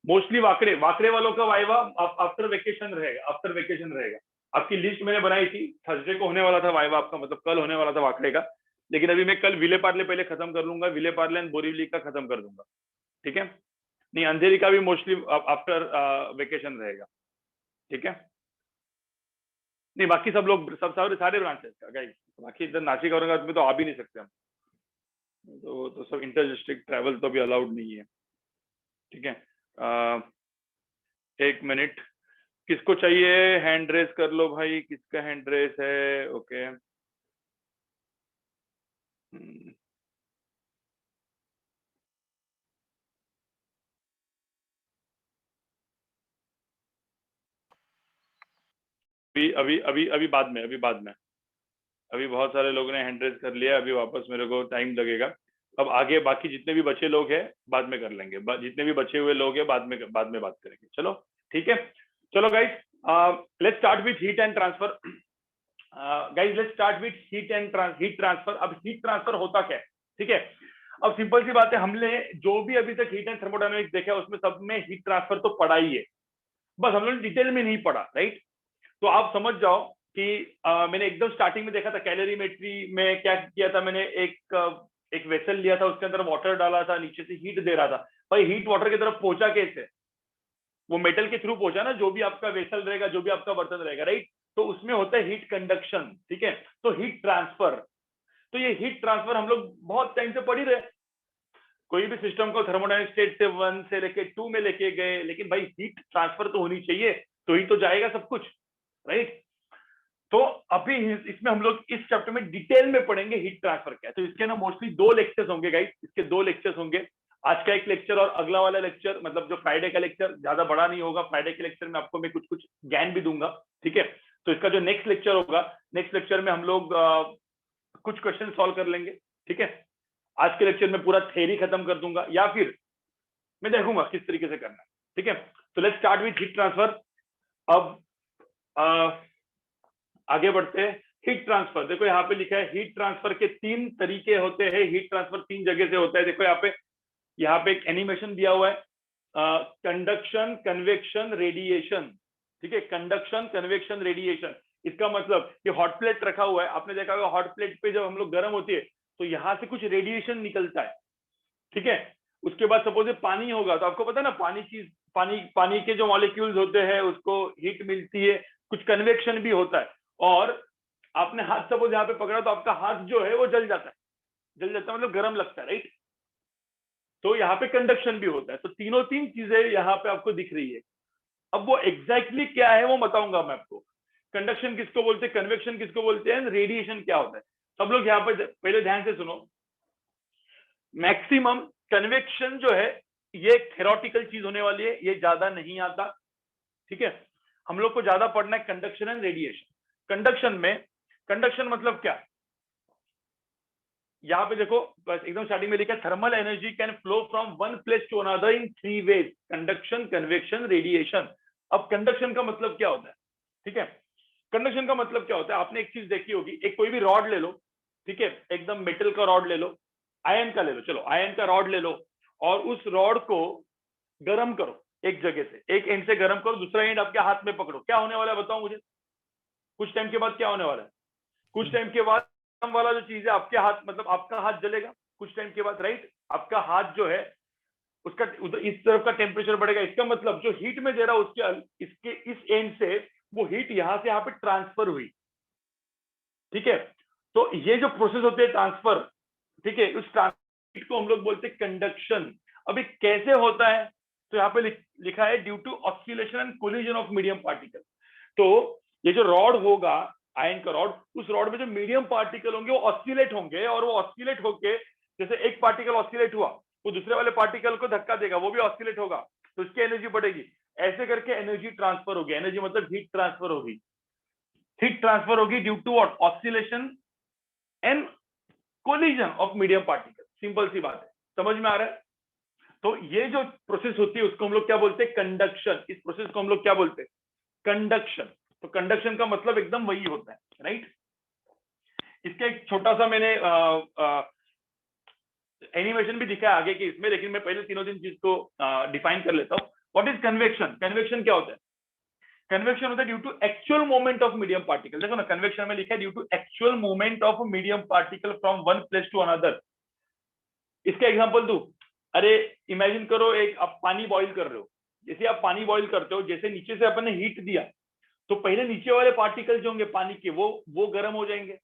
Mostly Wakde Wakde वालों का viva after vacation रहेगा, आफ्टर वेकेशन रहेगा। आपकी लिस्ट मैंने बनाई थी, थर्सडे को होने वाला था वाइवा आपका, मतलब कल होने वाला था वाकड़े का, लेकिन अभी मैं कल विले पार्ले पहले खत्म कर लूंगा, विले पार्ले एंड बोरीवली का खत्म कर दूंगा, ठीक है। नहीं, अंधेरी का भी मोस्टली आफ्टर वेकेशन रहेगा, ठीक है। नहीं, बाकी सब लोग सब सारे ब्रांचेस का गाइस, बाकी इधर नासिक औरंगाबाद में तो आ भी नहीं सकते हम, तो सब इंटर डिस्ट्रिक्ट ट्रैवल तो अभी अलाउड नहीं है, ठीक है। एक मिनट, किसको चाहिए हैंड रेस कर लो भाई, किसका हैंड रेस है? ओके, अभी अभी अभी अभी बाद में, अभी बाद में, अभी बहुत सारे लोगों ने हैंड रेस कर लिया, अभी वापस मेरे को टाइम लगेगा। अब आगे बाकी जितने भी बचे लोग हैं बाद में कर लेंगे, जितने भी बचे हुए लोग हैं बाद में बात करेंगे, चलो ठीक है। चलो guys, let's start with heat and transfer. Guys let's start with heat transfer. अब हीट ट्रांसफर होता क्या है, ठीक है। अब सिंपल सी बात है, हमने जो भी अभी तक हीट एंड थर्मोडायनामिक्स देखा है उसमें सब में हीट ट्रांसफर तो पढ़ा ही है, बस हम लोग डिटेल में नहीं पढ़ा, राइट। तो आप समझ जाओ कि मैंने एकदम स्टार्टिंग में देखा था कैलोरीमेट्री में, क्या किया था मैंने, एक वेसल लिया था, उसके अंदर वाटर डाला था, नीचे से हीट दे रहा था। भाई हीट वाटर की तरफ पहुंचा कैसे? वो मेटल के थ्रू पहुंचा ना, जो भी आपका वेसल रहेगा, जो भी आपका बर्तन रहेगा, राइट। तो उसमें होता है हीट कंडक्शन, ठीक है। तो हीट ट्रांसफर, तो ये हीट ट्रांसफर हम लोग बहुत टाइम से पढ़ ही रहे। कोई भी सिस्टम को थर्मोडायनामिक स्टेट से 1 से लेके 2 में लेके गए, लेकिन भाई हीट ट्रांसफर तो होनी चाहिए, तो ही तो जाएगा सब कुछ, राइट। तो अभी इसमें हम लोग इस चैप्टर में डिटेल में पढ़ेंगे हीट ट्रांसफर क्या है। तो इसके ना मोस्टली 2 लेक्चर्स होंगे गाइस, इसके 2 लेक्चर्स होंगे। आज का एक लेक्चर और अगला वाला लेक्चर, मतलब जो फ्राइडे का लेक्चर ज्यादा बड़ा नहीं होगा, फ्राइडे के लेक्चर में आपको मैं कुछ कुछ ज्ञान भी दूंगा, ठीक है। तो इसका जो नेक्स्ट लेक्चर होगा, नेक्स्ट लेक्चर में हम लोग कुछ क्वेश्चन सॉल्व कर लेंगे, ठीक है। आज के लेक्चर में पूरा थ्योरी खत्म कर दूंगा, या फिर मैं देखूंगा किस तरीके से करना है, ठीक है। तो let's start with heat transfer. अब आगे बढ़ते हैं। हीट ट्रांसफर, देखो यहाँ पे लिखा है हीट ट्रांसफर के 3 तरीके होते हैं, हीट ट्रांसफर 3 जगह से होता है। देखो यहाँ पे एक एनिमेशन दिया हुआ है, कंडक्शन, कन्वेक्शन, रेडिएशन, ठीक है। कंडक्शन, कन्वेक्शन, रेडिएशन, इसका मतलब ये हॉट प्लेट रखा हुआ है, आपने देखा होगा हॉट प्लेट पे जब हम लोग गर्म होती है तो यहाँ से कुछ रेडिएशन निकलता है, ठीक है। उसके बाद सपोज पानी होगा, तो आपको पता है ना, पानी के जो मॉलिक्यूल्स होते हैं उसको हीट मिलती है, कुछ कन्वेक्शन भी होता है। और आपने हाथ सपोज यहाँ पे पकड़ा तो आपका हाथ जो है वो जल जाता है, मतलब गर्म लगता है, राइट। तो यहाँ पे कंडक्शन भी होता है। तो तीनों 3 चीजें यहाँ पे आपको दिख रही है। अब वो एग्जैक्टली क्या है वो बताऊंगा मैं आपको। कंडक्शन किसको बोलते हैं, कन्वेक्शन किसको बोलते हैं, रेडिएशन क्या होता है। सब लोग यहाँ पे पहले ध्यान से सुनो। मैक्सिमम कन्वेक्शन जो है ये एक थेरोटिकल चीज होने वाली है, ये ज्यादा नहीं आता, ठीक है। हम लोग को ज्यादा पढ़ना है कंडक्शन एंड रेडिएशन। कंडक्शन में, कंडक्शन मतलब क्या, यहाँ पे देखो बस एकदम स्टार्टिंग में लिखा है thermal energy can flow from one place to another in 3 ways, conduction, convection, radiation. अब कंडक्शन का मतलब क्या होता है, ठीक है। कंडक्शन का मतलब क्या होता है, आपने एक चीज देखी होगी, एक कोई भी रॉड ले लो, ठीक है, एकदम मेटल का रॉड ले लो, आयन का ले लो, चलो आयन का रॉड ले लो, और उस रॉड को गर्म करो, एक जगह से, एक एंड से गर्म करो, दूसरा एंड आपके हाथ में पकड़ो, क्या होने वाला है बताओ मुझे। कुछ टाइम के बाद क्या होने वाला है, कुछ टाइम के बाद वाला जो चीज है आपके हाथ, मतलब आपका हाथ जलेगा कुछ टाइम के बाद, राइट। आपका हाथ जो है उसका इस तरफ का टेम्परेचर बढ़ेगा, इसका मतलब जो हीट में दे रहा उसके इसके इस एंड से वो हीट यहां से यहाँ पे ट्रांसफर हुई, ठीक है। तो ये जो प्रोसेस होती है ट्रांसफर, ठीक है, उस ट्रांसफर को हम लोग बोलते हैं कंडक्शन। अभी कैसे होता है, तो यहाँ पे लिखा है due to oscillation and collision of medium particle. तो ये जो रॉड होगा, आयन का रॉड, उस रॉड में जो मीडियम पार्टिकल होंगे वो ऑस्किलेट होंगे, और वो ऑस्किलेट होके, जैसे एक पार्टिकल ऑस्किलेट हुआ वो दूसरे वाले पार्टिकल को धक्का देगा, वो भी ऑस्किलेट होगा, तो उसकी एनर्जी बढ़ेगी। ऐसे करके एनर्जी ट्रांसफर होगी, एनर्जी मतलब हीट ट्रांसफर होगी। हीट ट्रांसफर होगी due to what, oscillation and collision of medium particle. Simple सी बात है, समझ में आ रहा है। तो ये जो प्रोसेस होती है उसको हम लोग क्या बोलते हैं, कंडक्शन। इस प्रोसेस को हम लोग क्या बोलते हैं, कंडक्शन। तो कंडक्शन का मतलब एकदम वही होता है, राइट। इसका एक छोटा सा मैंने एनिमेशन भी दिखा है आगे के इसमें, लेकिन मैं पहले तीनों दिन चीज को डिफाइन कर लेता हूँ। What is convection? कन्वेक्शन क्या होता है? कन्वेक्शन होता है due to actual movement of medium particle. देखो ना, कन्वेक्शन में लिखा है due to actual movement of medium particle from one place to another. इसका एग्जांपल दूं? अरे इमेजिन करो, एक आप पानी बॉईल कर रहे हो। जैसे आप पानी बॉईल करते हो, जैसे नीचे से अपन ने हीट दिया, तो पहले नीचे वाले पार्टिकल जो होंगे पानी के, वो गर्म हो जाएंगे,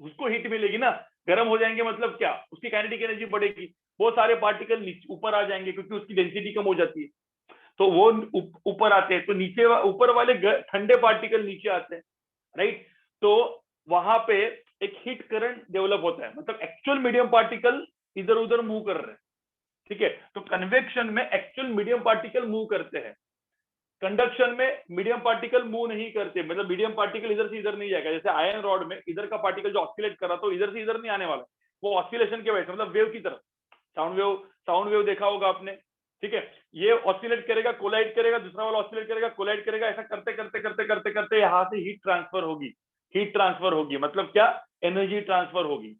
उसको हीट मिलेगी ना। गर्म हो जाएंगे मतलब क्या? उसकी काइनेटिक एनर्जी बढ़ेगी, वो सारे पार्टिकल ऊपर आ जाएंगे क्योंकि उसकी डेंसिटी कम हो जाती है, तो वो ऊपर आते हैं। तो नीचे ऊपर वाले ठंडे पार्टिकल नीचे आते हैं, राइट? तो वहां पे एक हीट करंट डेवलप होता है, मतलब एक्चुअल मीडियम पार्टिकल इधर उधर मूव कर रहे हैं, ठीक है? तो कन्वेक्शन में एक्चुअल मीडियम पार्टिकल मूव करते हैं, कंडक्शन में मीडियम पार्टिकल मूव नहीं करते, मतलब मीडियम पार्टिकल इधर से इधर नहीं जाएगा। जैसे आयरन रॉड में इधर का पार्टिकल जो ऑस्किलेट कर रहा था, तो इधर से इधर नहीं आने वाला, वो ऑस्किलेशन के वजह से, मतलब वेव की तरह। साउंड वेव देखा होगा आपने, ठीक है? ये ऑस्किलेट करेगा, कोलाइड करेगा, दूसरा वाला ऑस्किलेट करेगा, कोलाइड करेगा, ऐसा करते करते करते करते करते यहाँ से हीट ट्रांसफर होगी। हीट ट्रांसफर होगी मतलब क्या? एनर्जी ट्रांसफर होगी।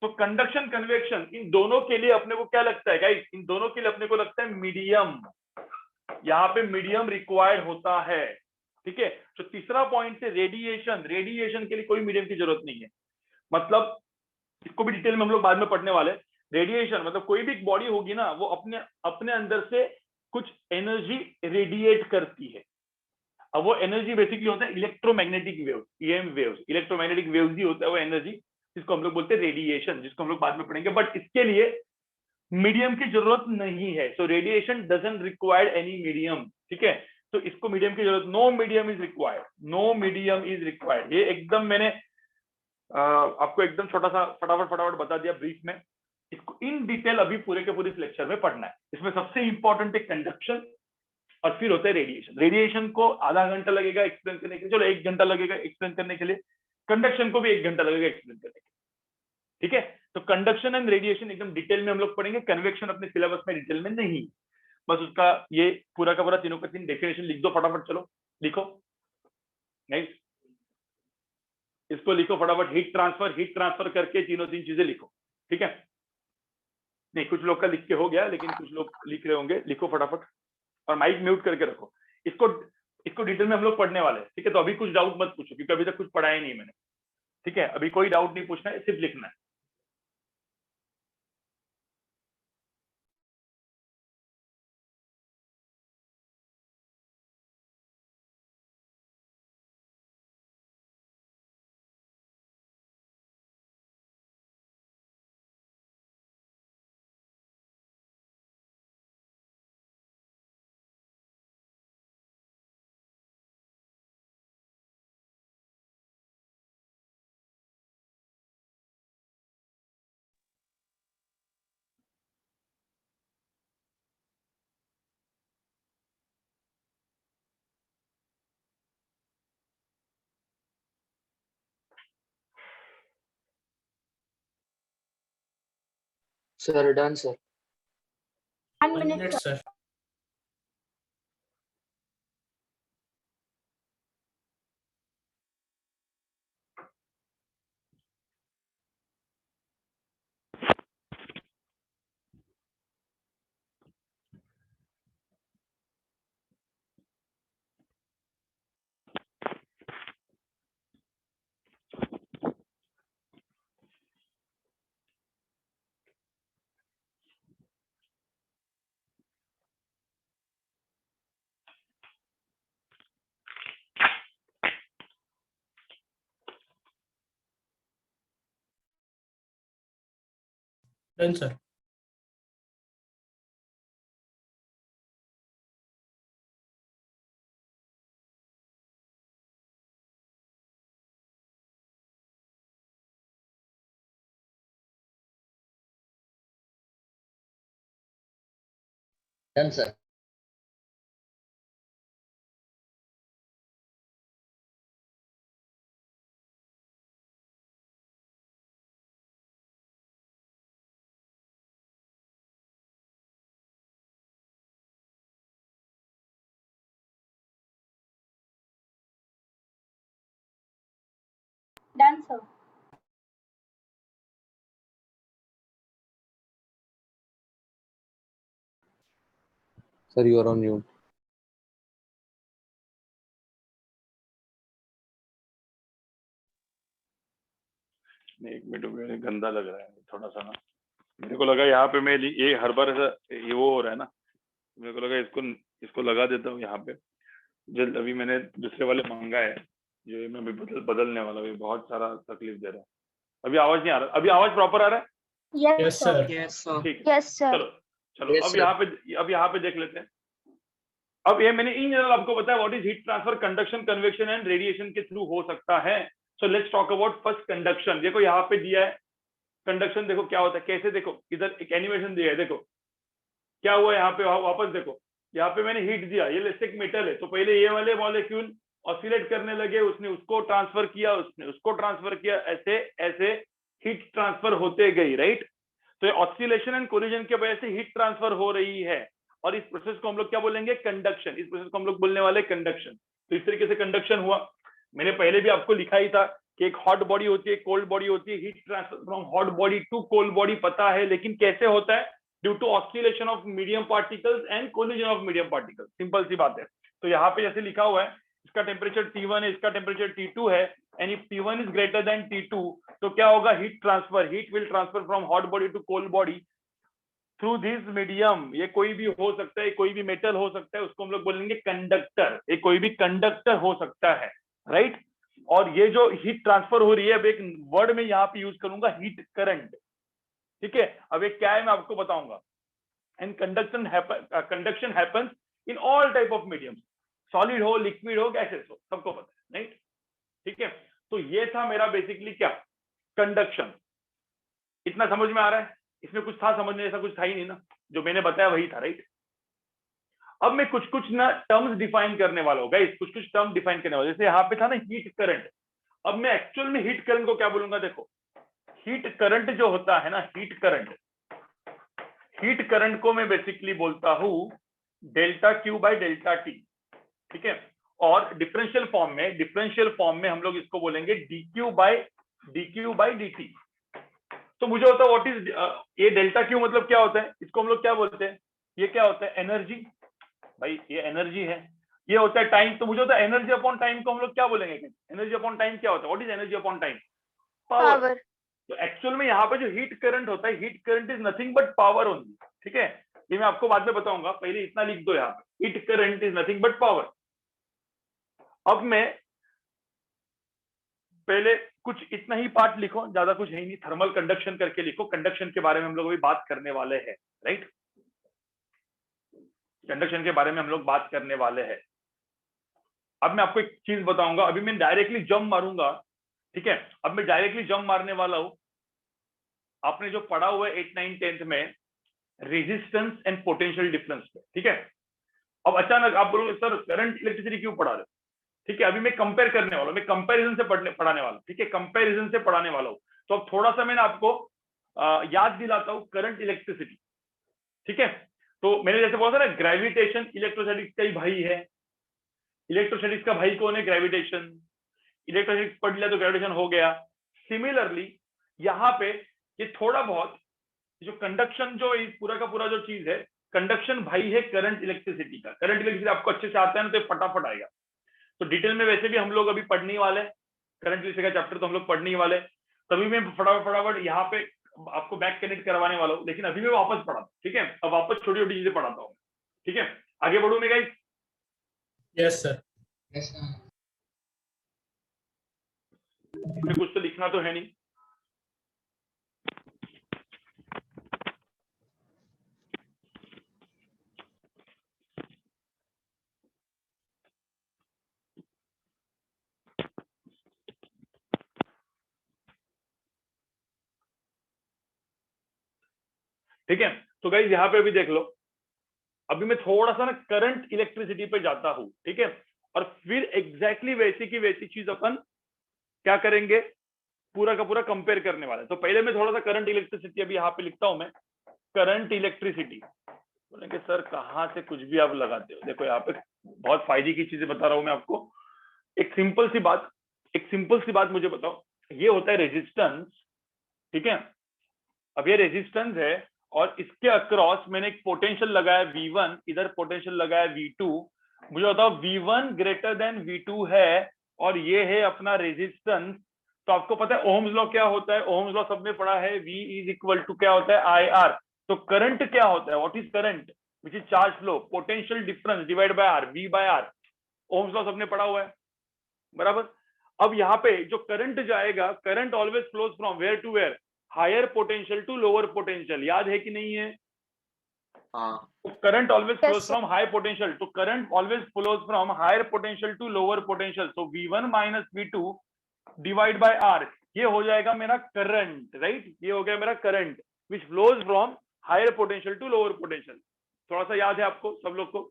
तो कंडक्शन, कन्वेक्शन, इन दोनों के लिए अपने को क्या लगता है गाइस? इन दोनों के लिए अपने को लगता है मीडियम। यहाँ पे मीडियम रिक्वायर्ड होता है, ठीक है? तो तीसरा पॉइंट है रेडिएशन। रेडिएशन के लिए कोई मीडियम की जरूरत नहीं है, मतलब इसको भी डिटेल में हम लोग बाद में पढ़ने वाले। रेडिएशन मतलब कोई भी बॉडी होगी ना, वो अपने अपने अंदर से कुछ एनर्जी रेडिएट करती है। अब वो एनर्जी बेसिकली होता है electromagnetic waves, EM waves, electromagnetic waves ही होता है वो एनर्जी, जिसको हम लोग बोलते हैं रेडिएशन, जिसको हम लोग बाद में पढ़ेंगे। बट इसके लिए मीडियम की जरूरत नहीं है। So radiation doesn't require any medium, ठीक है? तो इसको मीडियम की जरूरत, no medium is required, no medium is required. ये एकदम मैंने आपको एकदम छोटा सा फटाफट बता दिया ब्रीफ में। इसको इन डिटेल अभी पूरे के पूरे इस लेक्चर में पढ़ना है। इसमें सबसे इंपॉर्टेंट है कंडक्शन, और फिर होता है रेडिएशन। रेडिएशन को आधा घंटा लगेगा एक्सप्लेन करने के लिए, चलो 1 घंटा लगेगा एक्सप्लेन करने के लिए। कंडक्शन को भी 1 घंटा लगेगा एक्सप्लेन करने के लिए, ठीक है? तो कंडक्शन एंड रेडिएशन एकदम डिटेल में हम लोग पढ़ेंगे, कन्वेक्शन अपने सिलेबस में डिटेल में नहीं। बस उसका ये पूरा का पूरा तीनों का तीन डेफिनेशन लिख दो फटाफट, चलो लिखो। नेक्स्ट, इसको लिखो फटाफट, हीट ट्रांसफर करके तीनों तीन चीजें लिखो, ठीक है? नहीं, कुछ लोग का लिख के हो गया, लेकिन कुछ लोग लिख रहे होंगे, लिखो फटाफट, और माइक म्यूट करके रखो। इसको इसको डिटेल में हम लोग पढ़ने वाले हैं, ठीक है? तो अभी कुछ डाउट मत पूछो, क्योंकि अभी तक कुछ पढ़ाया नहीं मैंने, ठीक है? अभी कोई डाउट नहीं पूछना है, सिर्फ लिखना है। Sir done sir. 1 minute sir. Done sir. Done sir. Done, sir. Sir, you are on mute. नहीं, एक मिनट में गंदा लग रहा है थोड़ा सा ना, मेरे को लगा यहाँ पे मैं ये हर बार ऐसा ये वो हो रहा है ना, मेरे को लगा इसको लगा देता हूँ यहाँ पे। जल्द अभी मैंने दूसरे वाले मंगा है जो ये मैं बदलने वाला हूँ, ये बहुत सारा तकलीफ दे रहा है। अभी आवाज नहीं आ रहा, अभी आवाज प्रॉपर आ रहा है? Yes, sir. Yes, sir. ठीक है, Yes, sir. चलो Yes, अब यहाँ पे देख लेते हैं। अब ये मैंने इन जनरल आपको बताया what is heat transfer, conduction, convection and radiation के थ्रू हो सकता है। So let's talk about first conduction. देखो यहाँ पे दिया है कंडक्शन, देखो क्या होता है, कैसे, देखो इधर एक एनिमेशन दिया है, देखो क्या हुआ यहाँ पे, वापस देखो, यहाँ पे मैंने हीट दिया, ये लेट्स मेटल है, तो पहले ये वाले मॉलिक्यूल ऑसिलेट करने लगे, उसने उसको ट्रांसफर किया, उसने उसको ट्रांसफर किया, ऐसे ऐसे हीट ट्रांसफर होते गई, राइट। तो ऑसिलेशन एंड कोलिजन की वजह से हीट ट्रांसफर हो रही है, और इस प्रोसेस को हम लोग क्या बोलेंगे, कंडक्शन। इस प्रोसेस को हम लोग बोलने वाले कंडक्शन। तो इस तरीके से कंडक्शन हुआ। मैंने पहले भी आपको लिखा ही था कि एक हॉट बॉडी होती है, कोल्ड बॉडी होती है, heat transfer from hot body to cold body पता है, लेकिन कैसे होता है, due to oscillation of medium particles and collision of medium particles. Simple सी बात है। तो यहाँ पे जैसे लिखा हुआ है, इसका टेम्परेचर T1 है, इसका टेम्परेचर T2 है, and if T1 is greater than T2 तो क्या होगा, heat transfer, heat will transfer from hot body to cold body through this medium. ये कोई भी हो सकता है, कोई भी मेटल हो सकता है, उसको हम लोग बोलेंगे कंडक्टर। ये कोई भी कंडक्टर हो सकता है, राइट। और ये जो हीट ट्रांसफर हो रही है, अब एक वर्ड में यहाँ पे यूज करूंगा, हीट करंट, ठीक है। अब ये क्या है मैं आपको बताऊंगा। And conduction happens in all type of medium, solid हो, लिक्विड हो, गैसेस हो, सबको पता है, राइट, ठीक है। तो ये था मेरा बेसिकली क्या, कंडक्शन। इतना समझ में आ रहा है? इसमें कुछ था समझने जैसा, कुछ था ही नहीं ना, जो मैंने बताया वही था, राइट। अब मैं कुछ कुछ ना टर्म्स डिफाइन करने वाला हूँ गाइस, कुछ कुछ टर्म डिफाइन करने वाला। जैसे यहाँ पे था ना हीट करंट, अब मैं एक्चुअल में हीट करंट को क्या बोलूंगा, देखो हीट करंट जो होता है ना, हीट करंट को मैं बेसिकली बोलता हूं delta Q by delta T, ठीक है। और डिफरेंशियल फॉर्म में हम लोग इसको बोलेंगे D Q by D T. तो मुझे होता है व्हाट इज ये डेल्टा क्यू मतलब क्या होता है, इसको हम लोग क्या बोलते हैं, ये क्या होता है, एनर्जी, भाई ये एनर्जी है। ये होता है टाइम, तो मुझे होता है एनर्जी अपॉन टाइम को हम लोग क्या बोलेंगे, एनर्जी अपॉन टाइम क्या होता है, what is energy upon time, power. तो एक्चुअल में यहाँ पे जो हीट करंट होता है, heat current is nothing but power only, ठीक है। ये मैं आपको बाद में बताऊंगा, पहले इतना लिख दो यहाँ पे, heat current is nothing but power. अब मैं पहले कुछ इतना ही पार्ट लिखो, ज्यादा कुछ है नहीं, थर्मल कंडक्शन करके लिखो। कंडक्शन के बारे में हम लोग अभी बात करने वाले हैं, राइट। कंडक्शन के बारे में हम लोग बात करने वाले हैं। अब मैं आपको एक चीज बताऊंगा, अभी मैं डायरेक्टली जंप मारूंगा, ठीक है। अब मैं डायरेक्टली जंप मारने वाला हूं। आपने जो पढ़ा हुआ है 8, 9, 10th में रेजिस्टेंस एंड पोटेंशियल डिफरेंस पे, ठीक है। अब अचानक आप बोलोगे सर करंट इलेक्ट्रिसिटी क्यों पढ़ा रहे, ठीक है। अभी मैं कंपेयर करने वाला हूं, मैं कंपैरिजन से पढ़ाने वाला हूं, ठीक है, कंपैरिजन से पढ़ाने वाला हूं। तो अब थोड़ा सा मैं आपको याद दिलाता हूं करंट इलेक्ट्रिसिटी, ठीक है। तो मैंने जैसे बोला था ना, ग्रेविटेशन इलेक्ट्रोस्टैटिक्स का ही भाई है। इलेक्ट्रोस्टैटिक्स का भाई कौन है, ग्रेविटेशन। इलेक्ट्रोस्टैटिक्स पढ़ लिया तो ग्रेविटेशन हो गया। सिमिलरली यहाँ पे ये थोड़ा बहुत जो कंडक्शन, जो पूरा का पूरा जो चीज है, कंडक्शन भाई है करंट इलेक्ट्रिसिटी का। करंट इलेक्ट्रिसिटी आपको अच्छे से आता है ना, तो फटाफट आएगा। तो डिटेल में वैसे भी हम लोग अभी पढ़ने वाले हैं, करंट इलेक्ट्रिसिटी का चैप्टर तो हम लोग पढ़ने ही वाले, तभी मैं फटाफट यहाँ पे आपको बैक कनेक्ट करवाने वाला हूँ। लेकिन अभी मैं वापस पढ़ाता हूँ, ठीक है। अब वापस छोटी छोटी चीजें पढ़ाता हूँ, ठीक है। आगे बढ़ू मैं guys? Yes, sir. Yes, sir. इसमें कुछ तो लिखना तो है नहीं। ठीक है, तो गाइस यहाँ पे अभी देख लो, अभी मैं थोड़ा सा ना करंट इलेक्ट्रिसिटी पे जाता हूं, ठीक है। और फिर एग्जैक्टली वैसी की वैसी चीज अपन क्या करेंगे, पूरा का पूरा कंपेयर करने वाला है। तो पहले मैं थोड़ा सा करंट इलेक्ट्रिसिटी अभी यहाँ पे लिखता हूं मैं, करंट इलेक्ट्रिसिटी। बोलेंगे सर कहाँ से कुछ भी आप लगाते हो, देखो यहाँ पे बहुत फायदे की चीजें बता रहा हूं मैं आपको। एक सिंपल सी बात मुझे बताओ, ये होता है रेजिस्टेंस, ठीक है। अब ये रेजिस्टेंस है और इसके अक्रॉस मैंने एक पोटेंशियल लगाया V1, इधर पोटेंशियल लगाया V2। मुझे बताओ V1 ग्रेटर देन V2 है और ये है अपना रेजिस्टेंस। तो आपको पता है ओम्स लॉ क्या होता है, ओम्स लॉ सबने पढ़ा है, V इज इक्वल टू क्या होता है IR। तो करंट क्या होता है, what is current, which is charge flow, potential difference divide by R, V by R। Ohm's law सबने पढ़ा हुआ है, बराबर। अब यहाँ पे जो करंट जाएगा, current always flows from where to where, higher potential to lower potential, याद है कि नहीं है? हाँ current always Yes, flows sir. From high potential, तो current always flows from higher potential to lower potential. So V1 minus V2 divide by R, ये हो जाएगा मेरा करंट, राइट? ये हो गया मेरा current which flows from higher potential to lower potential. थोड़ा सा याद है आपको सब लोग को?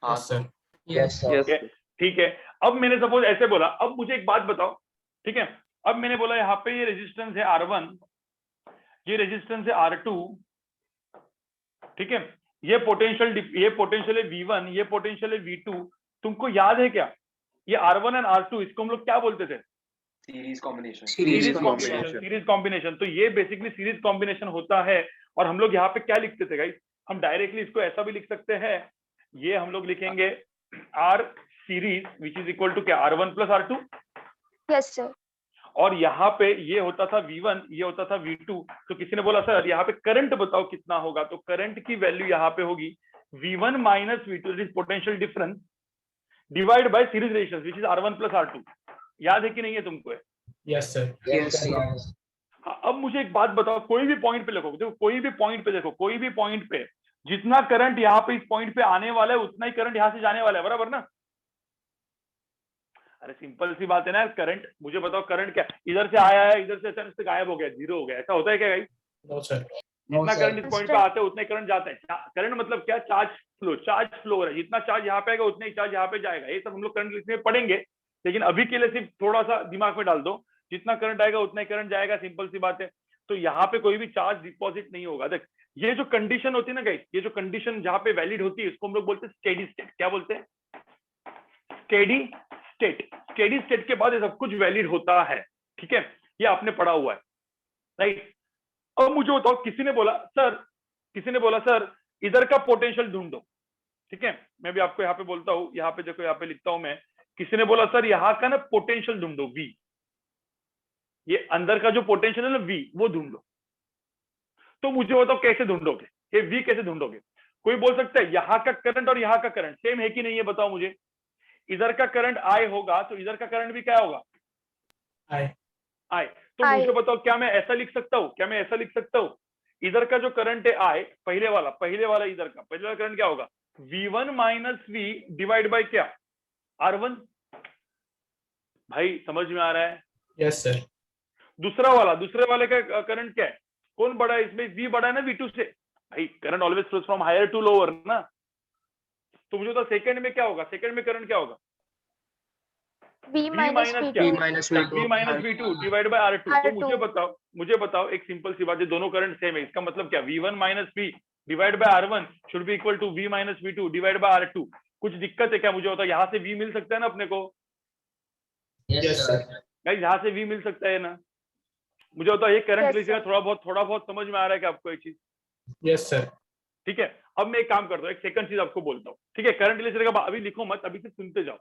हाँ Yes, sir. यस सर ठीक है। अब मैंने सपोज ऐसे बोला, अब मुझे एक बात बताओ, ठीक है? अब मैंने बोला यहाँ पे ये रेजिस्टेंस है R1, ये रेजिस्टेंस है R2, ठीक है? ये पोटेंशियल है V1, ये पोटेंशियल है V2। तुमको याद है क्या ये R1 एंड R2, इसको हम लोग क्या बोलते थे? Series combination. Series combination. तो ये बेसिकली सीरीज कॉम्बिनेशन होता है। और हम लोग यहाँ पे क्या लिखते थे गाइस, हम डायरेक्टली इसको ऐसा भी लिख सकते हैं, ये हम लोग लिखेंगे R series which is equal to क्या, R1 plus R2। Yes, sir. और यहाँ पे ये होता था V1, ये होता था V2। तो किसी ने बोला सर यहाँ पे करंट बताओ कितना होगा, तो करंट की वैल्यू यहाँ पे होगी V1 minus V2 is potential difference divide bye series resistance which is R1 plus R2। याद है कि नहीं है तुमको? Yes, sir. यस सर हाँ, अब मुझे एक बात बताओ, कोई भी पॉइंट पे देखो, देखो कोई भी पॉइंट पे देखो, कोई भी पॉइंट पे जितना करंट यहाँ पे इस पॉइंट पे आने वाला है उतना ही करंट यहाँ से जाने वाला है, बराबर ना? अरे सिंपल सी बात है ना, करंट मुझे बताओ करंट क्या, इधर से आया है, इधर से अचानक से गायब हो गया, जीरो हो गया, ऐसा होता है क्या गाइस? No, sir. जितना sir. करंट इस पॉइंट पे आता है उतना ही करंट जाता है। करंट मतलब क्या, चार्ज फ्लो, चार्ज फ्लो हो रहा है, जितना चार्ज यहाँ पे आएगा उतना ही चार्ज यहाँ पे जाएगा। ये सब हम लोग करंट लिखने में पढ़ेंगे, लेकिन अभी के लिए सिर्फ थोड़ा सा दिमाग में डाल दो, जितना करंट आएगा उतना ही करंट जाएगा, सिंपल सी बात है। तो यहाँ पे कोई भी चार्ज डिपॉजिट नहीं होगा। देख ये जो कंडीशन होती है ना गाइस, ये जो कंडीशन जहाँ पे वैलिड होती है इसको हम लोग बोलते हैं स्टेडी स्टेट। क्या बोलते हैं? Steady state. स्टेडी स्टेट के बाद ये सब कुछ वैलिड होता है, ठीक है? ये आपने पढ़ा हुआ है, राइट? अब मुझे बताओ, किसी ने बोला सर इधर का पोटेंशियल ढूंढो, ठीक है? मैं भी आपको यहाँ पे बोलता हूँ, यहाँ पे देखो, यहाँ पे लिखता हूं मैं। किसी ने बोला सर यहाँ का ना पोटेंशियल ढूंढो V, ये अंदर का जो पोटेंशियल है ना V, वो ढूंढो। तो मुझे बताओ कैसे ढूंढोगे, ये V कैसे ढूंढोगे? कोई बोल सकता है यहाँ का करंट और यहाँ का करंट सेम है कि नहीं है, बताओ मुझे। इधर का करंट I होगा तो इधर का करंट भी क्या होगा? I। तो I। मुझे बताओ क्या मैं ऐसा लिख सकता हूँ, इधर का जो करंट है I, पहले वाला इधर का पहले वाला करंट क्या होगा? V1 minus V divide bye क्या, R1। भाई समझ में आ रहा है? Yes, sir. दूसरे वाले का करंट क्या है, कौन बड़ा है इसमें? V बड़ा है ना V2 से। भाई current always flows from higher to lower ना। तो मुझे तो सेकंड में क्या होगा, सेकंड में करंट क्या होगा? V minus क्या? V V2. Minus V minus V2 divide by R2। तो मुझे बताओ एक सिंपल सी बात है, दोनों करंट सेम है, इसका मतलब क्या, V1 minus V divide by R1 should be equal to V minus V2 divide by R2। कुछ दिक्कत है क्या? मुझे बताओ, यहाँ से V मिल सकता है ना अपने को? Yes, sir. गाइस यहाँ से V मिल सकता है ना? मुझे बताओ ये करंट Yes, लिखिएगा, sir. थोड़ा बहुत समझ में आ रहा है क्या आपको एक चीज? Yes, sir. ठीक है, अब मैं एक काम करता हूँ, एक सेकंड चीज आपको बोलता हूँ, ठीक है? करंट इलेक्ट्रिसिटी का अभी लिखो मत, अभी से सुनते जाओ,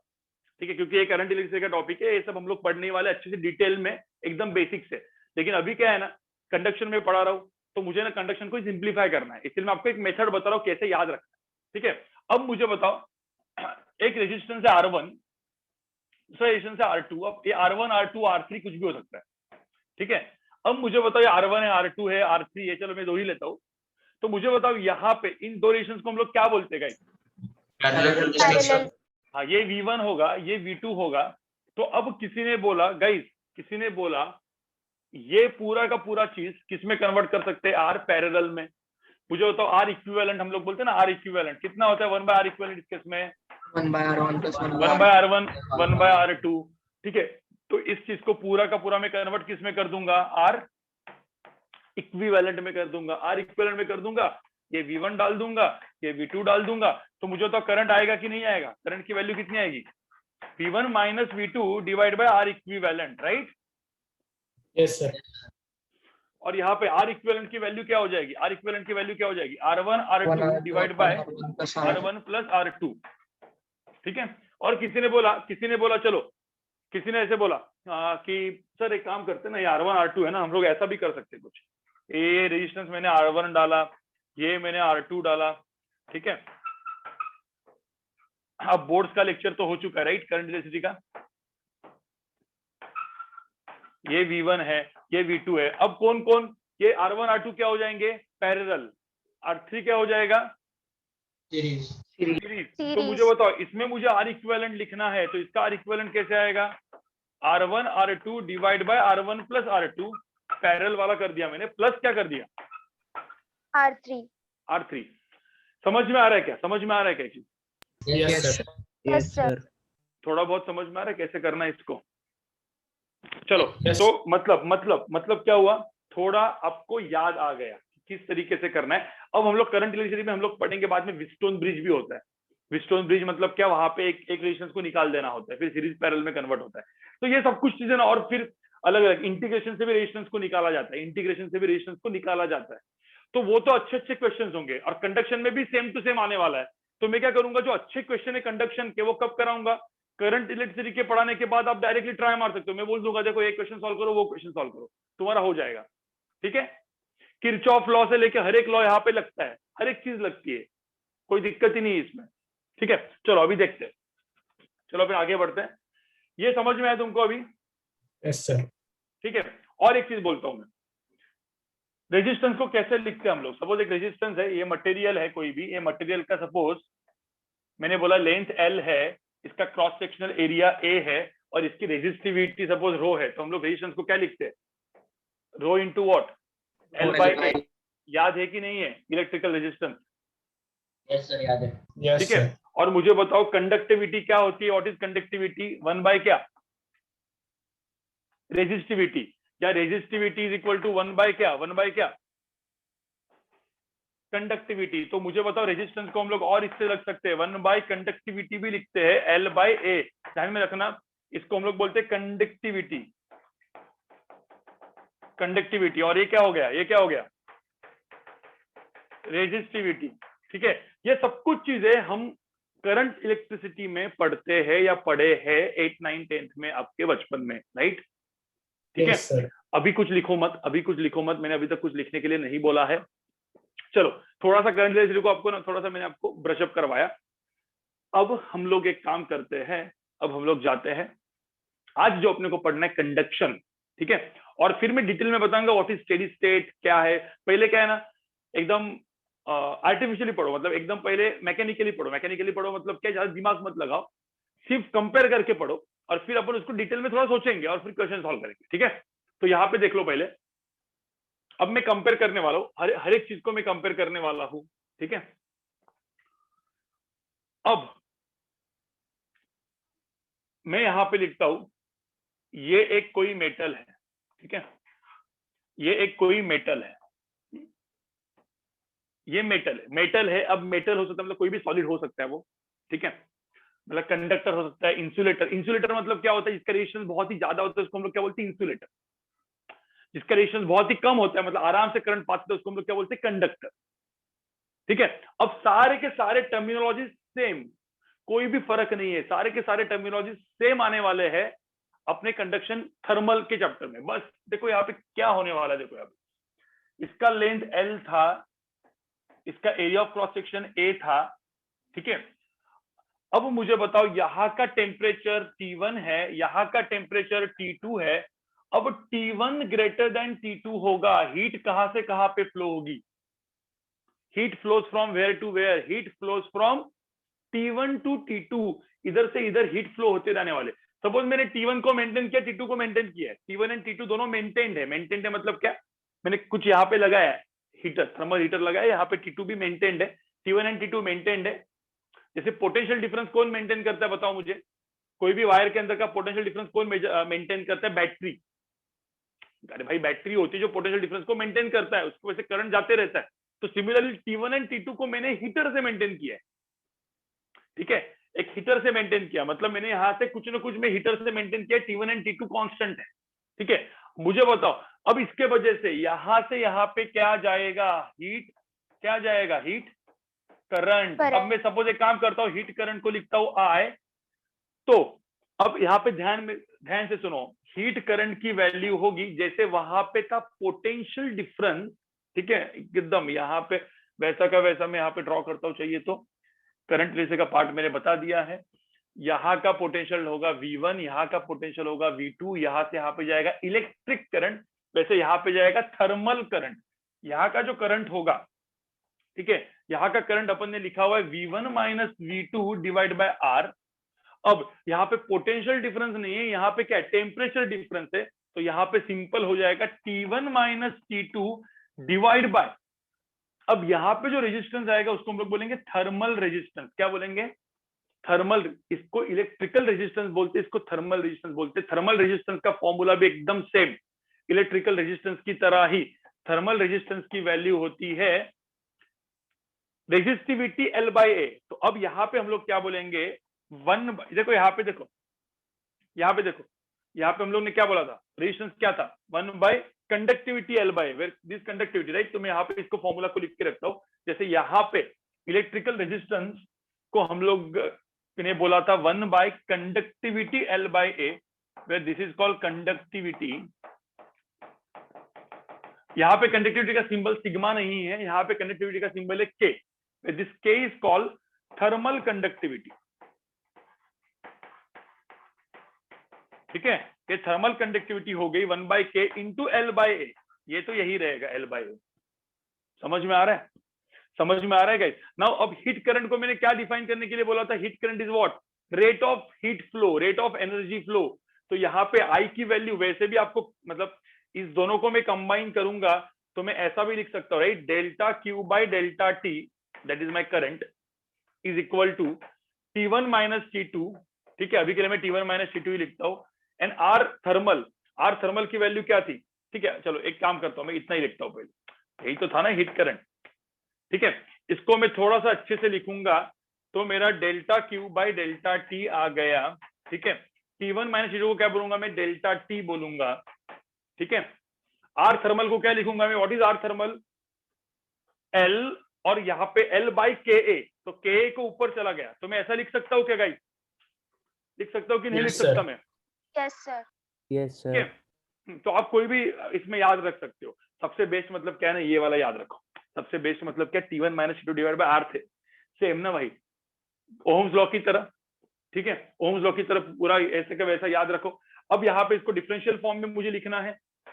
ठीक है? क्योंकि ये करंट इलेक्ट्रिसिटी का टॉपिक है, ये सब हम लोग पढ़ने वाले अच्छे से डिटेल में, एकदम बेसिक से। लेकिन अभी क्या है ना, कंडक्शन में पढ़ा रहा हूँ, तो मुझे ना कंडक्शन को सिंप्लीफाई करना है, इसलिए मैं आपको एक मेथड बता रहा हूँ कैसे याद रखना है, ठीक है? अब मुझे बताओ, एक रेजिस्टेंस है R1, दूसरा रेजिस्टेंस है R2। अब ये R1 R2 R3 कुछ भी हो सकता है, ठीक है? अब मुझे बताओ ये R1 है, R2 है, R3 है, चलो मैं दो ही लेता हूँ। तो मुझे बताओ यहाँ पे इन दो रेजिस्टेंस को हम लोग क्या बोलते हैं गाइस? Parallel. हाँ, ये V1 होगा, ये V2 होगा। तो अब किसी ने बोला गाइस, ये पूरा का पूरा चीज किसमें कन्वर्ट कर सकते हैं? R पैरेलल में। मुझे बताओ R इक्विवेलेंट हम लोग बोलते हैं ना, R इक्विवेलेंट कितना होता है? 1 बाय R इक्विवेलेंट इस केस में 1 by R1 plus 1 1 by R1 1 by R2, ठीक है? तो इस चीज को पूरा का पूरा मैं कन्वर्ट किस में कर दूंगा? R इक्विवेलेंट में कर दूंगा, R इक्विवेलेंट में कर दूंगा, ये V1 डाल दूंगा, ये V2 डाल दूंगा। तो मुझे तो करंट आएगा कि नहीं आएगा? करंट की वैल्यू कितनी आएगी? V1 minus V2 divide by R equivalent, right? Yes, sir. और यहाँ पे आर इक्विवेलेंट की वैल्यू क्या हो जाएगी, आर इक्विवेलेंट की वैल्यू क्या हो जाएगी, R1 R2 divide by R1 plus R2, ठीक है। और किसी ने बोला चलो, किसी ने ऐसे बोला कि सर एक काम करते हैं ना, ये R1 R2 है ना, हम लोग ऐसा भी कर सकते हैं कुछ, ये रेजिस्टेंस मैंने R1 डाला, ये मैंने R2 डाला, ठीक है। अब बोर्ड्स का लेक्चर तो हो चुका है राइट, करंट इलेक्ट्रिसिटी का, ये V1 है, ये V2 है। अब कौन कौन, ये R1 R2 क्या हो जाएंगे, पैरेलल, R3 क्या हो जाएगा, सीरीज। सीरीज। तो Series. मुझे बताओ, इसमें मुझे आर इक्विवेलेंट लिखना है, तो इसका आर इक्विवेलेंट कैसे आएगा, R1 R2 divide by R1 plus R2, parallel वाला कर दिया मैंने, प्लस क्या कर दिया, R3. R3। समझ में आ रहा है क्या, समझ में आ रहा है क्या चीज, Yes, sir. Yes, sir. थोड़ा बहुत समझ में आ रहा है कैसे करना है इसको। चलो Yes. तो मतलब क्या हुआ, थोड़ा आपको याद आ गया किस तरीके से करना है। अब हम लोग करंट इलेक्ट्रिसिटी में हम लोग पढ़ेंगे बाद में, व्हीटस्टोन ब्रिज भी होता है। व्हीटस्टोन ब्रिज मतलब क्या, वहां पे एक रेजिस्टेंस को निकाल देना होता है, फिर सीरीज पैरेलल में कन्वर्ट होता है। तो ये सब कुछ चीजें ना, और फिर अलग अलग इंटीग्रेशन से भी रेजिस्टेंस को निकाला जाता है, इंटीग्रेशन से भी रेजिस्टेंस को निकाला जाता है। तो वो तो अच्छे अच्छे क्वेश्चन होंगे, और कंडक्शन में भी सेम टू सेम आने वाला है। तो मैं क्या करूंगा, जो अच्छे क्वेश्चन है कंडक्शन के, वो कब कराऊंगा, करंट इलेक्ट्रिसिटी के पढ़ाने के बाद आप डायरेक्टली ट्राई मार सकते हो। मैं बोल दूंगा देखो ये क्वेश्चन सॉल्व करो, वो क्वेश्चन सॉल्व करो, तुम्हारा हो जाएगा, ठीक है। किरचॉफ लॉ से लेके हर एक लॉ यहाँ पे लगता है, हर एक चीज लगती है, कोई दिक्कत ही नहीं है इसमें, ठीक है। चलो अभी देखते हैं, चलो फिर आगे बढ़ते हैं। ये समझ में आया तुमको अभी, Yes, sir. ठीक है। और एक चीज बोलता हूं मैं, रेजिस्टेंस को कैसे लिखते हैं हम लोग। सपोज एक रेजिस्टेंस है, ये मटेरियल है कोई भी, ये मटेरियल का सपोज मैंने बोला लेंथ L है, इसका क्रॉस सेक्शनल एरिया A है, और इसकी रेजिस्टिविटी सपोज रो है, तो हम लोग रेजिस्टेंस को क्या लिखते हैं, rho into what, L by A। याद है कि नहीं है इलेक्ट्रिकल रेजिस्टेंस, यस सर, याद है। Yes, ठीक है। sir. और मुझे बताओ कंडक्टिविटी क्या होती है, व्हाट इज कंडक्टिविटी, 1 बाय क्या, रेजिस्टिविटी, या resistivity is equal to 1 by क्या, 1 बाय क्या, कंडक्टिविटी। तो मुझे बताओ रेजिस्टेंस को हम लोग और इससे रख सकते हैं, 1 बाय कंडक्टिविटी भी लिखते हैं, L बाय A, ध्यान में रखना, इसको हम लोग बोलते हैं कंडक्टिविटी, कंडक्टिविटी। और ये क्या हो गया, ये क्या हो गया, रेजिस्टिविटी, ठीक है। ये सब कुछ चीजें हम करंट इलेक्ट्रिसिटी में पढ़ते हैं या पढ़े हैं 8, 9, 10th में आपके बचपन में, राइट, ठीक है। Yes, sir. अभी कुछ लिखो मत, अभी कुछ लिखो मत, मैंने अभी तक कुछ लिखने के लिए नहीं बोला है। चलो थोड़ा सा करंट इलेक्ट्रिसिटी को आपको ना, थोड़ा सा मैंने आपको ब्रशअप करवाया। अब हम लोग एक काम करते हैं, अब हम लोग जाते हैं, आज जो अपने को पढ़ना है कंडक्शन, ठीक है। और फिर मैं डिटेल में बताऊंगा व्हाट इज स्टेडी स्टेट क्या है। पहले क्या है ना, एकदम आर्टिफिशियली पढ़ो, मतलब एकदम पहले मैकेनिकली पढ़ो। मैकेनिकली पढ़ो मतलब क्या, ज्यादा दिमाग मत लगाओ, सिर्फ कंपेयर करके पढ़ो, और फिर अपन उसको डिटेल में थोड़ा सोचेंगे और फिर क्वेश्चन सॉल्व करेंगे, ठीक है। तो यहाँ पे देख लो पहले, अब मैं कंपेयर करने वाला हूँ, हर एक चीज को मैं कंपेयर करने वाला हूं, ठीक है। अब मैं यहां पे लिखता हूं, ये एक कोई मेटल है, ठीक है, ये एक कोई मेटल है, ये मेटल है। अब मेटल हो सकता है मतलब कोई भी सॉलिड हो सकता है वो, ठीक है, मतलब कंडक्टर हो सकता है, इंसुलेटर मतलब क्या होता है, जिसका रेजिस्टेंस बहुत ही ज्यादा होता है उसको हम लोग क्या बोलते हैं, इंसुलेटर। जिसका रेजिस्टेंस बहुत ही कम होता है, मतलब आराम से करंट पास होता है, उसको हम लोग क्या बोलते हैं, कंडक्टर, ठीक है। अब सारे के सारे टर्मिनोलॉजी सेम, कोई भी फर्क नहीं है, सारे के सारे टर्मिनोलॉजी सेम आने वाले हैं अपने कंडक्शन थर्मल के चैप्टर में। बस देखो यहाँ पे क्या होने वाला है, देखो यहाँ पे इसका लेंथ L था, इसका area of cross section A था, ठीक है। अब मुझे बताओ यहाँ का टेम्परेचर T1 है, यहाँ का टेम्परेचर T2 है। अब T1 ग्रेटर देन T2 होगा, हीट कहां से कहां पे फ्लो होगी, heat flows from where to where, heat flows from T1 to T2, इधर से इधर हीट फ्लो होते रहने वाले। सपोज मैंने T1 को मेंटेन किया, T2 को मेंटेन किया है, T1 एंड T2 दोनों मेंटेन्ड है। मेंटेन्ड है मतलब क्या, मैंने कुछ यहाँ पे लगाया है हीटर, थर्मल हीटर लगाया, यहाँ पे T2 भी मेंटेन्ड है, T1 एंड T2 मेंटेन्ड है। जैसे पोटेंशियल डिफरेंस कौन मेंटेन करता है बताओ मुझे, कोई भी वायर के अंदर का पोटेंशियल डिफरेंस कौन मेंटेन करता है, बैटरी। अरे भाई बैटरी होती है जो पोटेंशियल डिफरेंस को मेंटेन करता है, उसको वैसे करंट जाते रहता है। तो सिमिलरली T1 एंड T2 को मैंने हीटर से मेंटेन किया है, ठीक है, एक हीटर से मेंटेन किया, मतलब मैंने यहां से कुछ ना कुछ में हीटर से मेंटेन किया, T1 एंड T2 कांस्टेंट है, ठीक है। मुझे बताओ अब इसके वजह से यहाँ पे क्या जाएगा, हीट, क्या जाएगा, हीट करंट। अब Current. मैं सपोज एक काम करता हूँ, हीट करंट को लिखता हूँ आई। तो अब यहाँ पे ध्यान से सुनो, हीट करंट की वैल्यू होगी जैसे वहां पे था पोटेंशियल डिफरेंस, ठीक है, एकदम यहाँ पे वैसा का वैसा मैं यहाँ पे ड्रॉ करता हूँ, चाहिए तो करंट वैसे का पार्ट मैंने बता दिया है। यहाँ का पोटेंशियल होगा V1, यहाँ का पोटेंशियल होगा V2, यहाँ से यहाँ पे जाएगा इलेक्ट्रिक करंट, वैसे यहाँ पे जाएगा थर्मल करंट। यहाँ का जो करंट होगा, ठीक है, यहाँ का करंट अपन ने लिखा हुआ है V1 minus V2 divide by R। अब यहाँ पे पोटेंशियल डिफरेंस नहीं है, यहाँ पे क्या है, टेम्परेचर डिफरेंस है, तो यहाँ पे सिंपल हो जाएगा T1 minus T2 divide bye, अब यहाँ पे जो रेजिस्टेंस आएगा उसको हम लोग बोलेंगे थर्मल रेजिस्टेंस। क्या बोलेंगे, थर्मल। इसको इलेक्ट्रिकल रेजिस्टेंस बोलते हैं, इसको थर्मल रेजिस्टेंस बोलते हैं। थर्मल रेजिस्टेंस का फॉर्मूला भी एकदम सेम इलेक्ट्रिकल रेजिस्टेंस की तरह ही। थर्मल रेजिस्टेंस की वैल्यू होती है रेजिस्टिविटी L बाय A। तो अब यहाँ पे हम लोग क्या बोलेंगे, देखो यहाँ पे देखो, यहाँ पे देखो, यहाँ पे हम लोग ने क्या बोला था, रेजिस्टेंस क्या था, 1 by conductivity L by, where this conductivity, right. तो मैं यहाँ पे इसको फॉर्मूला को लिख के रखता हूँ, जैसे यहाँ पे इलेक्ट्रिकल रेजिस्टेंस को हम लोग ने बोला था 1 by conductivity L by A, where this is called conductivity. यहाँ पे कंडक्टिविटी का सिंबल सिग्मा नहीं है, यहाँ पे कंडक्टिविटी का सिंबल है K, this K is called thermal conductivity, ठीक है। ये थर्मल कंडक्टिविटी हो गई 1 by K into L by A, ये तो यही रहेगा L बाय A। समझ में आ रहा है, समझ में आ रहा है गाइस। नाउ अब हीट करंट को मैंने क्या डिफाइन करने के लिए बोला था, heat current is what, rate of heat flow, rate of energy flow. तो यहाँ पे आई की वैल्यू वैसे भी आपको, मतलब इस दोनों को मैं कंबाइन करूंगा तो मैं ऐसा भी लिख सकता हूँ, right, delta Q by delta T, that is my current, is equal to T1 minus T2, ठीक है, अभी के लिए मैं T1 माइनस T2 ही लिखता हूँ, and R thermal, R thermal की वैल्यू क्या थी, ठीक है, चलो एक काम करता हूँ, मैं इतना ही लिखता हूँ पहले, यही तो था ना हीट करंट, ठीक है। इसको मैं थोड़ा सा अच्छे से लिखूंगा तो मेरा delta Q by delta T आ गया, ठीक है। T1 माइनस T2 को क्या बोलूंगा मैं, डेल्टा टी बोलूंगा, ठीक है। आर थर्मल को क्या लिखूंगा मैं, what is R thermal, L, और यहाँ पे एल बाई के ए, तो के ए को ऊपर चला गया, तो मैं ऐसा लिख सकता हूँ क्या गाइस, लिख सकता हूँ कि नहीं लिख Yes, sir. सकता मैं, Yes, sir. Yes, ठीक है। sir. तो आप कोई भी इसमें याद रख सकते हो। सबसे बेस्ट मतलब क्या है ना, ये वाला याद रखो, सबसे बेस्ट मतलब क्या, T1 minus T2 divide by R थे, सेम ना भाई, ओम्स लॉ की तरह, ठीक है, ओम्स लॉ की तरह पूरा ऐसे का वैसा याद रखो। अब यहाँ पे इसको डिफरेंशियल फॉर्म में मुझे लिखना है,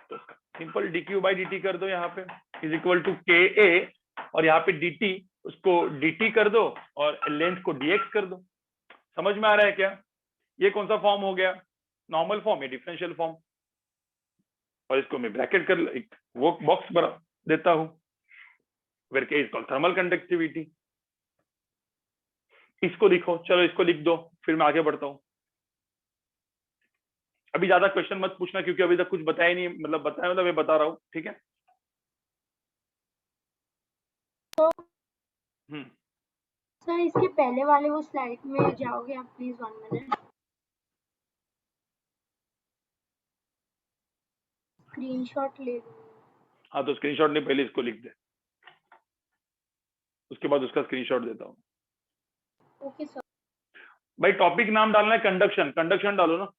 तो सिंपल dq बाई dt कर दो, यहाँ पे इज इक्वल टू ka, और यहाँ पे dt, उसको dt कर दो और लेंथ को dx कर दो। समझ में आ रहा है क्या, ये कौन सा फॉर्म हो गया, नॉर्मल फॉर्म है, डिफरेंशियल फॉर्म, और इसको मैं ब्रैकेट कर एक वो बॉक्स बना देता हूं, वेयर के इज कॉल्ड थर्मल कंडक्टिविटी। इसको लिखो, चलो इसको लिख दो, फिर मैं आगे बढ़ता हूं। अभी ज्यादा क्वेश्चन मत पूछना क्योंकि अभी तक कुछ बताया नहीं, मतलब बताया मतलब मैं बता रहा हूँ, ठीक है। सर इसके पहले वाले वो स्लाइड में जाओगे आप प्लीज, 1 मिनट, स्क्रीनशॉट ले लूँ। हाँ तो स्क्रीनशॉट नहीं, पहले इसको लिख दे, उसके बाद उसका स्क्रीनशॉट देता हूँ। Okay sir. भाई टॉपिक नाम डालना है कंडक्शन, कंडक्शन डालो ना।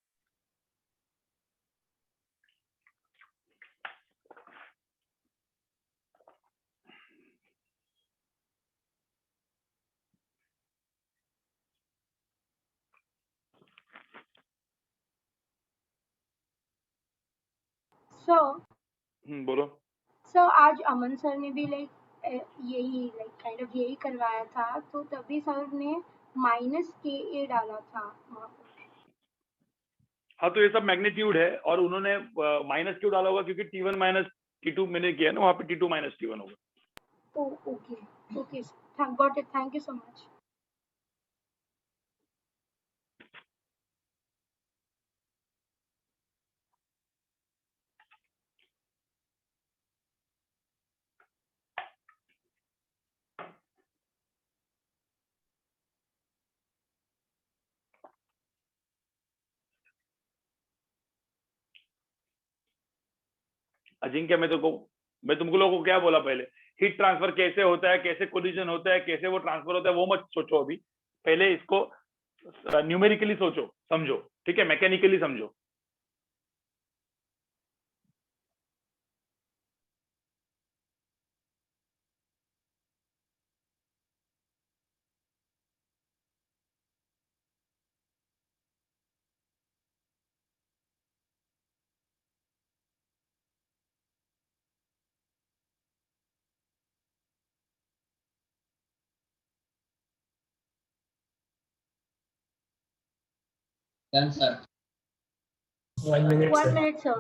बोलो। सर आज अमन सर ने भी यही काइंड ऑफ यही करवाया था, तो तभी सर ने माइनस के ए डाला था वहाँ पे। हाँ तो ये सब मैग्नीट्यूड है, और उन्होंने माइनस क्यों डाला होगा, क्योंकि T1 माइनस T2 मैंने किया ना, वहाँ पे T2 माइनस T1 होगा। Okay okay sir, got it, thank you so much. Ajinkya मैं तुमको लोगों को क्या बोला पहले, हीट ट्रांसफर कैसे होता है, कैसे कोलिजन होता है, कैसे वो ट्रांसफर होता है, वो मत सोचो अभी, पहले इसको न्यूमेरिकली सोचो, समझो, ठीक है, मैकेनिकली समझो। Done, sir. 1 minute, 1 sir. minute, sir.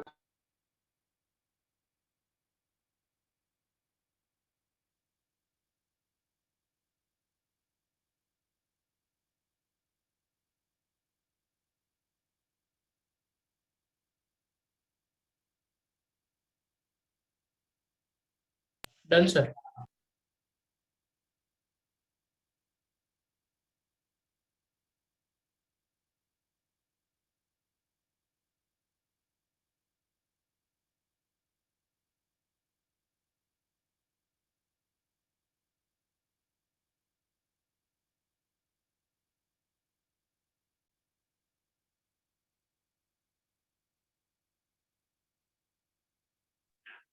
Done, sir.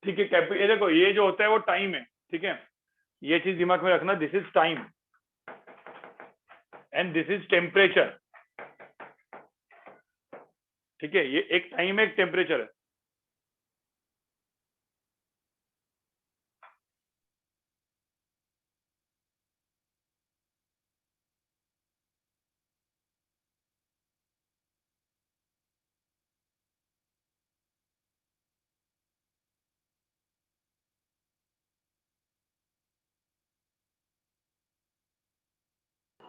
ठीक है, ये देखो, ये जो होता है वो टाइम है, ठीक है, ये चीज दिमाग में रखना, this is time and this is temperature, ठीक है, ये एक टाइम है, एक टेम्परेचर है।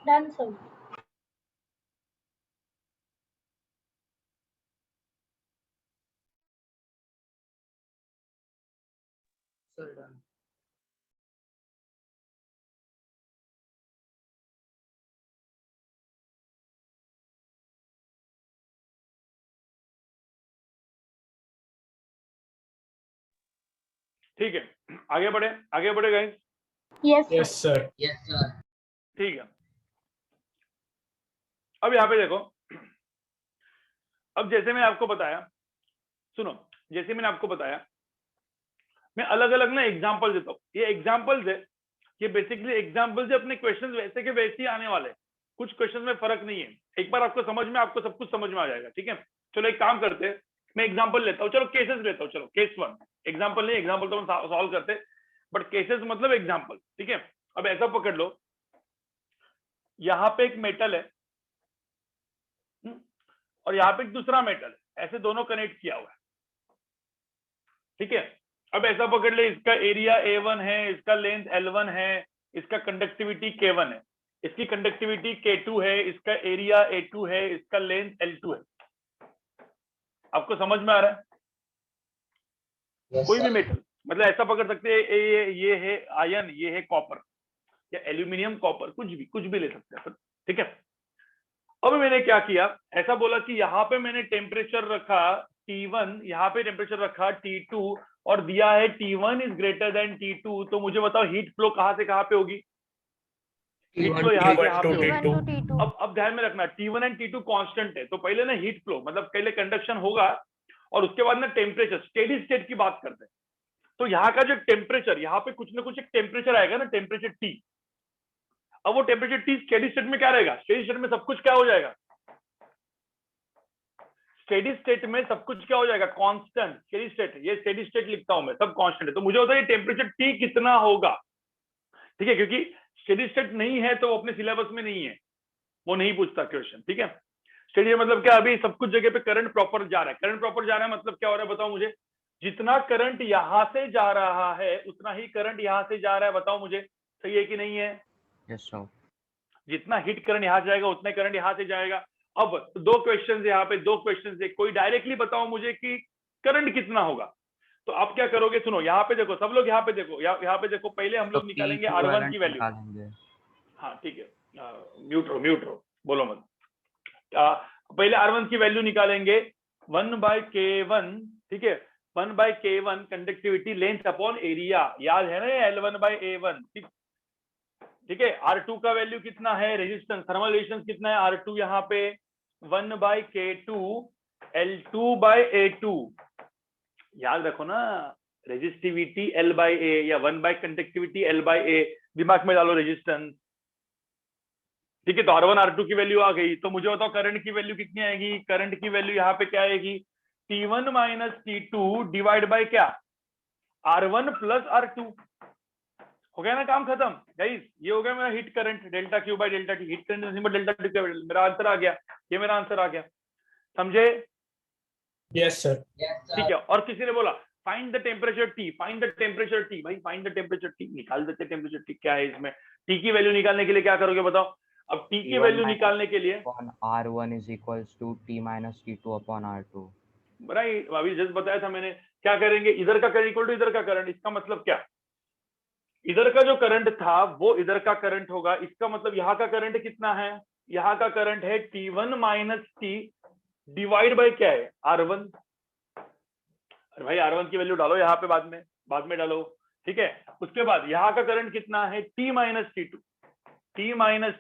Done, sir. Sir, done. ठीक है, आगे बढ़े guys. Yes, sir. Yes, sir. Yes, sir. ठीक है, अब यहाँ पे देखो, अब जैसे मैंने आपको बताया, सुनो, जैसे मैंने आपको बताया, मैं अलग अलग ना एग्जांपल देता हूँ, ये एग्जांपल्स है, ये बेसिकली एग्जांपल्स है, अपने क्वेश्चंस वैसे के वैसे ही आने वाले हैं, कुछ क्वेश्चंस में फर्क नहीं है, एक बार आपको समझ में, आपको सब कुछ समझ में आ जाएगा, ठीक है। चलो एक काम करते हैं, मैं एग्जांपल लेता हूँ, चलो केसेस लेता हूँ, चलो केस 1, एग्जांपल नहीं, एग्जांपल तो हम सॉल्व करते, बट केसेस मतलब एग्जांपल, ठीक है। अब ऐसा पकड़ लो, यहाँ पे एक मेटल है और यहाँ पे एक दूसरा मेटल है, ऐसे दोनों कनेक्ट किया हुआ है, ठीक है। अब ऐसा पकड़ ले, इसका एरिया A1 है, इसका लेंथ L1 है, इसका कंडक्टिविटी K1 है, इसकी कंडक्टिविटी K2 है, इसका एरिया A2 है, इसका लेंथ L2 है। आपको समझ में आ रहा है? Yes, कोई भी sir. मेटल, मतलब ऐसा पकड़ सकते हैं, ये है आयन, ये है कॉपर या एल्यूमिनियम कॉपर, कुछ भी ले सकते हैं, ठीक है। अब मैंने क्या किया, ऐसा बोला कि यहाँ पे मैंने टेम्परेचर रखा T1, यहाँ पे टेम्परेचर रखा T2 और दिया है T1 is greater than T2, तो मुझे बताओ हीट फ्लो कहाँ से कहाँ पे होगी? हीट फ्लो यहाँ से यहाँ पे होगी। T1 to T2. अब ध्यान में रखना, T1 एंड T2 कांस्टेंट है, तो पहले ना हीट फ्लो मतलब पहले कंडक्शन होगा और उसके बाद ना टेम्परेचर, स्टेडी स्टेट की बात करते हैं। तो यहाँ का जो टेम्परेचर, यहाँ पे कुछ ना कुछ एक टेम्परेचर आएगा ना, टेम्परेचर T। अब वो टेम्परेचर T स्टेडी स्टेट में क्या रहेगा? स्टेडी स्टेट में सब कुछ क्या हो जाएगा? स्टेडी स्टेट में सब कुछ क्या हो जाएगा? कांस्टेंट। स्टेडी स्टेट, ये स्टेडी स्टेट लिखता हूं मैं, सब कांस्टेंट है, तो मुझे होता है टेम्परेचर T कितना होगा, ठीक है, क्योंकि स्टेडी स्टेट नहीं है तो वो अपने सिलेबस में नहीं है, वो नहीं पूछता क्वेश्चन, ठीक है। स्टेडी मतलब क्या, अभी सब कुछ जगह पे करंट प्रॉपर जा रहा है, करंट प्रॉपर जा रहा है मतलब क्या हो रहा है बताओ मुझे, जितना करंट यहां से जा रहा है उतना ही करंट यहां से जा रहा है, बताओ मुझे, सही है कि नहीं है? Yes sir. जितना हीट करंट यहां जाएगा उतना करंट यहां से जाएगा। अब दो क्वेश्चन यहाँ पे, दो क्वेश्चन है, कोई डायरेक्टली बताओ मुझे कि करंट कितना होगा, तो आप क्या करोगे, सुनो यहाँ पे देखो, सब लोग यहाँ पे देखो, यहाँ पे देखो, पहले हम लोग निकालेंगे R1 की वैल्यू। हाँ ठीक है, म्यूट रहो, बोलो मत। पहले R1 की वैल्यू निकालेंगे 1/K1, ठीक है, 1/K1 conductivity length upon area, याद है ना ये L1/A1। ठीक है, R2 का वैल्यू कितना है, रेजिस्टेंस थर्मल रेजिस्टेंस कितना है R2 यहाँ पे 1/K2 L2/A2। याद रखो ना, रेजिस्टिविटी L/A या 1 कंडक्टिविटी L/A, दिमाग में डालो रेजिस्टेंस। ठीक है, तो R1 R2 की वैल्यू आ गई, तो मुझे बताओ करंट की वैल्यू कितनी आएगी। करंट की वैल्यू यहाँ पे क्या आएगी, T1 minus T2 divide bye क्या, R1 प्लस R2। हो गया ना, काम खत्म गाइस। ये हो गया मेरा heat current delta Q by delta T. Heat current delta T, मेरा आंसर आ गया, ये मेरा आंसर आ गया, समझे। Yes, sir. Yes, ठीक sir. है, और किसी ने बोला find the temperature T, find the temperature T. भाई फाइंड द टेम्परेचर टी, निकाल देते टेम्परेचर टी। क्या है इसमें, टी की वैल्यू निकालने के लिए क्या करोगे बताओ। अब टी की वैल्यू निकालने के लिए R1 is equals to T minus T2 upon R2. Right, अभी जस्ट बताया था मैंने। क्या करेंगे, इधर का करंट इक्वल टू इधर का करंट। इसका मतलब क्या, इधर का जो करंट था वो इधर का करंट होगा। इसका मतलब यहाँ का करंट कितना है, यहाँ का करंट है T1 minus T divide by क्या है R1। अरे भाई R1 की वैल्यू डालो यहाँ पे, बाद में डालो। ठीक है, उसके बाद यहाँ का करंट कितना है T minus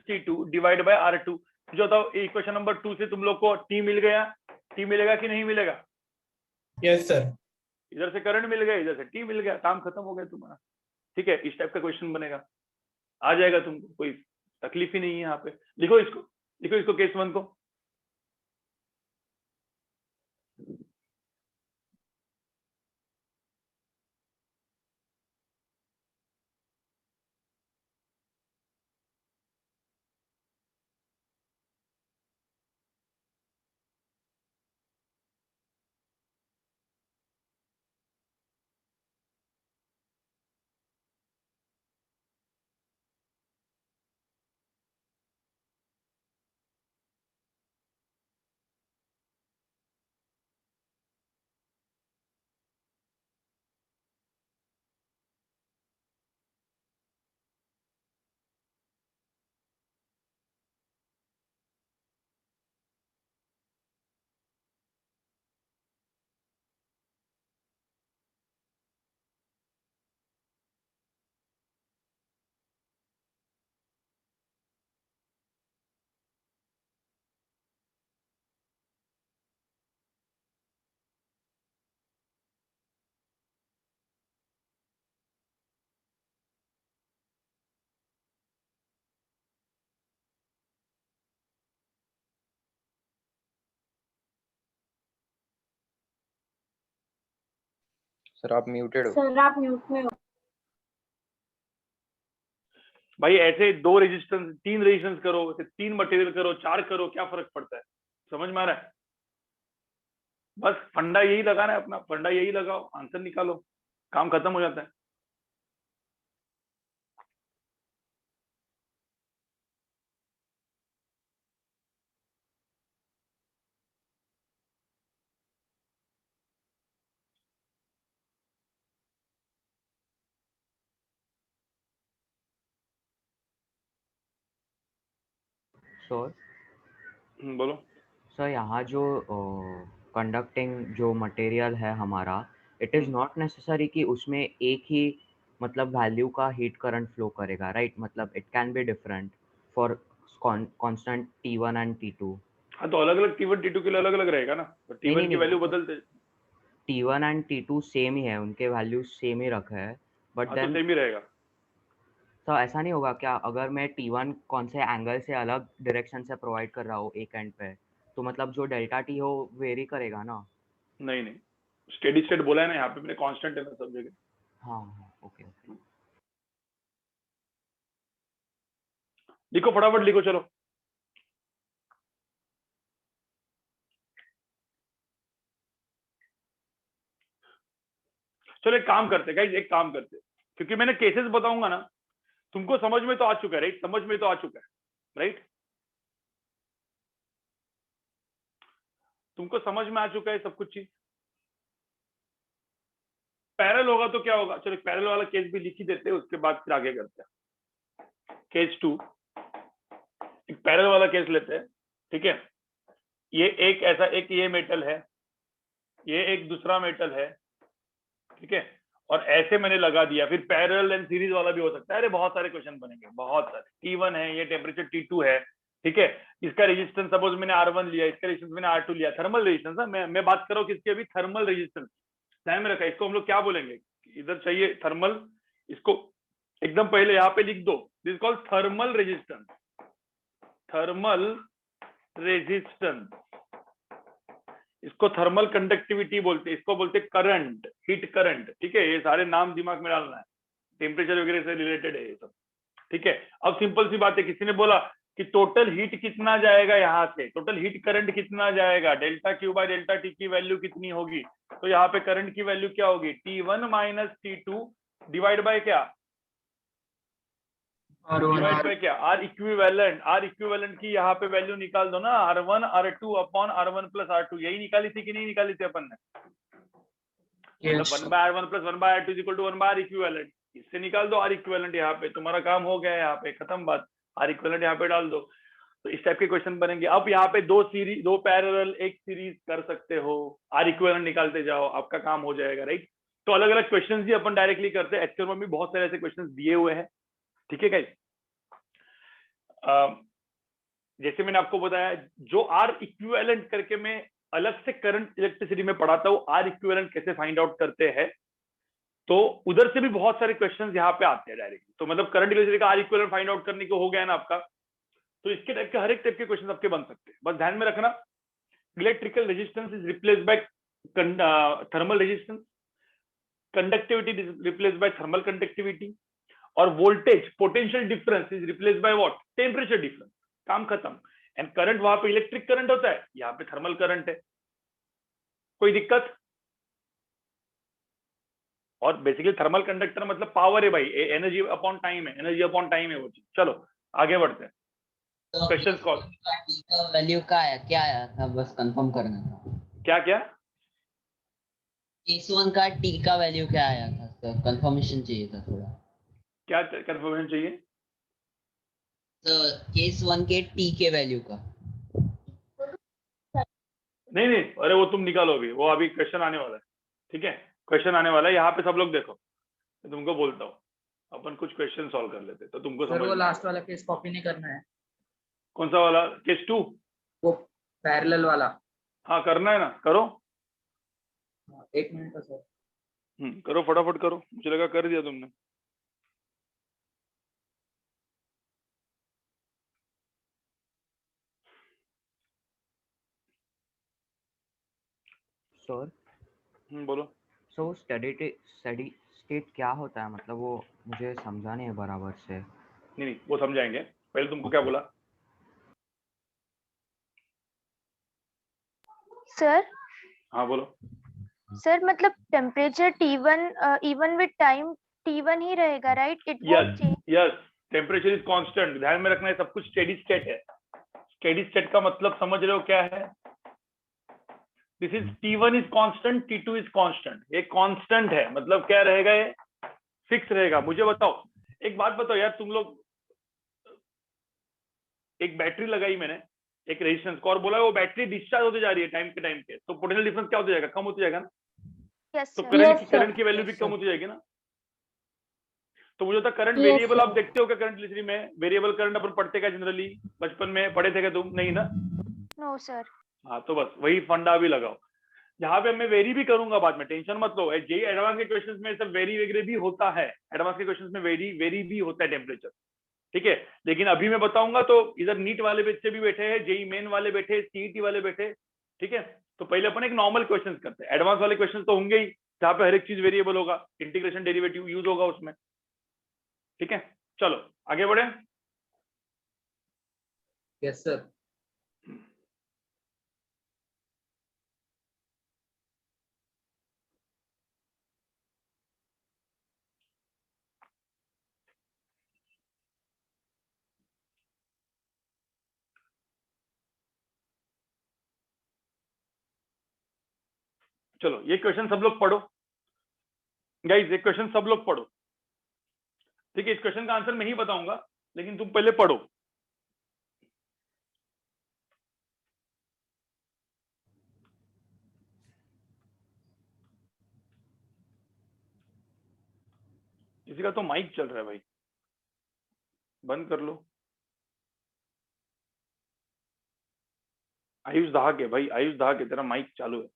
T2 divide by R2। जो बताओ इक्वेशन नंबर 2 से तुम लोग को T मिल गया, T मिलेगा कि नहीं मिलेगा। Yes, sir. इधर से करंट मिल गया, इधर से T मिल गया, काम खत्म हो गया तुम्हारा। ठीक है, इस टाइप का क्वेश्चन बनेगा, आ जाएगा तुमको, कोई तकलीफ ही नहीं है यहाँ पे। लिखो इसको केस 1 को। सर आप म्यूटेड हो। सर आप म्यूट में हो। भाई ऐसे 2 रेजिस्टेंस 3 रेजिस्टेंस करो, 3 मटेरियल करो, 4 करो, क्या फर्क पड़ता है, समझ में आ रहा है। बस फंडा यही लगाना है अपना, फंडा यही लगाओ, आंसर निकालो, काम खत्म हो जाता है। सर बोलो। सर यहाँ जो कंडक्टिंग जो मटेरियल है हमारा, इट इज़ नॉट नेसेसरी कि उसमें एक ही मतलब वैल्यू का हीट करंट फ्लो करेगा, राइट। मतलब it can be different for constant T1 and T2। हाँ, तो अलग अलग T1 T2 के लिए अलग अलग रहेगा ना, तो T1 की वैल्यू बदलते। T1 एंड T2 सेम ही है, उनके वैल्यूज सेम ही रखे हैं, बट हाँ, तो देन सेम ही रहेगा। तो ऐसा नहीं होगा क्या, अगर मैं T1 कौन से एंगल से अलग डायरेक्शन से प्रोवाइड कर रहा हूँ एक एंड पे, तो मतलब जो डेल्टा टी हो वेरी करेगा ना। नहीं, स्टेडी स्टेट बोला है ना यहाँ पे मैंने, कांस्टेंट है ना सब जगह। हाँ ओके। लिखो फटाफट लिखो, चलो। चलो एक काम करते गाइस, एक काम करते, क्योंकि मैंने केसेस बताऊंगा ना, तुमको समझ में तो आ चुका है, राइट, समझ में तो आ चुका है, राइट, तुमको समझ में आ चुका है सब कुछ चीज। पैरेलल होगा तो क्या होगा, चलो पैरेलल वाला केस भी लिख ही देते हैं, उसके बाद फिर आगे करते हैं। केस 2, एक पैरेलल वाला केस लेते हैं। ठीक है, ये एक ऐसा, एक ये मेटल है, ये एक दूसरा मेटल है, ठीक है, और ऐसे मैंने लगा दिया, फिर पैरेलल एंड सीरीज वाला भी हो सकता है। अरे बहुत सारे क्वेश्चन बनेंगे, बहुत सारे। T1 है, ये टेम्परेचर T2 है, ठीक है, इसका रेजिस्टेंस सपोज मैंने R1 लिया, इसका रेजिस्टेंस मैंने R2 लिया, थर्मल रेजिस्टेंस है, मैं बात कर रहा हूँ किसकी अभी, थर्मल रेजिस्टेंस। ध्यान में रखा, इसको हम लोग क्या बोलेंगे, इधर चाहिए थर्मल, इसको एकदम पहले यहाँ पे लिख दो, this called thermal resistance, thermal resistance. इसको थर्मल कंडक्टिविटी बोलते हैं, इसको बोलते हैं करंट, हीट करंट, ठीक है, ये सारे नाम दिमाग में डालना है, टेम्परेचर वगैरह से रिलेटेड है ये सब, ठीक है। अब सिंपल सी बात है, किसी ने बोला कि टोटल हीट कितना जाएगा यहाँ से, टोटल हीट करंट कितना जाएगा, delta Q by delta T की वैल्यू कितनी होगी, तो यहाँ पे करंट की वैल्यू क्या होगी, T1 minus T2 divide bye क्या, डिवाइड बाय क्या, आर इक्विवेलेंट की यहाँ पे वैल्यू निकाल दो ना, R1 R2 upon R1 plus R2, यही निकाली थी कि नहीं निकाली थी अपन ने, मतलब 1 by R1 plus 1 by R2 equal to 1 by R equivalent, इससे निकाल दो R इक्विवेलेंट, यहाँ पे तुम्हारा काम हो गया है, यहाँ पे खत्म बात, R इक्विवेलेंट यहाँ पे डाल दो। तो इस टाइप के क्वेश्चन बनेंगे। अब यहाँ पे दो पैरेलल एक सीरीज कर सकते हो, R इक्विवेलेंट निकालते जाओ, आपका काम हो जाएगा, राइट। तो अलग अलग क्वेश्चन भी अपन डायरेक्टली करते हैं, एक्चुअल में भी बहुत सारे ऐसे क्वेश्चन दिए हुए हैं, ठीक है गाइस। जैसे मैंने आपको बताया, जो R इक्विवेलेंट करके मैं अलग से करंट इलेक्ट्रिसिटी में पढ़ाता हूँ, R इक्विवेलेंट कैसे फाइंड आउट करते हैं, तो उधर से भी बहुत सारे क्वेश्चंस यहाँ पे आते हैं डायरेक्टली। तो मतलब करंट इलेक्ट्रिसिटी का R इक्विवेलेंट फाइंड आउट करने को हो गया ना आपका, तो इसके टाइप के हर एक टाइप के क्वेश्चन आपके बन सकते हैं। बस ध्यान में रखना, electrical resistance is replaced by thermal resistance, conductivity is replaced by thermal conductivity, और voltage potential difference is replaced by what, temperature difference, काम खत्म। एंड करंट वहां पे इलेक्ट्रिक करंट होता है, यहाँ पे थर्मल करंट है, कोई दिक्कत। और बेसिकली थर्मल कंडक्टर मतलब पावर है भाई, एनर्जी अपॉन टाइम है, एनर्जी अपॉन टाइम है वो चीज। चलो आगे बढ़ते हैं, तो क्वेश्चन कॉल, का वैल्यू का आया, क्या आया था, बस कंफर्म करना था। क्या क्या, केस 1 का टी का वैल्यू क्या आया था सर, कंफर्मेशन चाहिए था थोड़ा। क्या कंफर्मेशन चाहिए, तो केस 1 के टी के वैल्यू का। नहीं नहीं, अरे वो तुम निकालो अभी, वो अभी क्वेश्चन आने वाला है, ठीक है, क्वेश्चन आने वाला है, यहाँ पे सब लोग देखो, मैं तुमको बोलता हूँ, अपन कुछ क्वेश्चन सॉल्व कर लेते तो तुमको सर समझ वो में लास्ट वाला केस कॉपी नहीं करना है, कौन सा वाला, केस 2, वो पैरेलल वाला। हाँ करना है ना, करो। 1 मिनट का सर। करो फटाफट करो, मुझे लगा कर दिया तुमने। सर बोलो। सो स्टडी स्टेट क्या होता है, मतलब वो मुझे समझा नहीं है बराबर से। नहीं वो समझाएंगे, पहले तुमको क्या बोला। सर हाँ बोलो। सर मतलब temperature T1 even with time T1 ही रहेगा, right, it won't change. Yes, temperature is constant, ध्यान में रखना है, सब कुछ स्टेडी स्टेट है। स्टेडी स्टेट का मतलब समझ रहे हो क्या है, this is T1 is constant, T2 is constant, ये कांस्टेंट है, मतलब क्या रहेगा, ये फिक्स रहेगा। मुझे बताओ एक बात, बताओ यार तुम लोग, एक बैटरी लगाई मैंने एक रेजिस्टेंस को, और बोला वो बैटरी डिस्चार्ज होती जा रही है टाइम के टाइम पे, तो पोटेंशियल डिफरेंस क्या होता जाएगा, कम होता जाएगा ना, यस तो सर, करंट की वैल्यू भी कम होती जाएगी ना। तो मुझे लगता करंट वेरिएबल आप देखते हो क्या, करंट लिटरी में वेरिएबल करंट अपन पढ़ते क्या जनरली, बचपन में पढ़े थे क्या तुम, नहीं ना। No sir. हाँ तो बस वही फंडा भी लगाओ, जहाँ पे मैं वेरी भी करूंगा बाद में, टेंशन मत लो। जेई एडवांस के क्वेश्चंस में सब वेरी वगैरह भी होता है, एडवांस के क्वेश्चंस में वेरी भी होता है टेम्परेचर, ठीक है। लेकिन अभी मैं बताऊंगा तो इधर नीट वाले बच्चे भी बैठे हैं, जेई मेन वाले बैठे, सीईटी वाले बैठे, ठीक है। तो पहले अपन एक नॉर्मल क्वेश्चन करते हैं, एडवांस वाले क्वेश्चन तो होंगे ही, जहाँ पे हर एक चीज वेरिएबल होगा, इंटीग्रेशन डेरिवेटिव यूज होगा उसमें, ठीक है। चलो आगे बढ़े। Yes sir. चलो ये क्वेश्चन सब लोग पढ़ो गाइस, ये क्वेश्चन सब लोग पढ़ो, ठीक है। इस क्वेश्चन का आंसर मैं ही बताऊंगा, लेकिन तुम पहले पढ़ो। किसी का तो माइक चल रहा है भाई, बंद कर लो। आयुष दहाके भाई, आयुष दहाके तेरा माइक चालू है।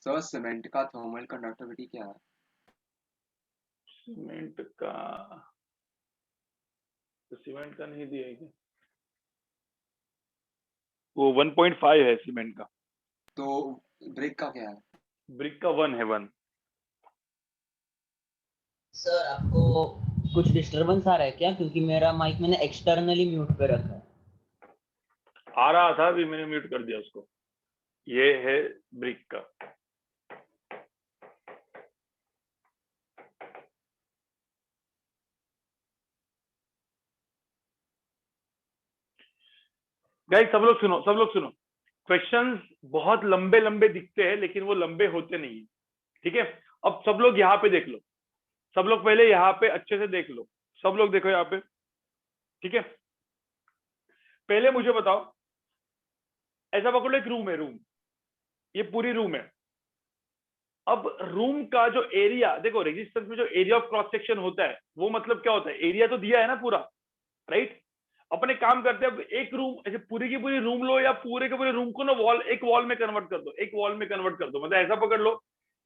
सर सीमेंट का थर्मल कंडक्टिविटी क्या है? सीमेंट का, तो सीमेंट का नहीं दिया है क्या? वो 1.5 है सीमेंट का। तो ब्रिक का क्या है? ब्रिक का 1 है, 1। सर आपको कुछ डिस्टरबेंस आ रहा है क्या? क्योंकि मेरा माइक मैंने एक्सटर्नली म्यूट पे रखा है। आ रहा था, अभी मैंने म्यूट कर दिया उसको। ये है ब्रिक का। गाइस सब लोग सुनो, सब लोग सुनो। क्वेश्चंस बहुत लंबे लंबे दिखते हैं लेकिन वो लंबे होते नहीं है, ठीक है। अब सब लोग यहाँ पे देख लो, सब लोग पहले यहाँ पे अच्छे से देख लो, सब लोग देखो यहाँ पे, ठीक है। पहले मुझे बताओ, ऐसा पकड़ लो एक रूम है, रूम, ये पूरी रूम है। अब रूम का जो एरिया देखो, रेजिस्टेंस में जो एरिया ऑफ क्रॉस सेक्शन होता है वो मतलब क्या होता है, एरिया तो दिया है ना पूरा, राइट। अपने काम करते हैं, अब एक रूम ऐसे पूरी की पूरी रूम लो या पूरे के पूरे रूम को ना वॉल, एक वॉल में कन्वर्ट कर दो, एक वॉल में कन्वर्ट कर दो। मतलब ऐसा पकड़ लो,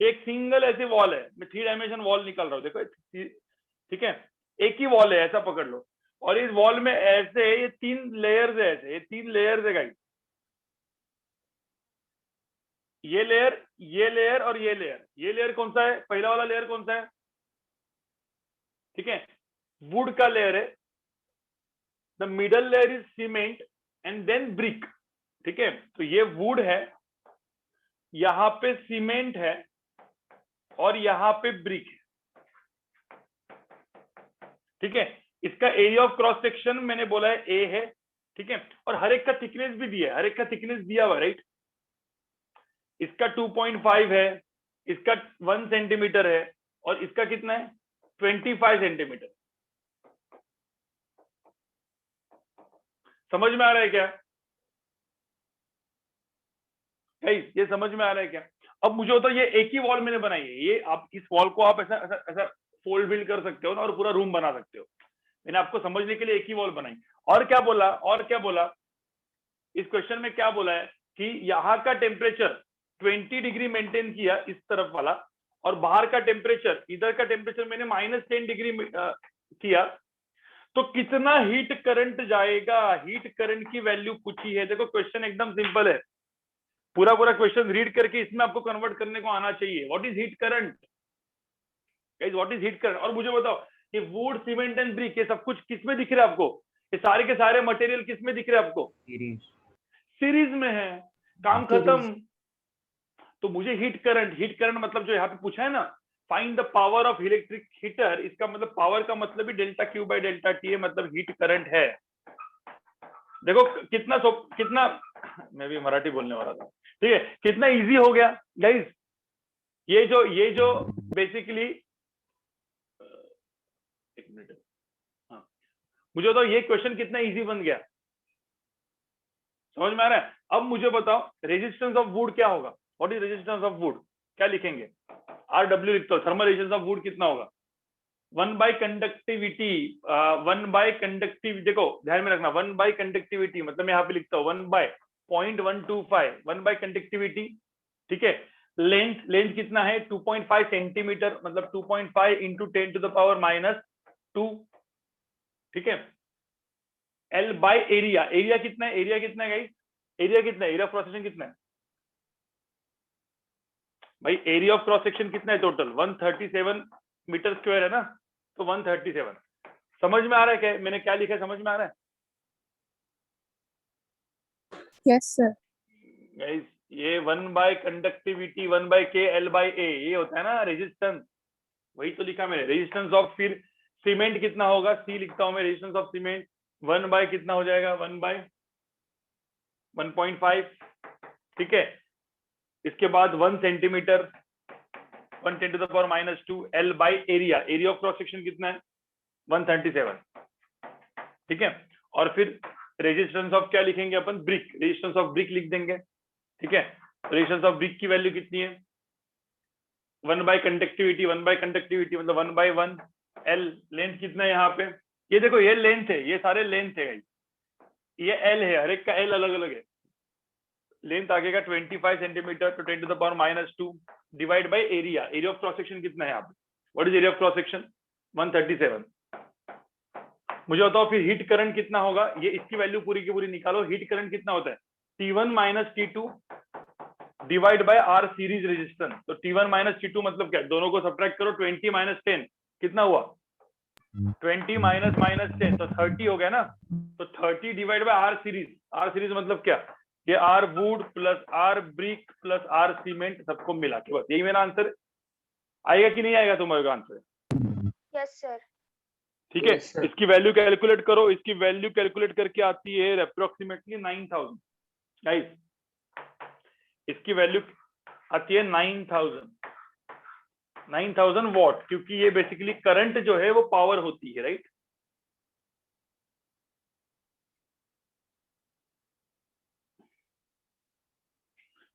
एक सिंगल ऐसे वॉल है, मैं 3 डायमेंशन वॉल निकाल रहा हूँ, देखो, ठीक है, एक ही वॉल है, ऐसा पकड़ लो। और इस वॉल में ऐसे ये 3 लेयर्स है, ऐसे ये 3 लेयर्स है गाइस, ये लेयर, ये लेयर और ये लेयर। ये लेयर कौन सा है, पहला वाला लेयर कौन सा है, ठीक है, वुड का लेयर है। The middle layer is cement and then brick, ठीक है। तो ये वुड है, यहां पे सीमेंट है और यहां पे ब्रिक है, ठीक है। इसका एरिया ऑफ क्रॉस सेक्शन मैंने बोला है ए है, ठीक है। और हर एक का थिकनेस भी दिया है, हर एक का थिकनेस दिया हुआ, राइट। इसका 2.5 है, इसका 1 सेंटीमीटर है और इसका कितना है 25 सेंटीमीटर। समझ में आ रहा है क्या गाइस, ये समझ में आ रहा है क्या? अब मुझे होता है ये एक ही वॉल मैंने बनाई है, ये आप इस वॉल को आप ऐसा ऐसा ऐसा फोल्ड बिल्ड कर सकते हो ना और पूरा रूम बना सकते हो। मैंने आपको समझने के लिए एक ही वॉल बनाई। और क्या बोला, और क्या बोला इस क्वेश्चन में, क्या बोला है कि यहाँ का टेम्परेचर 20 डिग्री मेंटेन किया इस तरफ वाला, और बाहर का टेम्परेचर, इधर का टेम्परेचर मैंने -10 डिग्री किया, तो कितना हीट करंट जाएगा, हीट करंट की वैल्यू पूछी है। देखो क्वेश्चन एकदम सिंपल है, पूरा पूरा क्वेश्चन रीड करके इसमें आपको कन्वर्ट करने को आना चाहिए। What is heat current guys, what is heat current? और मुझे बताओ, ये वुड, सीमेंट एंड ब्रिक, ये सब कुछ किसमें दिख रहा है आपको, ये सारे के सारे मटेरियल किसमें दिख रहे हैं आपको, सीरीज में है, काम खत्म। तो मुझे हीट करंट मतलब जो यहाँ पे पूछा है ना, find the power of electric heater, इसका मतलब पावर का मतलब ही delta Q by delta T है, मतलब हीट करंट है। देखो कितना मैं भी मराठी बोलने वाला था, ठीक है, कितना इजी हो गया गाइस। ये जो बेसिकली, एक मिनट, हाँ, मुझे बताओ ये क्वेश्चन कितना इजी बन गया, समझ में आ रहा है? अब मुझे बताओ रेजिस्टेंस ऑफ वुड क्या होगा, what is resistance of would, क्या लिखेंगे, RW लिखते हो, थर्मल रेजिस्टेंस ऑफ वुड कितना होगा, 1 बाय कंडक्टिविटी, 1 बाय कंडक्टिविटी, देखो ध्यान में रखना, 1 बाय कंडक्टिविटी मतलब मैं यहाँ पे लिखता हूँ 1 बाय 0.125, 1 बाय कंडक्टिविटी, ठीक है। लेंथ कितना है 2.5 सेंटीमीटर, मतलब 2.5 इंटू 10 टू द पावर -2, ठीक है। L बाय एरिया, एरिया कितना है गाइस, एरिया कितना है, एरिया ऑफ क्रॉस सेक्शन कितना है भाई, एरिया ऑफ क्रॉस सेक्शन कितना है टोटल, 137 मीटर स्क्वायर है ना, तो 137। समझ में आ रहा है क्या मैंने क्या लिखा है, समझ में आ रहा है यस सर। गाइस? ये 1 बाय कंडक्टिविटी 1 बाय के L बाय ए, ये होता है ना रेजिस्टेंस, वही तो लिखा मैंने। रेजिस्टेंस ऑफ, फिर सीमेंट कितना होगा, सी लिखता हूं मैं, रेजिस्टेंस ऑफ सीमेंट 1 बाय कितना हो जाएगा, 1 बाय 1.5, ठीक है। इसके बाद 1 centimetre 110 to the power -2 L by area, area of cross section कितना है 137, ठीक है। और फिर रेजिस्टेंस ऑफ क्या लिखेंगे अपन, ब्रिक, रेजिस्टेंस ऑफ ब्रिक लिख देंगे, ठीक है। रेजिस्टेंस ऑफ ब्रिक की वैल्यू कितनी है, 1 बाय कंडक्टिविटी, 1 बाय कंडक्टिविटी मतलब 1 बाय 1 L। लेंथ कितना है यहाँ पे, ये देखो ये लेंथ है, ये सारे लेंथ है गाइस, ये L है, हर एक का L अलग अलग है। लेंथ आगे का 25 सेंटीमीटर तो 10 to the power -2 divide by area, area of cross section कितना है यहाँ पे, what is area of cross section 137। मुझे बताओ फिर हीट करंट कितना होगा, ये इसकी वैल्यू पूरी की पूरी निकालो। हीट करंट कितना होता है, T1 - T2 divide by R series resistance. तो T1 - T2 मतलब क्या, दोनों को सब्ट्रैक्ट करो, 20 - 10 कितना हुआ, 20 -10 तो 30 हो गया ना। तो 30 divide by R series, R series मतलब क्या, ये R would plus R brick plus R cement सबको मिला के, बस यही मेरा आंसर आएगा कि नहीं आएगा तुम्हारा आंसर, यस सर। ठीक है। Yes, sir. इसकी वैल्यू कैलकुलेट करो, इसकी वैल्यू कैलकुलेट करके आती है अप्रोक्सीमेटली 9000 गाइस, इसकी वैल्यू आती है 9000 वॉट, क्योंकि ये बेसिकली करंट जो है वो पावर होती है, राइट।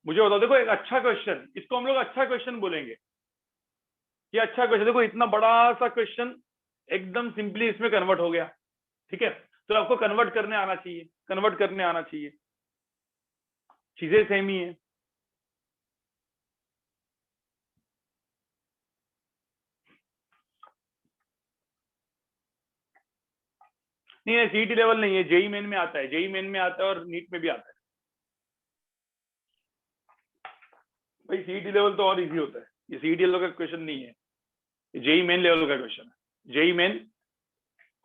मुझे बताओ, देखो एक अच्छा क्वेश्चन, इसको हम लोग अच्छा क्वेश्चन बोलेंगे, ये अच्छा क्वेश्चन, देखो इतना बड़ा सा क्वेश्चन एकदम सिंपली इसमें कन्वर्ट हो गया, ठीक है। तो आपको कन्वर्ट करने आना चाहिए, कन्वर्ट करने आना चाहिए, चीजें सेम ही है। नहीं सीईटी लेवल नहीं है, जेई मेन में आता है, जेई मेन में आता है और नीट में भी आता है भाई। सीईटी लेवल तो और इजी होता है, ये सीईटी लेवल का क्वेश्चन नहीं है, जेई मेन लेवल का क्वेश्चन है, जेई मेन।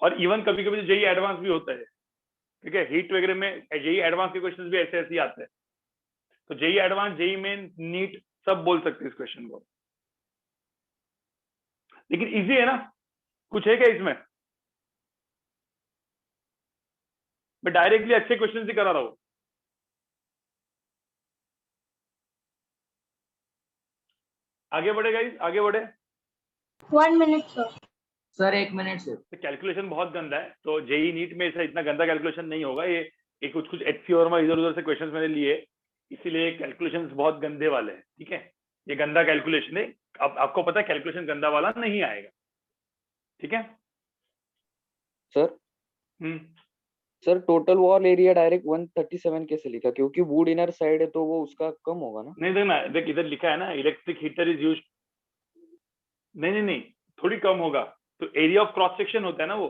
और इवन कभी कभी जेई एडवांस भी होता है, ठीक है। हीट वगैरह में जेई एडवांस के क्वेश्चन भी ऐसे ऐसे ही आते हैं। तो JEE advance, JEE main, NEET सब बोल सकते हैं इस क्वेश्चन को, लेकिन इजी है ना, कुछ है क्या इसमें, मैं डायरेक्टली अच्छे क्वेश्चन ही करा रहा हूं। आगे बढ़े गाइस, आगे बढ़े। 1 मिनट सर। सर 1 मिनट से। कैलकुलेशन बहुत गंदा है, तो जेई नीट में ऐसा इतना गंदा कैलकुलेशन नहीं होगा, ये कुछ कुछ एचसी और इधर उधर से क्वेश्चंस मैंने लिए, इसीलिए कैलकुलेशंस बहुत गंदे वाले हैं, ठीक है। ये गंदा कैलकुलेशन है, आपको पता है कैलकुलेशन गंदा वाला नहीं आएगा, ठीक है। Sir sir total wall area direct 137 कैसे लिखा, क्योंकि वुड इनर साइड है तो वो उसका कम होगा ना। नहीं देखना, देख इधर लिखा है ना इलेक्ट्रिक हीटर इज यूज्ड, नहीं थोड़ी कम होगा, तो एरिया ऑफ क्रॉस सेक्शन होता है ना वो।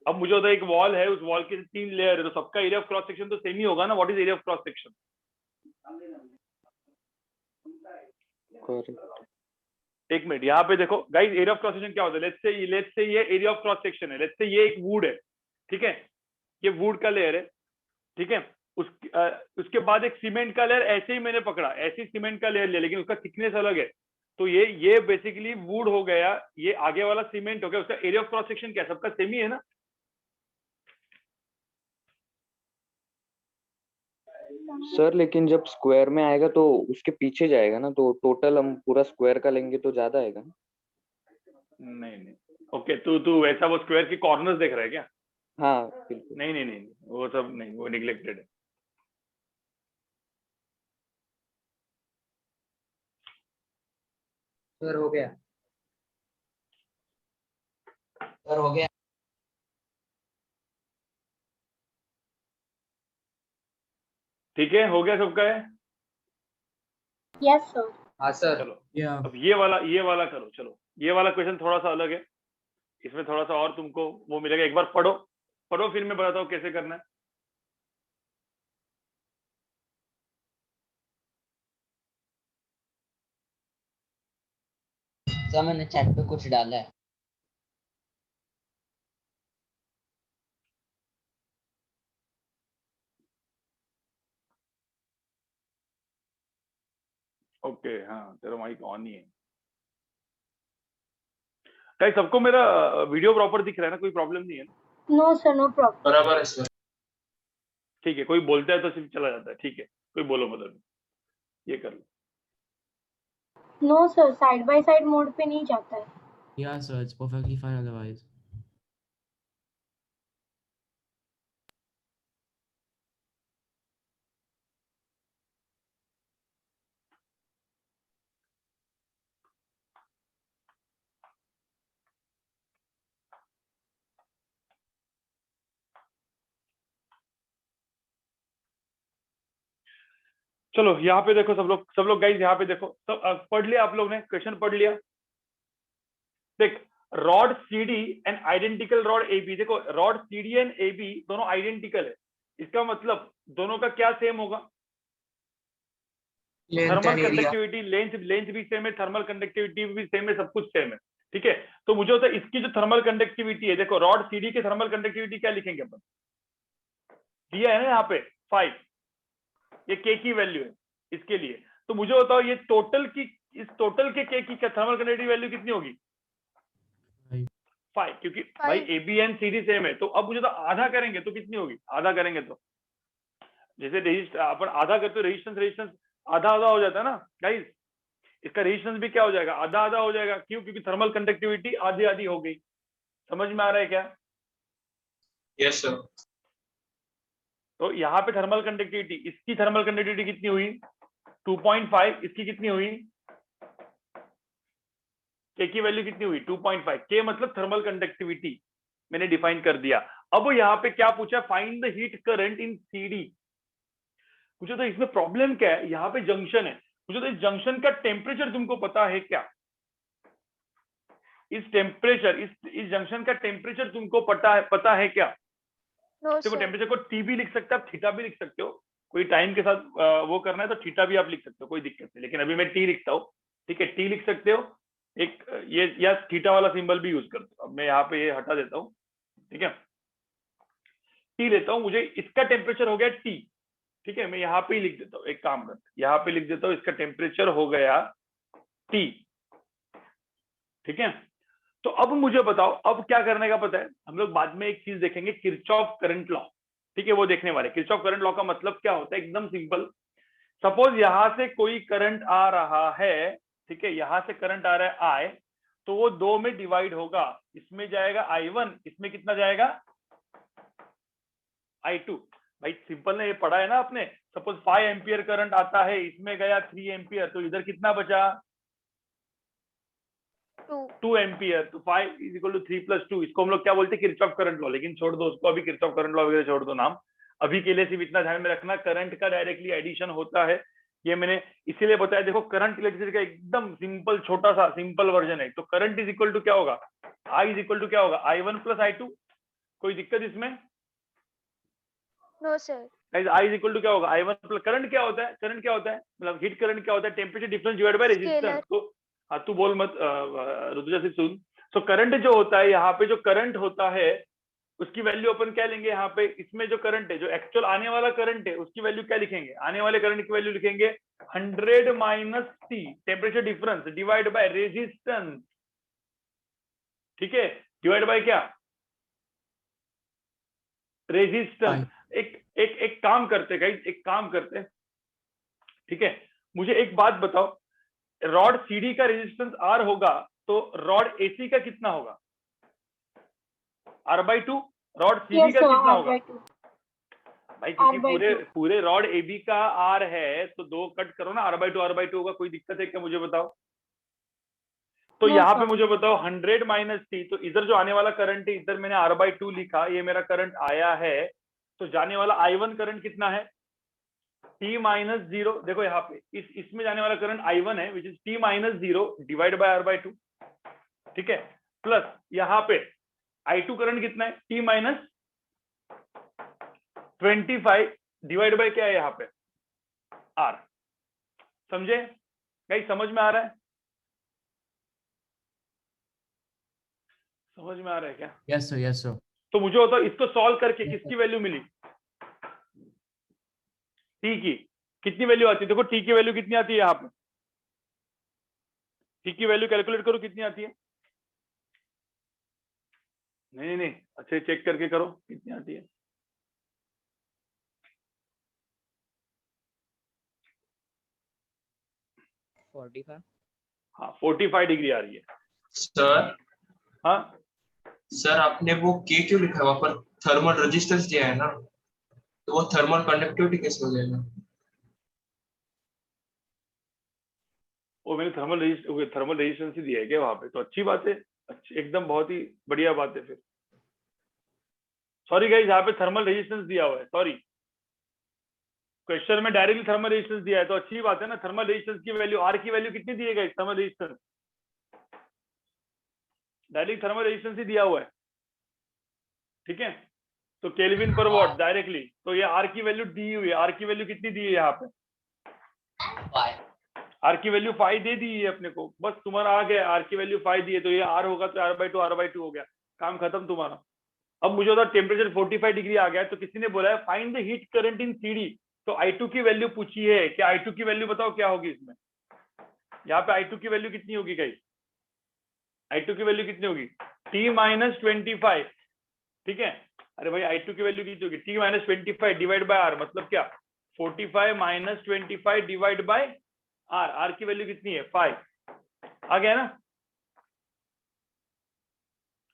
अब मुझे होता है एक वॉल है, उस वॉल के 3 लेयर है, तो सबका एरिया ऑफ क्रॉस सेक्शन तो सेम ही होगा ना। What is area of cross section, एक मिनट यहाँ पे देखो guys, area of cross section क्या होता है, लेट्स से ये एरिया ऑफ क्रॉस सेक्शन है, लेट्स से ये एक वुड है, ठीक है, ये वुड का लेयर है, ठीक है। उसके बाद एक सीमेंट का लेयर ऐसे ही मैंने पकड़ा, ऐसे ही सीमेंट का लेयर लिया, लेकिन उसका थिकनेस अलग है, तो ये बेसिकली वुड हो गया, ये आगे वाला सीमेंट हो गया, उसका एरिया ऑफ क्रॉस सेक्शन क्या, सबका सेम ही है ना। सर लेकिन जब स्क्वायर में आएगा तो उसके पीछे जाएगा ना, तो टोटल हम पूरा स्क्वायर का लेंगे तो ज्यादा आएगा ना। नहीं ओके, तू वैसा वो स्क्वायर के कॉर्नर्स देख रहा है क्या। हाँ बिल्कुल। नहीं वो सब नहीं, वो निग्लेक्टेड है। सर हो गया। सर हो गया। ठीक है, हो गया सबका है। Yes sir. हाँ सर। चलो या अब ये वाला करो। चलो ये वाला क्वेश्चन थोड़ा सा अलग है, इसमें थोड़ा सा और तुमको वो मिलेगा। एक बार पढ़ो फिर मैं बताता हूँ कैसे करना है। सर मैंने चैट पे कुछ डाला है। ओके हाँ तेरा माइक ऑन ही है। गाइस सबको मेरा वीडियो प्रॉपर दिख रहा है ना, कोई प्रॉब्लम नहीं है ना? No sir, no problem. बराबर है सर। ठीक है, कोई बोलता है तो सिर्फ चला जाता है, ठीक है कोई बोलो मतलब ये कर लो। No sir, side by side mode पे नहीं जाता है। Yeah, sir, it's perfectly fine otherwise. चलो यहाँ पे देखो सब लोग गाइस यहाँ पे देखो, सब पढ़ लिया आप लोग ने, क्वेश्चन पढ़ लिया। देख rod CD and identical rod AB, देखो रॉड CD एंड AB दोनों आइडेंटिकल है, इसका मतलब दोनों का क्या सेम होगा? थर्मल कंडक्टिविटी, लेंथ भी सेम है, थर्मल कंडक्टिविटी भी सेम है, सब कुछ सेम है, ठीक है। तो मुझे होता है इसकी जो थर्मल कंडक्टिविटी है, देखो रॉड CD की थर्मल कंडक्टिविटी क्या लिखेंगे अपन, दिया है ना यहाँ पे 5, ये K की वैल्यू है इसके लिए। तो मुझे बताओ ये टोटल की, इस टोटल के K की थर्मल कंडक्टिविटी वैल्यू कितनी होगी? 5, क्योंकि भाई AB एंड CD सेम है। तो अब मुझे तो आधा करेंगे तो कितनी होगी? आधा करेंगे तो जैसे अपन आधा करते हो रेजिस्टेंस आधा आधा हो जाता है ना गाइस, इसका रेजिस्टेंस भी क्या हो जाएगा? आधा आधा हो जाएगा। क्यों? क्योंकि थर्मल कंडक्टिविटी आधी आधी हो गई। समझ में आ रहा है क्या? Yes, sir. तो यहाँ पे थर्मल कंडक्टिविटी, इसकी थर्मल कंडक्टिविटी कितनी हुई? 2.5, इसकी कितनी हुई? K की वैल्यू कितनी हुई? 2.5। K मतलब थर्मल कंडक्टिविटी मैंने डिफाइन कर दिया। अब यहाँ पे क्या पूछा? Find the heat current in CD। मुझे तो इसमें प्रॉब्लम क्या है, यहाँ पे जंक्शन है, मुझे तो इस जंक्शन का टेम्परेचर तुमको पता है क्या? इस जंक्शन का टेम्परेचर तुमको पता है क्या? देखो टेम्परेचर को T भी लिख सकते हो, आप थीटा भी लिख सकते हो, कोई टाइम के साथ वो करना है तो थीटा भी आप लिख सकते हो, कोई दिक्कत नहीं। लेकिन अभी मैं T लिखता हूँ, ठीक है, T लिख सकते हो। एक ये या थीटा वाला सिंबल भी यूज करते हो। अब मैं यहाँ पे ये हटा देता हूँ, ठीक है, T लेता हूँ, मुझे इसका टेम्परेचर हो गया T, ठीक है, मैं यहाँ पे ही लिख देता हूँ, एक काम करते यहाँ पे लिख देता हूँ, इसका टेम्परेचर हो गया T, ठीक है। तो अब मुझे बताओ अब क्या करने का पता है? हम लोग बाद में एक चीज देखेंगे, किरचॉफ करंट लॉ, ठीक है, वो देखने वाले। किरचॉफ करंट लॉ का मतलब क्या होता है? एकदम सिंपल। सपोज यहां से कोई करंट आ रहा है, ठीक है, यहां से करंट आ रहा है I, तो वो 2 में डिवाइड होगा, इसमें जाएगा I1, इसमें कितना जाएगा? I2। भाई सिंपल ने ये पढ़ा है ना आपने। सपोज 5 एम्पियर करंट आता है, इसमें गया 3 एम्पियर, तो इधर कितना बचा? 2 एम्पियर। तो 5 = 3 + 2, इसको हम लोग क्या बोलते हैं? Kirchhoff current law. लेकिन छोड़ दो उसको, अभी किरचॉफ करंट लॉ वगैरह छोड़ दो नाम, अभी के लिए सिर्फ इतना ध्यान में रखना, करंट का डायरेक्टली एडिशन होता है। ये मैंने इसीलिए बताया, देखो करंट इलेक्ट्रिसिटी का एकदम सिंपल छोटा सा सिंपल वर्जन है। तो करंट = क्या होगा? I = क्या होगा? I1 + I2। कोई दिक्कत इसमें? No sir. I = क्या होगा? I1 + करंट क्या होता है? करंट क्या होता है मतलब हीट करंट क्या होता है? Temperature difference divide by resistance. तो हाँ तू बोल मत, ऋतुजा से सुन। तो करंट जो होता है, यहाँ पे जो करंट होता है उसकी वैल्यू अपन क्या लेंगे? यहाँ पे इसमें जो करंट है, जो एक्चुअल आने वाला करंट है, उसकी वैल्यू क्या लिखेंगे? आने वाले करंट की वैल्यू लिखेंगे 100 - T temperature difference divide by resistance, ठीक है, डिवाइड बाय क्या? रेजिस्टेंस। एक काम करते गाइस, एक काम करते, ठीक है, मुझे एक बात बताओ, रॉड CD का रेजिस्टेंस R होगा, तो रॉड AC का कितना होगा? R/2। रॉड CD का कितना होगा भाई? क्योंकि पूरे रॉड AB का R है, तो 2 कट करो ना, R/2 होगा। कोई दिक्कत है क्या? मुझे बताओ। तो यहाँ पे मुझे बताओ 100 - T, तो इधर जो आने वाला करंट है, इधर मैंने R/2 लिखा, ये मेरा करंट आया है, तो जाने वाला I1 करंट कितना है? t माइनस 0, देखो यहाँ पे इसमें जाने वाला करंट I1 है which is t minus 0 divide by R/2, ठीक है, प्लस यहाँ पे I2 करंट कितना है, t माइनस 25 डिवाइड बाय क्या है यहाँ पे R। समझे गाइस, समझ में आ रहा है, समझ में आ रहा है क्या? Yes, sir. Yes, sir. तो मुझे बताओ इसको सॉल्व करके किसकी वैल्यू मिली, टी की कितनी वैल्यू आती है? देखो टी की वैल्यू कितनी आती है यहाँ पे, टी की वैल्यू कैलकुलेट करो कितनी आती है। नहीं नहीं, अच्छे चेक करके करो कितनी आती है। हाँ 45 डिग्री आ रही है सर, हाँ सर आपने वो के क्यों लिखा है वहां पर? थर्मल रेजिस्टेंस दिया है ना, तो वो थर्मल कंडक्टिविटी कैसे हो जाएगा? वो मैंने थर्मल रेजिस्टेंस ही दिया है क्या वहां पे? तो अच्छी बात है, अच्छी एकदम बहुत ही बढ़िया बात है। फिर सॉरी गाइस, यहाँ पे थर्मल रेजिस्टेंस दिया हुआ है, सॉरी क्वेश्चन में डायरेक्टली थर्मल रेजिस्टेंस दिया है, तो अच्छी बात है ना। थर्मल रेजिस्टेंस की वैल्यू आर की वैल्यू कितनी दी है guys? Thermal resistance direct thermal resistance ही दिया हुआ है, ठीक है, तो केल्विन पर वॉट डायरेक्टली, तो ये आर की वैल्यू दी हुई है। आर की वैल्यू कितनी दी है यहाँ पे? आर की वैल्यू 5 दे दी है अपने को, बस तुम्हारा आ गया, आर की वैल्यू 5 दी है, तो ये आर होगा तो R/2 हो गया, काम खत्म तुम्हारा। अब मुझे होता टेम्परेचर 45 डिग्री आ गया, तो किसी ने बोला है find the heat current in CD, तो I2 की वैल्यू पूछी है, क्या I2 की वैल्यू बताओ क्या होगी इसमें? यहाँ पे I2 की वैल्यू कितनी होगी गाइस? I2 की वैल्यू कितनी होगी? T माइनस 25, ठीक है, अरे भाई I2 की वैल्यू कितनी होगी? T minus 25 divide by R, मतलब क्या 45 minus 25 divide by R। R की वैल्यू कितनी है? 5। आ गया ना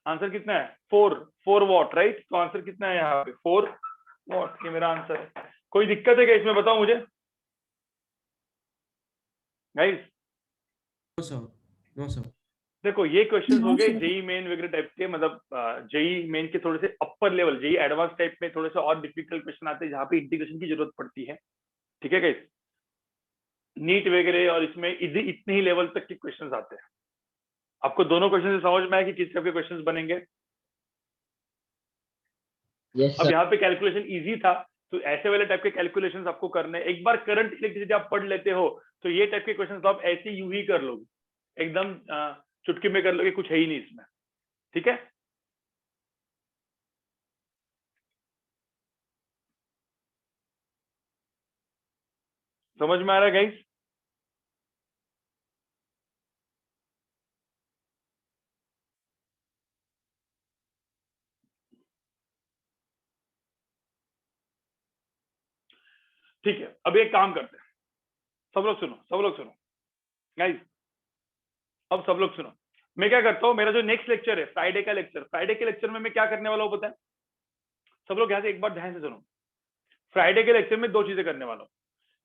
आंसर? कितना है? 4 वॉट, राइट। तो आंसर कितना है यहाँ पे? 4 वॉट, ये मेरा आंसर है। कोई दिक्कत है क्या इसमें, बताओ मुझे guys. No, sir. No, sir. देखो ये क्वेश्चंस हो गए जेई मेन वगैरह टाइप के, मतलब जेई मेन के थोड़े से upper level, JEE advance type में थोड़े से और डिफिकल्ट क्वेश्चन आते हैं जहाँ पे इंटीग्रेशन की जरूरत पड़ती है, ठीक है गाइस। नीट वगैरह और इसमें इतने ही लेवल तक के क्वेश्चंस आते हैं। आपको दोनों क्वेश्चन से समझ में आया कि किस टाइप के क्वेश्चंस बनेंगे? यस अब यहाँ पे कैलकुलेशन इजी था, तो ऐसे वाले टाइप के कैलकुलेशंस आपको करने, एक बार करंट इलेक्ट्रिसिटी आप पढ़ लेते हो तो ये टाइप के क्वेश्चंस तो आप ऐसे यूं ही कर लोगे, एकदम चुटकी में कर लोगे, कुछ है ही नहीं इसमें, ठीक है। समझ में आ रहा है गाइस? ठीक है, अब एक काम करते हैं, सब लोग सुनो गाइस, अब सब लोग सुनो। मैं क्या करता हूँ, मेरा जो नेक्स्ट लेक्चर है फ्राइडे का लेक्चर, फ्राइडे के लेक्चर में मैं क्या करने वाला हूँ पता है? सब लोग यहाँ से एक बार ध्यान से सुनो। फ्राइडे के लेक्चर में 2 चीजें करने वाला हूँ।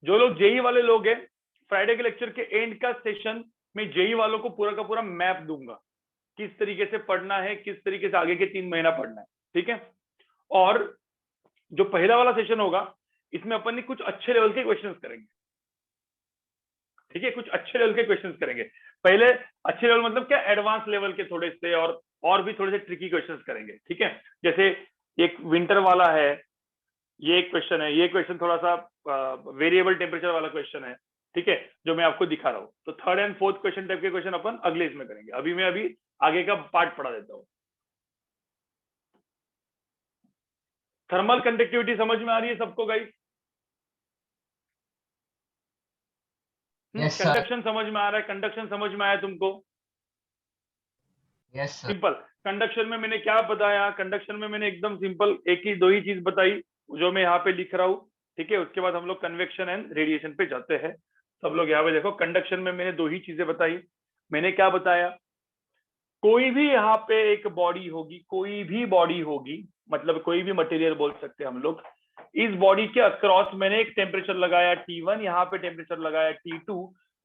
जो लोग जेई वाले लोग हैं, फ्राइडे के लेक्चर के एंड का सेशन में जेई वालों को पूरा का पूरा मैप दूंगा, किस तरीके से पढ़ना है, किस तरीके से आगे के 3 महीना पढ़ना है, ठीक है। और जो पहला वाला सेशन होगा इसमें अपन ने कुछ अच्छे लेवल के क्वेश्चंस करेंगे, ठीक है, कुछ अच्छे लेवल के क्वेश्चंस करेंगे। पहले अच्छे लेवल मतलब क्या, एडवांस लेवल के थोड़े से, और भी थोड़े से ट्रिकी क्वेश्चंस करेंगे, ठीक है। जैसे एक विंटर वाला है, ये एक क्वेश्चन है, ये क्वेश्चन थोड़ा सा वेरिएबल टेम्परेचर वाला क्वेश्चन है, ठीक है, जो मैं आपको दिखा रहा हूँ। तो 3rd and 4th question type के क्वेश्चन अपन अगले इसमें करेंगे। अभी मैं आगे का पार्ट पढ़ा देता हूँ। थर्मल कंडक्टिविटी समझ में आ रही है सबको गाइस? Yes, sir. कंडक्शन समझ में आ रहा है? कंडक्शन समझ में आया तुमको? Yes sir. सिंपल। कंडक्शन में मैंने क्या बताया? कंडक्शन में मैंने एकदम सिंपल 1 ही 2 ही चीज बताई जो मैं यहाँ पे लिख रहा हूँ, ठीक है। उसके बाद हम लोग कन्वेक्शन एंड रेडिएशन पे जाते हैं। सब लोग यहाँ पे देखो, कंडक्शन में मैंने 2 ही चीजें बताई। मैंने क्या बताया? कोई भी यहाँ पे एक बॉडी होगी, कोई भी बॉडी होगी, मतलब कोई भी मटेरियल बोल सकते हैं हम लोग। इस बॉडी के अक्रॉस मैंने एक टेम्परेचर लगाया T1, यहाँ पे टेम्परेचर लगाया T2,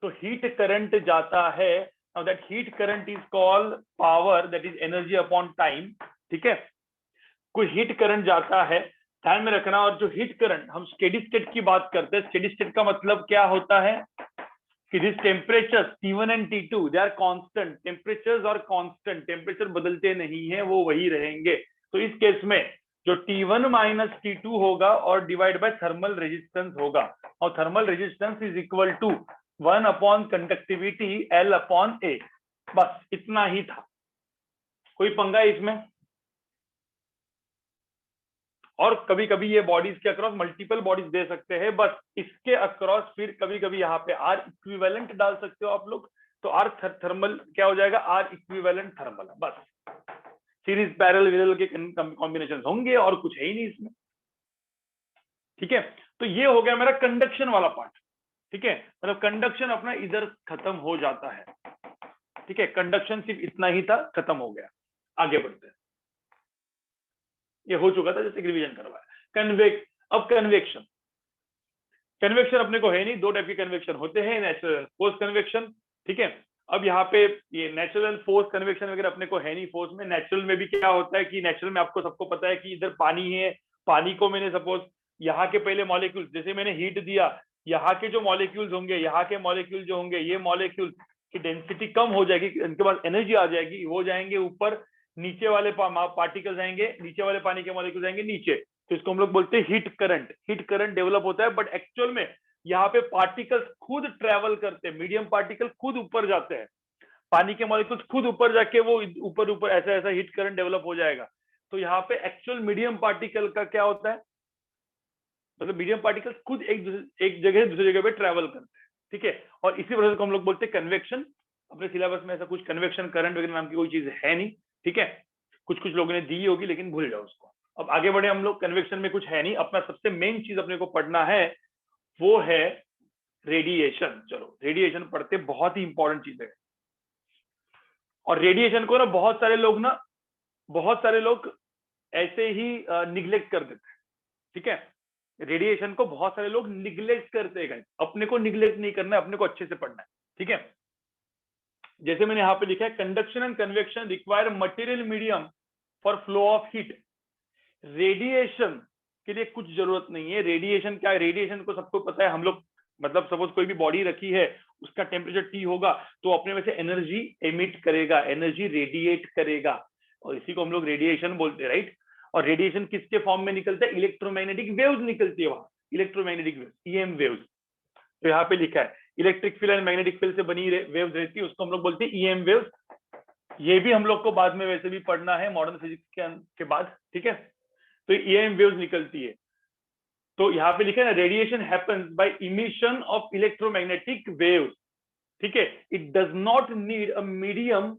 तो हीट करंट जाता है। Now that heat current is called power, that is energy upon time, ठीक है। कोई हीट करंट जाता है ध्यान में रखना। और जो हीट करंट, हम स्टेडी स्टेट की बात करते हैं, स्टेडी स्टेट का मतलब क्या होता है कि this temperature T1 and T2 they are constant, temperatures are constant, temperature बदलते नहीं है, वो वही रहेंगे। तो इस केस में जो T1 माइनस T2 होगा और डिवाइड बाय थर्मल रेजिस्टेंस होगा, और thermal resistance is equal to 1 upon conductivity L upon A। बस इतना ही था, कोई पंगा है इसमें? और कभी कभी ये बॉडीज के अक्रॉस मल्टीपल बॉडीज दे सकते हैं, बस इसके अक्रॉस फिर कभी कभी यहाँ पे आर इक्विवेलेंट डाल सकते हो आप लोग, तो आर थर्मल क्या हो जाएगा, आर इक्विवेलेंट थर्मल। बस सीरीज पैरेलल विरल के कॉम्बिनेशन होंगे और कुछ है ही नहीं इसमें। ठीक है, तो ये हो गया मेरा कंडक्शन वाला पार्ट। ठीक है, मतलब कंडक्शन अपना इधर खत्म हो जाता है। ठीक है, कंडक्शन सिर्फ इतना ही था, खत्म हो गया। आगे बढ़ते हैं, ये हो चुका था, जैसे रिवीजन करवाया। अब कन्वेक्शन, कन्वेक्शन अपने को है नहीं, दो टाइप के कन्वेक्शन होते हैं, नेचुरल फोर्स कन्वेक्शन। ठीक है, अब यहाँ पे ये नेचुरल फोर्स कन्वेक्शन वगैरह अपने को है नहीं फोर्स में। नेचुरल में भी क्या होता है कि नेचुरल में आपको सबको पता है कि इधर पानी है, पानी को मैंने सपोज यहाँ के पहले मॉलिक्यूल्स, जैसे मैंने हीट दिया, यहाँ के जो मॉलिक्यूल्स होंगे, यहाँ के मॉलिक्यूल जो होंगे, ये मॉलिक्यूल की डेंसिटी कम हो जाएगी, इनके पास एनर्जी आ जाएगी, वो जाएंगे ऊपर, नीचे वाले पार्टिकल्स आएंगे, नीचे वाले पानी के मॉलिक्यूल्स आएंगे नीचे, तो इसको हम लोग बोलते हैं heat current. Heat current develop होता है, बट एक्चुअल में यहाँ पे पार्टिकल्स खुद ट्रेवल करते हैं, मीडियम पार्टिकल खुद ऊपर जाते हैं, पानी के मॉलिक्यूल्स खुद ऊपर जाके वो ऊपर ऊपर ऐसा ऐसा हीट करंट डेवलप हो जाएगा। तो यहाँ पे एक्चुअल मीडियम पार्टिकल का क्या होता है, मतलब मीडियम पार्टिकल्स खुद एक जगह से दूसरी जगह पे ट्रेवल करते हैं। ठीक है, और इसी वजह से हम लोग बोलते हैं कन्वेक्शन। अपने सिलेबस में ऐसा कुछ कन्वेक्शन करंट वगैरह नाम की कोई चीज है नहीं। ठीक है, कुछ कुछ लोगों ने दी होगी लेकिन भूल जाओ उसको। अब आगे बढ़े हम लोग, कन्वेक्शन में कुछ है नहीं, अपना सबसे मेन चीज अपने को पढ़ना है वो है रेडिएशन। चलो रेडिएशन पढ़ते, बहुत ही इंपॉर्टेंट चीज है। और रेडिएशन को ना बहुत सारे लोग ऐसे ही निग्लेक्ट कर देते हैं। ठीक है, रेडिएशन को बहुत सारे लोग निग्लेक्ट करते हैं, अपने को निग्लेक्ट नहीं करना है, अपने को अच्छे से पढ़ना है। ठीक है, जैसे मैंने यहाँ पे लिखा है, conduction and convection require material medium for flow of heat. Radiation के लिए कुछ जरूरत नहीं है। रेडिएशन क्या है, रेडिएशन को सबको पता है, हम लोग मतलब सपोज कोई भी बॉडी रखी है, उसका टेम्परेचर T होगा तो अपने में से एनर्जी एमिट करेगा, एनर्जी रेडिएट करेगा, और इसी को हम लोग रेडिएशन बोलते हैं, राइट। और रेडिएशन किसके फॉर्म में निकलता है, इलेक्ट्रोमैग्नेटिक वेव्स निकलती है वहां, इलेक्ट्रोमैग्नेटिक वेव्स, EM वेव्स। तो यहाँ पे लिखा है electric field and magnetic field से बनी वेव्स रहती है, उसको हम लोग बोलते हैं EM वेव्स। ये भी हम लोग को बाद में वैसे भी पढ़ना है मॉडर्न फिजिक्स के बाद। ठीक है, तो EM वेव्स निकलती है। तो यहाँ पे लिखा है ना, radiation happens by emission of electromagnetic waves. ठीक है, it does not need a medium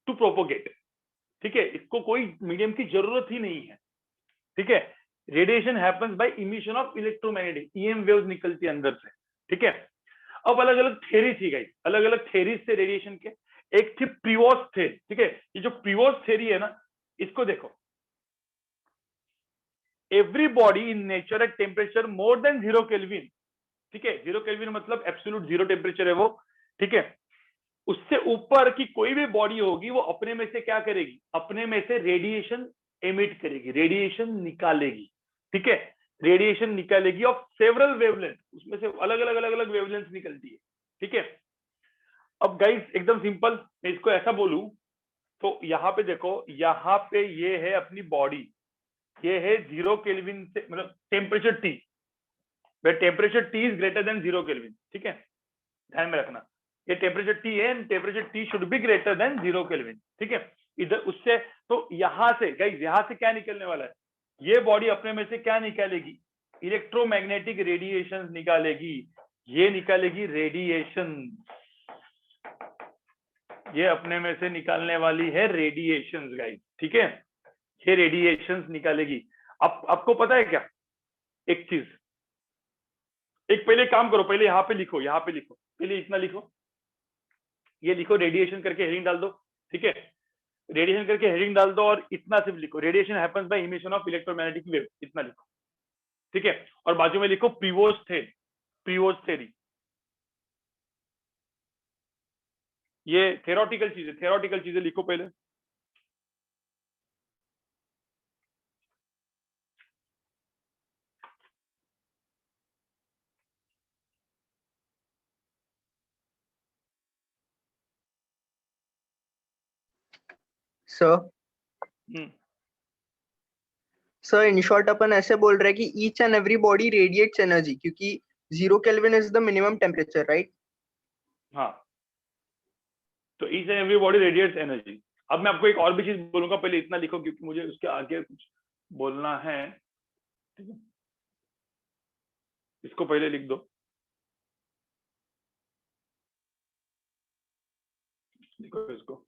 to propagate. ठीक है, इसको कोई मीडियम की जरूरत ही नहीं है। ठीक है, radiation happens by emission of electromagnetic, EM waves निकलती है अंदर से। ठीक है, अब अलग अलग थ्योरी थी गाइस, अलग अलग थ्योरीज थे रेडिएशन के। एक थी प्रीवॉस थ्योरी। ठीक है, ये जो प्रीवॉस थ्योरी है ना, इसको देखो, every body in nature at temperature more than 0 kelvin. ठीक है, 0 केल्विन मतलब एब्सोल्यूट जीरो टेम्परेचर है वो। ठीक है, उससे ऊपर की कोई भी बॉडी होगी वो अपने में से क्या करेगी, अपने में से रेडिएशन एमिट करेगी, रेडिएशन निकालेगी। ठीक है, रेडिएशन निकालेगी ऑफ सेवरल वेवलेंथ, उसमें से अलग अलग वेवलेंथ निकलती है। ठीक है, अब गाइस एकदम सिंपल, मैं इसको ऐसा बोलूं तो यहाँ पे देखो, यहाँ पे ये है अपनी बॉडी, ये है 0 केल्विन से, मतलब temperature T, where temperature T is greater than 0 kelvin. ठीक है, ध्यान में रखना, ये टेम्परेचर T है, temperature T should be greater than 0 kelvin. ठीक है, इधर उससे, तो यहाँ से गाइस, यहाँ से क्या निकलने वाला है, ये बॉडी अपने में से क्या निकालेगी, इलेक्ट्रोमैग्नेटिक रेडिएशन निकालेगी, ये निकालेगी रेडिएशन, ये अपने में से निकालने वाली है रेडिएशन गाइस। ठीक है, ये रेडिएशन निकालेगी। अब आपको पता है क्या एक चीज, एक पहले काम करो, पहले यहाँ पे लिखो, यहाँ पे लिखो, पहले इतना लिखो, ये लिखो रेडिएशन करके हेडिंग डाल दो। ठीक है, रेडिएशन करके हेडिंग डाल दो और इतना सिर्फ लिखो, radiation happens by emission of electromagnetic wave, इतना लिखो। ठीक है, और बाजू में लिखो प्रीवॉस थ्योरी। ये थ्योरेटिकल चीजें लिखो पहले। सर सर इन शॉर्ट अपन ऐसे बोल रहे हैं कि each and every body radiates energy, क्योंकि 0 kelvin is the minimum temperature, right? हाँ, तो each and every body radiates energy. अब मैं आपको एक और भी चीज बोलूंगा, पहले इतना लिखो क्योंकि मुझे उसके आगे कुछ बोलना है। ठीक है, इसको पहले लिख दो, लिखो इसको।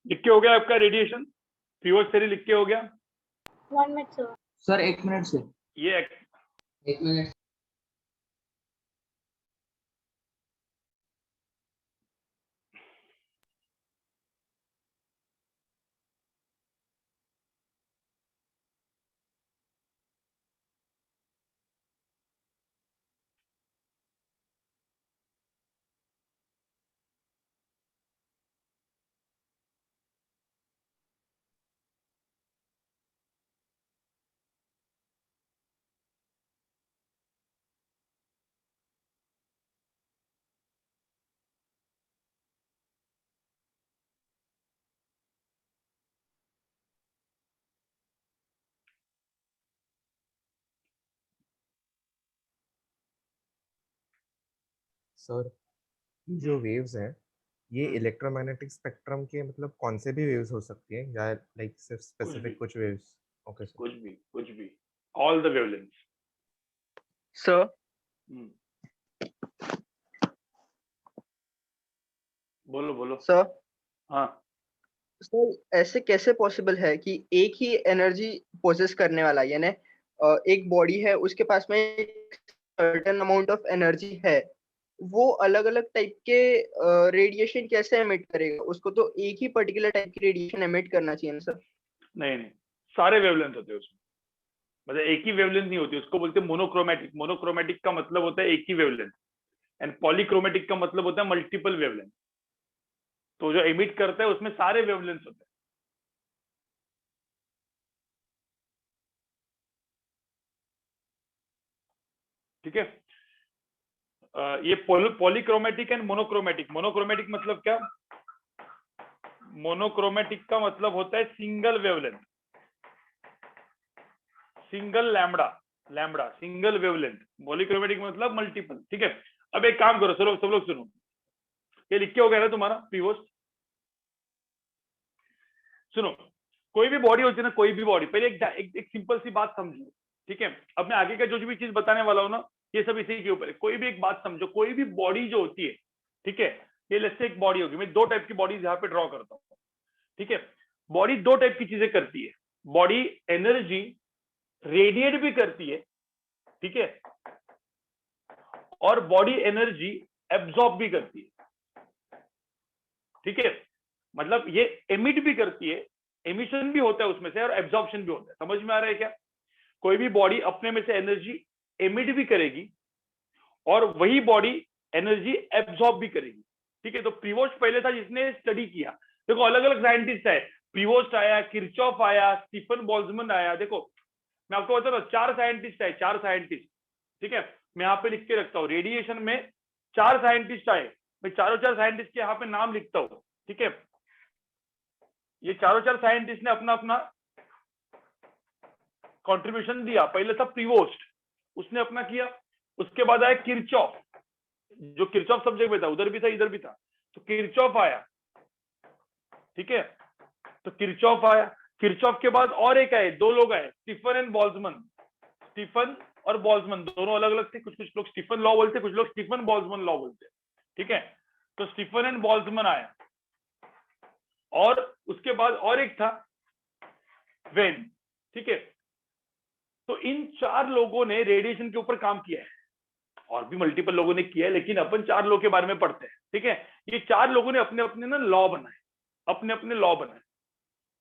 लिख के हो गया आपका रेडिएशन? पीओएच थ्योरी लिख के हो गया? 1 मिनट सर। सर 1 मिनट से। ये 1 मिनट। सर जो वेव्स हैं ये इलेक्ट्रोमैग्नेटिक स्पेक्ट्रम के मतलब कौन से भी वेव्स हो सकती है या लाइक सिर्फ स्पेसिफिक कुछ वेव्स? Okay sir. कुछ भी, ऑल द वेवलेंथ्स। सर बोलो बोलो। सर हाँ सर ऐसे कैसे पॉसिबल है कि एक ही एनर्जी पोजेस करने वाला, यानी एक बॉडी है उसके पास में सर्टेन अमाउंट ऑफ एनर्जी है, वो अलग अलग टाइप के रेडिएशन कैसे एमिट करेगा? उसको तो एक ही पर्टिकुलर टाइप की रेडिएशन एमिट करना चाहिए ना सर? नहीं, सारे वेवलेंथ होते हैं उसमें, मतलब एक ही वेवलेंथ नहीं होती, उसको बोलते हैं मोनोक्रोमेटिक। मोनोक्रोमेटिक का मतलब होता है एक ही वेवलेंथ, एंड पॉलीक्रोमेटिक का मतलब होता है मल्टीपल वेवलेंथ। तो जो एमिट करता है उसमें सारे वेवलेंथ होते हैं। ठीक है, ये पॉलीक्रोमेटिक एंड मोनोक्रोमेटिक। मोनोक्रोमेटिक मतलब क्या? मोनोक्रोमेटिक का मतलब होता है single wavelength, single lambda single wavelength. Polychromatic मतलब मल्टीपल। ठीक है, अब एक काम करो सब लोग सुनो, ये लिख के हो गया ना तुम्हारा पीवोस? सुनो, कोई भी बॉडी होती है ना, कोई भी बॉडी, पहले एक सिंपल सी बात समझो। ठीक है, अब मैं आगे का जो भी चीज बताने वाला हूं ना, ये सब इसी के ऊपर है। कोई भी एक बात समझो, कोई भी बॉडी जो होती है, ठीक है, ये लेट्स से एक बॉडी होगी, मैं दो टाइप की बॉडीज यहाँ पे ड्रॉ करता हूँ। ठीक है, बॉडी दो टाइप की चीजें करती है। बॉडी एनर्जी रेडिएट भी करती है, ठीक है, और बॉडी एनर्जी एब्जॉर्ब भी करती है। ठीक है, मतलब ये एमिट भी करती है, एमिशन भी होता है उसमें से, और एब्जॉर्प्शन भी होता है। समझ में आ रहा है क्या? कोई भी बॉडी अपने में से एनर्जी एमिट भी करेगी और वही बॉडी एनर्जी एब्जॉर्ब भी करेगी। ठीक है, तो प्रीवोस्ट पहले था जिसने स्टडी किया। देखो अलग अलग साइंटिस्ट है, प्रीवोस्ट आया, किरचॉफ आया, स्टीफन बोल्ट्जमैन आया। देखो मैं आपको बता रहा हूं, 4 साइंटिस्ट है, 4 साइंटिस्ट। ठीक है, मैं यहाँ पे लिख के रखता हूँ, रेडिएशन में 4 साइंटिस्ट आए, मैं चारों 4 साइंटिस्ट के यहाँ पे नाम लिखता हूँ। ठीक है, ये चारों 4 साइंटिस्ट ने अपना अपना कंट्रीब्यूशन दिया। पहले था प्रीवोस्ट, उसने अपना किया। उसके बाद आया किरचॉफ, जो किरचॉफ सब्जेक्ट में था, उधर भी था इधर भी था, तो किरचॉफ आया। ठीक है, तो किरचॉफ आया। किरचॉफ के बाद और एक आए, 2 लोग आए, स्टीफन एंड बोल्ट्जमैन। स्टीफन और बोल्ट्जमैन दोनों अलग अलग थे। कुछ कुछ लोग स्टीफन लॉ बोलते, कुछ लोग स्टीफन बोल्ट्जमैन लॉ बोलते। ठीक है, तो स्टीफन एंड बोल्ट्जमैन आया, और उसके बाद और एक था वेन। ठीक है, तो इन 4 लोगों ने रेडिएशन के ऊपर काम किया है, और भी मल्टीपल लोगों ने किया है, लेकिन अपन 4 लोगों के बारे में पढ़ते हैं। ठीक है, ये 4 लोगों ने अपने अपने ना लॉ बनाए, अपने अपने लॉ बनाए,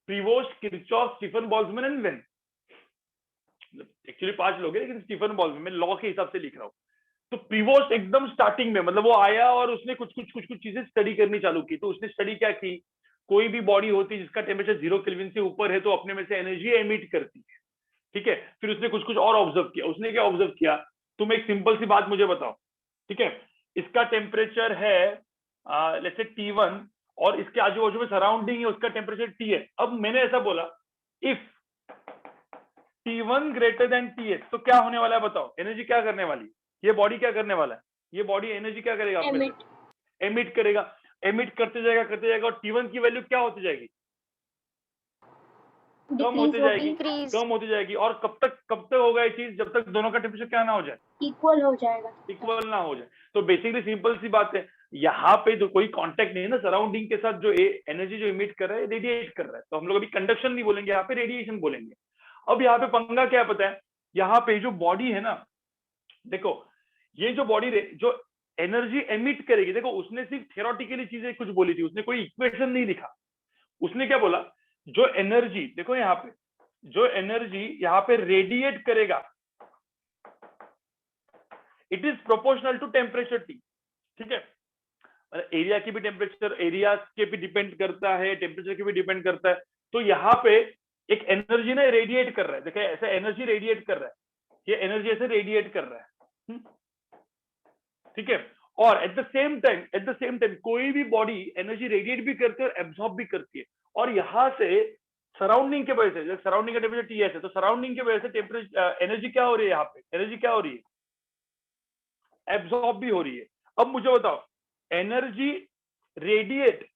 Prevost, Kirchhoff, Stefan Boltzmann and Wien. Actually 5 लोग हैं, लेकिन स्टीफन बोल्ट्जमैन, मैं लॉ के हिसाब से लिख रहा हूँ। तो प्रीवोस्ट एकदम स्टार्टिंग में, मतलब वो आया और उसने कुछ चीजें स्टडी करनी चालू की। तो उसने स्टडी क्या की, कोई भी बॉडी होती है जिसका टेम्परेचर 0 केल्विन से ऊपर है तो अपने में से एनर्जी एमिट करती है। ठीक है, फिर उसने कुछ और ऑब्जर्व किया। उसने क्या ऑब्जर्व किया, तुम एक सिंपल सी बात मुझे बताओ। ठीक है, इसका टेम्परेचर है लेट्स से T1, और इसके आजू बाजू में सराउंडिंग है, उसका टेम्परेचर T है। अब मैंने ऐसा बोला, if T1 greater than Ts, तो क्या होने वाला है बताओ, एनर्जी क्या करने वाली, ये बॉडी क्या करने वाला है, ये बॉडी एनर्जी क्या करेगा, एमिट करेगा। एमिट करते जाएगा, और T1 की वैल्यू क्या होती जाएगी, कम होती जाएगी। और कब तक होगा ये चीज, जब तक दोनों का टेम्परेचर क्या ना हो जाए, इक्वल हो जाएगा, इक्वल ना हो जाए। तो बेसिकली सिंपल सी बात है, यहाँ पे तो कोई कांटेक्ट नहीं है ना सराउंडिंग के साथ, जो एनर्जी जो इमिट कर रहा है, रेडिएट कर रहा है। तो हम लोग अभी कंडक्शन नहीं बोलेंगे, यहाँ पे रेडिएशन बोलेंगे। अब यहाँ पे पंगा क्या पता है, यहाँ पे जो बॉडी है ना, देखो ये जो बॉडी जो एनर्जी एमिट करेगी, देखो उसने सिर्फ थ्योरेटिकली चीजें कुछ बोली थी, उसने कोई इक्वेशन नहीं लिखा। उसने क्या बोला, जो एनर्जी, देखो यहाँ पे जो एनर्जी यहाँ पे रेडिएट करेगा, it is proportional to temperature T। ठीक है, एरिया की भी टेम्परेचर, एरिया के भी डिपेंड करता है, टेम्परेचर के भी डिपेंड करता है। तो यहाँ पे एक एनर्जी ना रेडिएट कर रहा है, देखिए ऐसे एनर्जी रेडिएट कर रहा है, ये एनर्जी ऐसे रेडिएट कर रहा है। ठीक है, और एट द सेम टाइम कोई भी बॉडी एनर्जी रेडिएट भी करती है और एब्जॉर्ब भी करती है। और यहाँ से सराउंडिंग के वजह से, सराउंडिंग का टेम्परेचर Ts है, तो सराउंडिंग की वजह से टेम्परेचर एनर्जी क्या हो रही है, यहाँ पे एनर्जी क्या हो रही है, एब्जॉर्ब भी हो रही है। अब मुझे बताओ, एनर्जी रेडिएट,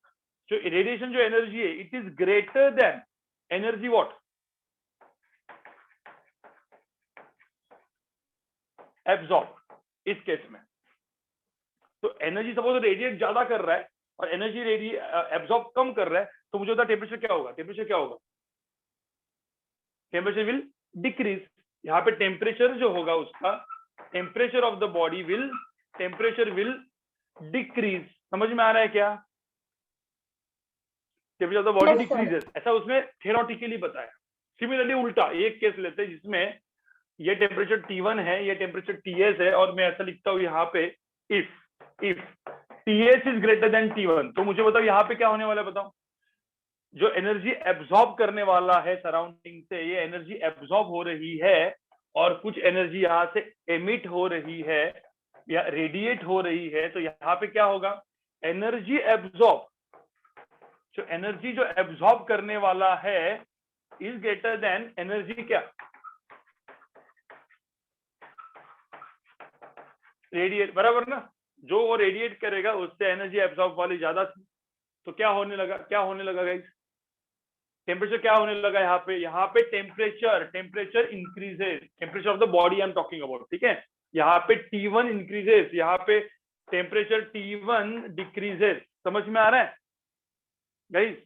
जो रेडिएशन जो एनर्जी है, it is greater then energy what, absorb. इस केस में तो एनर्जी सपोज रेडिएट ज्यादा कर रहा है और एनर्जी एब्जॉर्ब कम कर रहा है, तो मुझे होता है टेम्परेचर क्या होगा, टेम्परेचर विल डिक्रीज। यहाँ पे टेम्परेचर जो होगा उसका, temperature of the body will decrease. समझ में आ रहा है क्या, temperature of the body decreases, ऐसा उसमें थ्योरेटिकली बताया। सिमिलरली उल्टा एक केस लेते हैं जिसमें ये टेम्परेचर T1 है, ये टेम्परेचर Ts है, और मैं ऐसा लिखता हूँ यहाँ पे, if Ts is greater then T1, तो मुझे बताओ यहाँ पे क्या होने वाला है, बताओ। जो एनर्जी एब्जॉर्ब करने वाला है सराउंडिंग से, ये एनर्जी एब्जॉर्ब हो रही है, और कुछ एनर्जी यहाँ से एमिट हो रही है या रेडिएट हो रही है। तो यहाँ पे क्या होगा, एनर्जी एब्जॉर्ब, जो एनर्जी जो एब्जॉर्ब करने वाला है इज ग्रेटर देन एनर्जी क्या, रेडिएट, बराबर ना। जो वो रेडिएट करेगा उससे एनर्जी एब्जॉर्ब वाली ज्यादा थी, तो क्या होने लगा गाइस, टेम्परेचर क्या होने लगा यहाँ पे temperature increases, temperature of the body I am talking about. ठीक है, यहाँ पे T1 इंक्रीजेस, यहाँ पे टेम्परेचर T1 डिक्रीजेस। समझ में आ रहा है गाइस,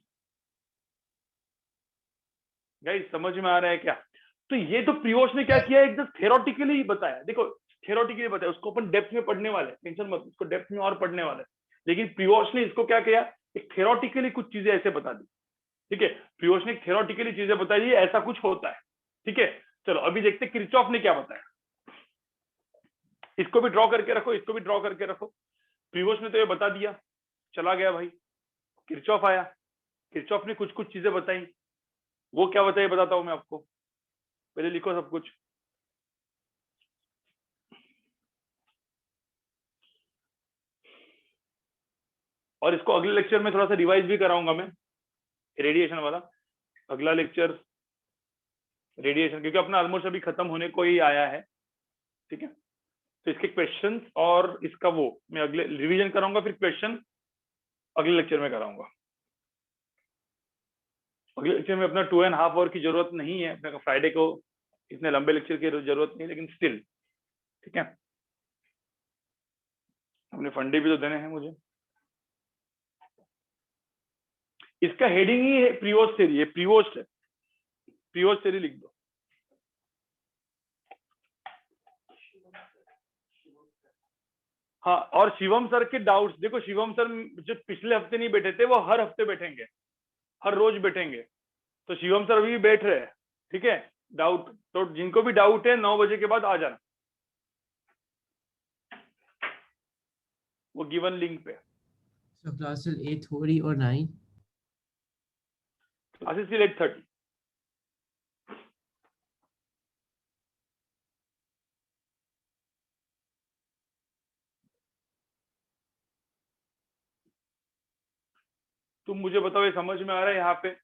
समझ में आ रहा है क्या। तो ये तो प्रियोश ने क्या किया, एकदम थ्योरेटिकली बताया। देखो थ्योरेटिकली बताया, उसको अपन डेप्थ में पढ़ने वाले, टेंशन मत, उसको डेप्थ में और पढ़ने वाले। लेकिन प्रियोश ने इसको क्या किया, एक थ्योरेटिकली कुछ चीजें ऐसे बता दी। ठीक है, प्रियोश ने थ्योरेटिकली चीजें बता दी, ऐसा कुछ होता है। ठीक है, चलो अभी देखते किरचॉफ ने क्या बताया। इसको भी ड्रॉ करके रखो, प्रियोश ने तो ये बता दिया, चला गया भाई। किरचॉफ आया, किरचॉफ ने कुछ चीजें बताई। वो क्या बताई बताता हूं मैं आपको, पहले लिखो सब कुछ। और इसको अगले लेक्चर में थोड़ा सा रिवाइज भी कराऊंगा मैं, रेडिएशन वाला अगला लेक्चर रेडिएशन, क्योंकि अपना ऑलमोस्ट अभी खत्म होने को ही आया है। ठीक है, तो इसके क्वेश्चंस और इसका वो मैं अगले रिवीजन कराऊंगा, फिर क्वेश्चन अगले लेक्चर में कराऊंगा। अगले लेक्चर में अपना 2.5 आवर की जरूरत नहीं है, अपने फ्राइडे को इतने लंबे लेक्चर की जरूरत नहीं, लेकिन स्टिल ठीक है, अपने फंडे भी तो देने हैं मुझे। इसका हेडिंग ही है प्रिवोस्ट थ्योरी, प्रिवोस्ट है, प्रिवोस्ट थ्योरी लिख दो। हाँ, और शिवम सर के डाउट्स देखो, शिवम सर जो पिछले हफ्ते नहीं बैठे थे वो हर हफ्ते बैठेंगे, हर रोज बैठेंगे, तो शिवम सर अभी भी बैठ रहे हैं, ठीक है। डाउट तो जिनको भी डाउट है 9 बजे के बाद आ जाना, वो गिवन लिंक पे। So class till 8:30 or 9? Classes till 8:30। तुम मुझे बताओ ये समझ में आ रहा है? यहाँ पे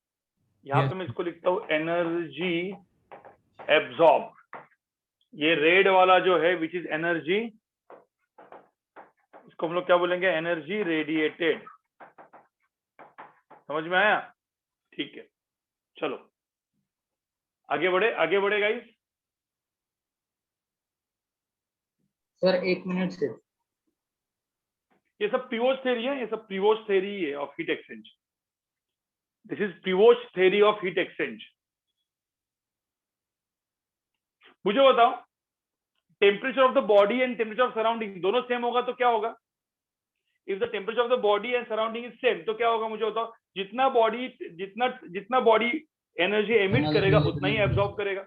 Yes. मैं इसको लिखता हूँ एनर्जी एब्जॉर्ब, ये रेड वाला जो है विच इज एनर्जी, इसको हम लोग क्या बोलेंगे? Energy radiated. समझ में आया? ठीक है, चलो आगे बढ़े गाइस। सर 1 मिनट से। ये सब प्रिवोस्ट थ्योरी है, ये सब प्रिवोस्ट थ्योरी है of heat exchange. This is Prevost theory of heat exchange. मुझे बताओ, temperature of the body and temperature of surrounding दोनों सेम होगा तो क्या होगा? If the temperature of the body and surrounding is same तो क्या होगा? मुझे बताओ। जितना बॉडी एनर्जी एमिट करेगा उतना ही एब्जॉर्ब करेगा।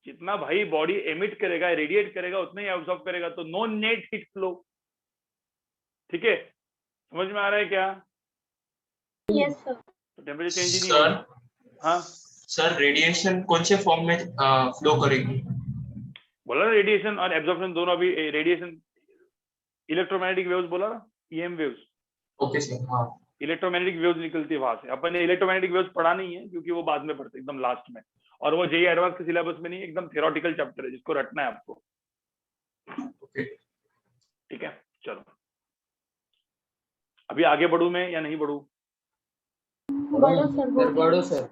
जितना भाई बॉडी एमिट करेगा, रेडिएट करेगा, उतना ही एब्जॉर्ब करेगा। तो नो नेट हीट फ्लो। ठीक है, समझ में आ रहा है क्या? Yes sir. टेम्परेचर चेंज ही नहीं होगा। हाँ सर, रेडिएशन कौन से फॉर्म में फ्लो करेगी? बोला ना, रेडिएशन और एब्जॉर्प्शन दोनों। अभी रेडिएशन इलेक्ट्रोमैग्नेटिक वेव्स बोला ना, ईएम वेव्स। ओके सर, हाँ। इलेक्ट्रोमैग्नेटिक वेव्स निकलती है वहां से। अपन ने इलेक्ट्रोमैग्नेटिक वेव्स पढ़ा नहीं है क्योंकि वो बाद में पढ़ते एकदम लास्ट में, और वो जेईई एडवांस के सिलेबस में नहीं, एकदम थ्योरेटिकल चैप्टर है जिसको रटना है आपको। ओके, ठीक है, चलो अभी आगे बढ़ू मैं या नहीं बढ़ू? बढ़ो सर, बढ़ो सर।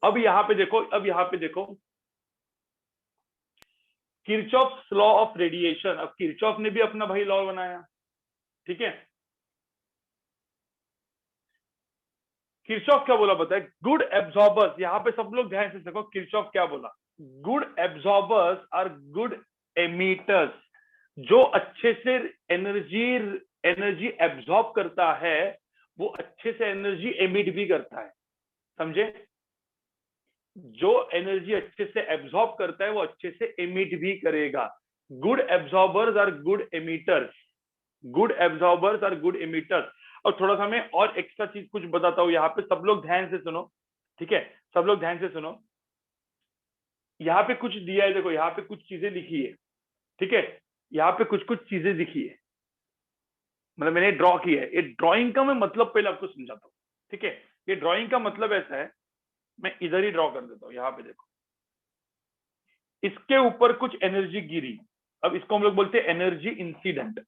अब यहाँ पे देखो, किरचॉफ्स लॉ ऑफ रेडिएशन। अब किरचॉफ ने भी अपना भाई लॉ बनाया, ठीक है। किरचॉफ क्या बोला पता है? Good absorbers. यहाँ पे सब लोग ध्यान से देखो, किरचॉफ क्या बोला? Good absorbers are good emitters. जो अच्छे से एनर्जी एब्जॉर्ब करता है वो अच्छे से एनर्जी एमिट भी करता है। समझे? जो एनर्जी अच्छे से एब्जॉर्ब करता है वो अच्छे से एमिट भी करेगा। Good absorbers are good emitters. Good absorbers are good emitters. और थोड़ा सा मैं और एक्स्ट्रा चीज कुछ बताता हूँ, यहाँ पे सब लोग ध्यान से सुनो, ठीक है? सब लोग ध्यान से सुनो। यहाँ पे कुछ दिया है, देखो यहाँ पे कुछ चीजें लिखी है, ठीक है? यहाँ पे कुछ चीजें लिखी है, मतलब मैंने ड्रॉ की है। ये ड्राइंग का मैं मतलब पहले आपको समझाता हूँ, ठीक है? ये ड्राइंग का मतलब ऐसा है, मैं इधर ही ड्रॉ कर देता हूँ। यहाँ पे देखो, इसके ऊपर कुछ एनर्जी गिरी। अब इसको हम लोग बोलते हैं एनर्जी इंसिडेंट।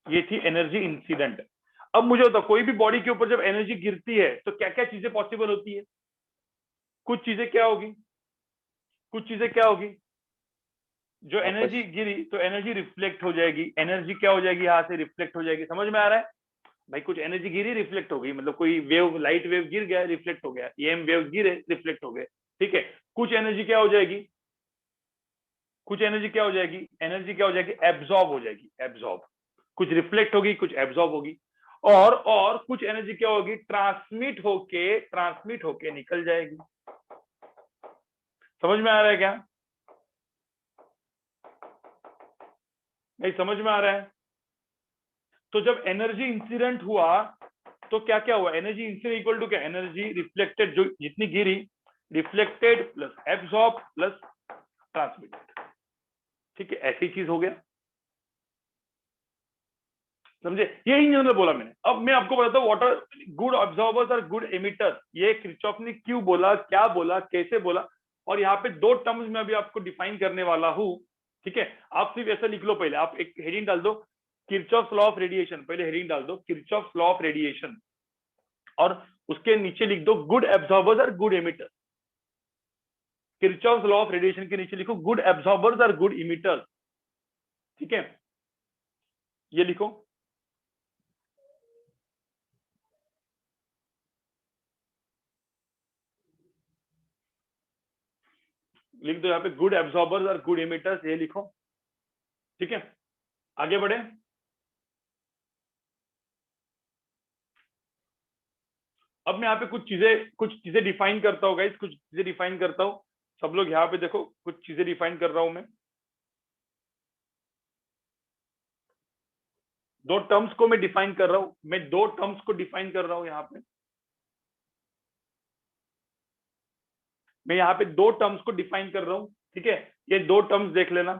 ये थी एनर्जी इंसिडेंट। अब मुझे बताओ, कोई भी बॉडी के ऊपर जब एनर्जी गिरती है तो क्या क्या चीजें पॉसिबल होती है? कुछ चीजें क्या होगी? जो एनर्जी गिरी तो एनर्जी रिफ्लेक्ट हो जाएगी। एनर्जी क्या हो जाएगी? यहाँ से रिफ्लेक्ट हो जाएगी। समझ में आ रहा है भाई? कुछ एनर्जी गिरी, रिफ्लेक्ट हो गई, मतलब कोई वेव, लाइट वेव गिर गया, रिफ्लेक्ट हो गया। ईएम वेव गिरे, रिफ्लेक्ट हो गए, ठीक है? कुछ एनर्जी क्या हो जाएगी? एनर्जी क्या हो जाएगी? एब्जॉर्ब हो जाएगी। एब्जॉर्ब, कुछ रिफ्लेक्ट होगी, कुछ एब्जॉर्ब होगी। और कुछ एनर्जी क्या होगी? ट्रांसमिट होके निकल जाएगी। समझ में आ रहा है क्या? नहीं समझ में आ रहा है? तो जब एनर्जी इंसिडेंट हुआ तो क्या क्या हुआ? एनर्जी इंसिडेंट इक्वल टू क्या? एनर्जी रिफ्लेक्टेड, जो जितनी गिरी, reflected plus absorb plus transmitted, ठीक है? ऐसी चीज हो गया। समझे? ये इन जनरल बोला मैंने। अब मैं आपको बताता हूँ व्हाट आर गुड ऑब्जॉर्बर्स और गुड एमिटर्स। ये किरचॉफ ने क्यों बोला, क्या बोला, कैसे बोला, और यहाँ पे 2 टर्म्स में अभी आपको डिफाइन करने वाला हूँ, ठीक है? आप सिर्फ ऐसा लिख लो, पहले आप एक हेडिंग डाल दो, किरचॉफ्स लॉ ऑफ रेडिएशन। पहले हेडिंग डाल दो किरचॉफ्स लॉ ऑफ रेडिएशन, और उसके नीचे लिख दो गुड एब्जॉर्बर्स और good emitters. Kirchhoff's law of radiation के नीचे लिखो गुड एब्जॉर्बर्स और गुड इमिटर्स। ठीक है, ये लिखो। लिख दो यहाँ पे गुड एब्जॉर्बर्स और गुड इमिटर्स, ये लिखो। ठीक है, आगे बढ़े। अब मैं यहाँ पे कुछ चीजें डिफाइन करता हूँ गाइस, कुछ चीजें डिफाइन करता हूँ। सब लोग यहाँ पे देखो, कुछ चीजें डिफाइन कर रहा हूं मैं। दो टर्म्स को मैं डिफाइन कर रहा हूं, मैं दो टर्म्स को डिफाइन कर रहा हूं यहाँ पे। मैं यहाँ पे दो टर्म्स को डिफाइन कर रहा हूं। ठीक है, ये दो टर्म्स देख लेना।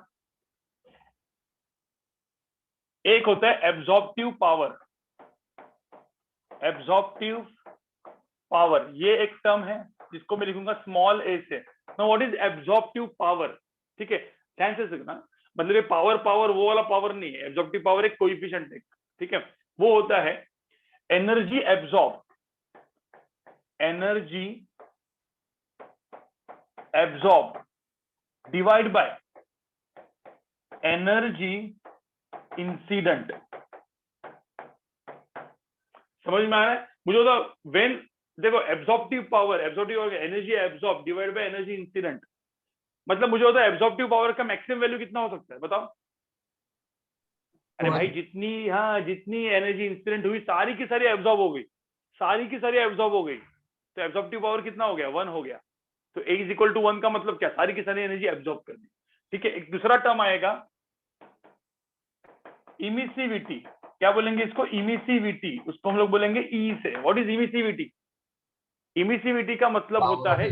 एक होता है एब्जॉर्प्टिव पावर, एब्जॉर्प्टिव पावर, ये एक टर्म है जिसको मैं लिखूंगा स्मॉल ए से। Now what is absorptive power? ठीक है, ध्यान से सुनना, मतलब ये पावर पावर वो वाला पावर नहीं है। एब्जॉर्प्टिव पावर एक कोएफिशिएंट है। ठीक है, वो होता है energy absorb, energy absorb divide by energy incident. समझ में आ रहा है? मुझे तो व्हेन देखो absorptive power energy absorb divide by energy incident, मतलब मुझे होता है एब्जॉर्प्टिव पावर का मैक्सिमम वैल्यू कितना हो सकता है बताओ? अरे भाई जितनी एनर्जी इंसिडेंट हुई सारी की सारी एब्जॉर्ब हो गई, सारी की सारी एब्जॉर्ब हो गई, तो एब्जॉर्प्टिव पावर कितना हो गया? 1 हो गया। तो A इज इक्वल टू 1 का मतलब क्या? सारी की सारी एनर्जी एब्जॉर्ब कर दी। ठीक है, एक दूसरा टर्म आएगा इमिसिविटी। क्या बोलेंगे इसको? इमिसिविटी। उसको हम लोग बोलेंगे ई से। What is emissivity? इमिसिविटी का मतलब होता है,